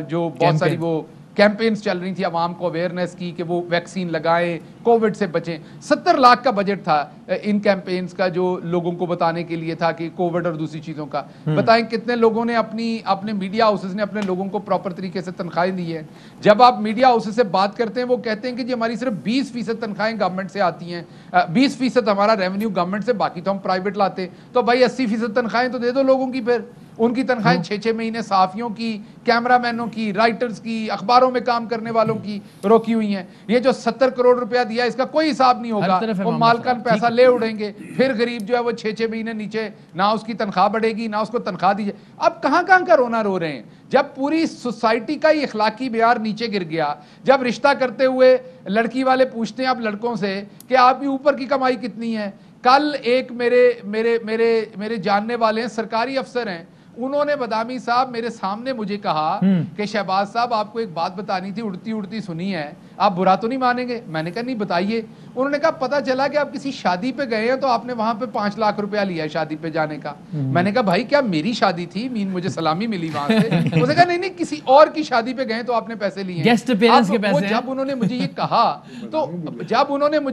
जो बहुत सारी वो कैंपेन्स चल रही थी आवाम को अवेयरनेस की कि वो वैक्सीन लगाएं, कोविड से बचें। 70 लाख का बजट था इन कैंपेन्स का, जो लोगों को बताने के लिए था कि कोविड और दूसरी चीज़ों का। बताएं कितने लोगों ने अपने मीडिया हाउसेस ने अपने लोगों को प्रॉपर तरीके से तनख्वाहें दी है। जब आप मीडिया हाउसेस से बात करते हैं वो कहते हैं कि जी हमारी सिर्फ 20% तनख्वाहें गवर्नमेंट से आती हैं, 20% हमारा रेवेन्यू गवर्नमेंट से, बाकी तो हम प्राइवेट लाते। तो भाई 80% तनख्वाहें तो दे दो लोगों की। फिर उनकी तनख्वाहें 6-6 महीने सहाफियों की, कैमरामैनों की, राइटर्स की, अखबारों में काम करने वालों की रोकी हुई हैं। ये जो 70 करोड़ रुपया दिया इसका कोई हिसाब नहीं होगा। वो मालकान पैसा ले उड़ेंगे, फिर गरीब जो है वो 6-6 महीने नीचे, ना उसकी तनख्वाह बढ़ेगी ना उसको तनख्वाह दी जाए। अब कहाँ का रोना रो रहे हैं, जब पूरी सोसाइटी का ही इखलाकी मेयार नीचे गिर गया। जब रिश्ता करते हुए लड़की वाले पूछते हैं आप लड़कों से कि आपकी ऊपर की कमाई कितनी है। कल एक मेरे जानने वाले हैं, सरकारी अफसर हैं, उन्होंने बदामी साहब मेरे सामने मुझे कहा कि शहबाज साहब आपको एक बात बतानी थी, उड़ती उड़ती सुनी है, आप बुरा तो नहीं मानेंगे। मैंने कहा नहीं बताइए। उन्होंने कहा पता चला कि आप किसी शादी पे गए हैं तो आपने वहां पे 5 लाख रुपया लिया है शादी पे जाने का। मैंने कहा भाई क्या मेरी शादी थी, मुझे सलामी मिली वहां से। उसने कहा नहीं किसी और की शादी पे गए तो आपने पैसे लिए, गेस्ट अपीयरेंस के पैसे। जब उन्होंने मुझे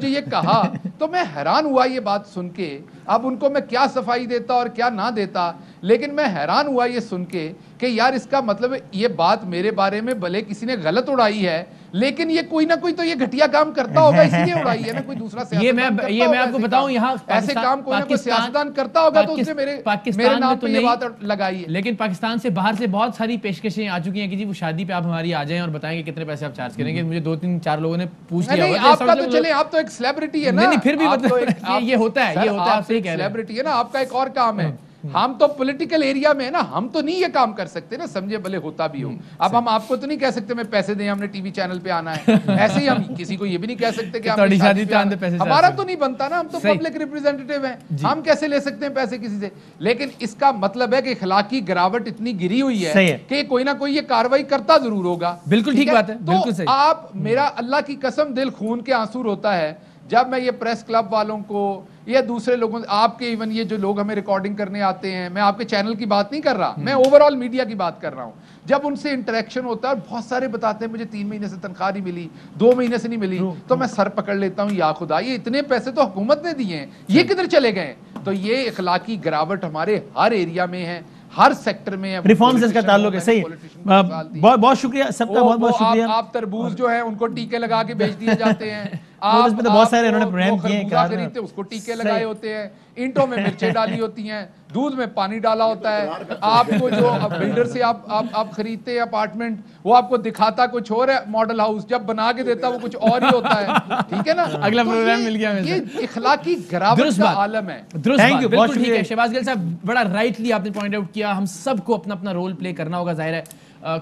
ये कहा तो मैं हैरान हुआ ये बात सुन के। अब उनको मैं क्या सफाई देता और क्या ना देता, लेकिन मैं हैरान हुआ ये सुन के कि यार इसका मतलब ये बात मेरे बारे में भले किसी ने गलत उड़ाई है, लेकिन ये कोई ना कोई तो ये घटिया काम करता होगा, इसलिए उड़ाई है ना। कोई दूसरा ये मैं आपको बताऊं, यहाँ ऐसे काम कोई ना कोई सियासतदान करता होगा तो उसने मेरे नाम पे ये बात लगाई है। लेकिन पाकिस्तान से बाहर से बहुत सारी पेशकशें आ चुकी हैं कि जी वो शादी पे आप हमारी आ जाएं और बताएंगे कितने पैसे आप चार्ज करेंगे। मुझे 2-3-4 लोगों ने पूछ लिया। आपका तो चले, आप तो एक सेलिब्रिटी है ना। नहीं फिर भी ये होता है, आप सही कह रहे हैं, सेलिब्रिटी है ना, आपका एक और काम है। हम तो पॉलिटिकल एरिया में है ना, हम तो नहीं ये काम कर सकते ना, समझे, भले होता भी हो। अब हम आपको तो नहीं कह सकते मैं पैसे दें, हमने टीवी चैनल पे आना है। ऐसे ही हम किसी को ये भी नहीं कह सकते कि हमारा तो नहीं बनता ना, हम तो पब्लिक रिप्रेजेंटेटिव हैं, हम कैसे ले सकते हैं पैसे किसी से। लेकिन इसका मतलब है कि इखलाकी गिरावट इतनी गिरी हुई है कि कोई ना कोई ये कार्रवाई करता जरूर होगा। बिल्कुल ठीक बात है, बिल्कुल सही। आप मेरा अल्लाह की कसम दिल खून के आंसू रोता है जब मैं ये प्रेस क्लब वालों को या दूसरे लोगों, आपके इवन ये जो लोग हमें रिकॉर्डिंग करने आते हैं, मैं आपके चैनल की बात नहीं कर रहा, मैं ओवरऑल मीडिया की बात कर रहा हूं, जब उनसे इंटरेक्शन होता है, बहुत सारे बताते हैं मुझे 3 महीने से तनख्वाह नहीं मिली, 2 महीने से नहीं मिली, तो मैं सर पकड़ लेता हूं, या खुदा ये इतने पैसे तो हुकूमत ने दिए हैं, ये किधर चले गए। तो ये इखलाकी गिरावट हमारे हर एरिया में है, हर सेक्टर में है। रिफॉर्म से इसका ताल्लुक है। सही, बहुत बहुत शुक्रिया सबका, बहुत बहुत शुक्रिया। आप तरबूज जो है उनको टीके लगा के बेच दिए जाते हैं, आप तो बहुत सारे उन्होंने प्रोग्राम किए खरीदते उसको टीके लगाए होते हैं, ईंटों में मिर्चें डाली होती हैं, दूध में पानी डाला होता है। आपको जो बिल्डर से आप खरीदते हैं अपार्टमेंट, वो आपको दिखाता कुछ और है, मॉडल हाउस जब बना के देता वो कुछ और ही होता है। ठीक है ना, अगला प्रोग्राम मिल गया। ये इखलाकी गिरावट का आलम है। थैंक यू, बहुत ठीक है शहबाज गिल साहब, बड़ा राइटली आपने पॉइंट आउट किया। हम सबको अपना अपना रोल प्ले करना होगा। जाहिर है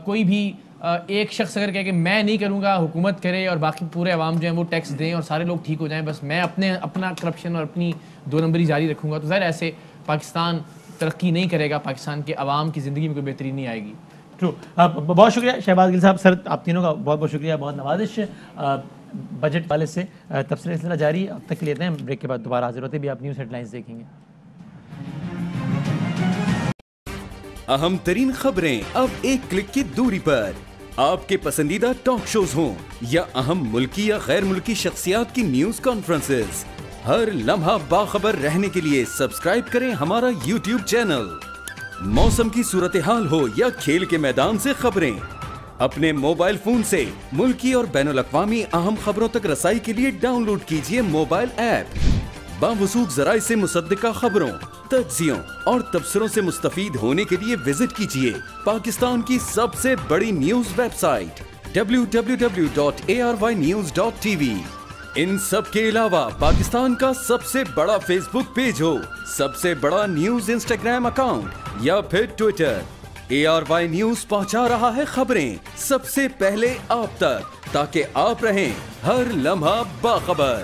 कोई भी एक शख्स अगर कहे कि मैं नहीं करूंगा, हुकूमत करे और बाकी पूरे अवाम जो है वो टैक्स दें और सारे लोग ठीक हो जाएं, बस मैं अपना करप्शन और अपनी 2 नंबरी जारी रखूंगा, तो ज़ाहिर ऐसे पाकिस्तान तरक्की नहीं करेगा, पाकिस्तान के अवाम की ज़िंदगी में कोई बेहतरी नहीं आएगी। ट्रू। बहुत शुक्रिया शहबाज गिल साहब। सर आप तीनों का बहुत बहुत शुक्रिया, बहुत नवाजिश। बजट वाले से तफसील जारी, अब तक लेते हैं, ब्रेक के बाद दोबारा हाजिर होते भी आप न्यूज़ हेडलाइंस देखेंगे। अहम तरीन खबरें अब एक क्लिक की दूरी पर, आपके पसंदीदा टॉक शोज हों या अहम मुल्की या गैर मुल्की शख्सियात की न्यूज कॉन्फ्रेंसेस, हर लम्हा बाखबर रहने के लिए सब्सक्राइब करें हमारा YouTube चैनल। मौसम की सूरत हाल हो या खेल के मैदान से खबरें, अपने मोबाइल फोन से मुल्की और बैनुल अक़वामी अहम खबरों तक रसाई के लिए डाउनलोड कीजिए मोबाइल ऐप। बावसूख ज़राए से मुसद्दिका खबरों, तज्ज़ियों और तबसरों से मुस्तफ़ीद होने के लिए विजिट कीजिए पाकिस्तान की सबसे बड़ी न्यूज वेबसाइट www.arYnews.tv। इन सब के अलावा पाकिस्तान का सबसे बड़ा फेसबुक पेज हो, सबसे बड़ा न्यूज इंस्टाग्राम अकाउंट या फिर ट्विटर, ARY न्यूज पहुंचा रहा है खबरें सबसे पहले आप तक, ताकि आप रहें हर लम्हा बाखबर।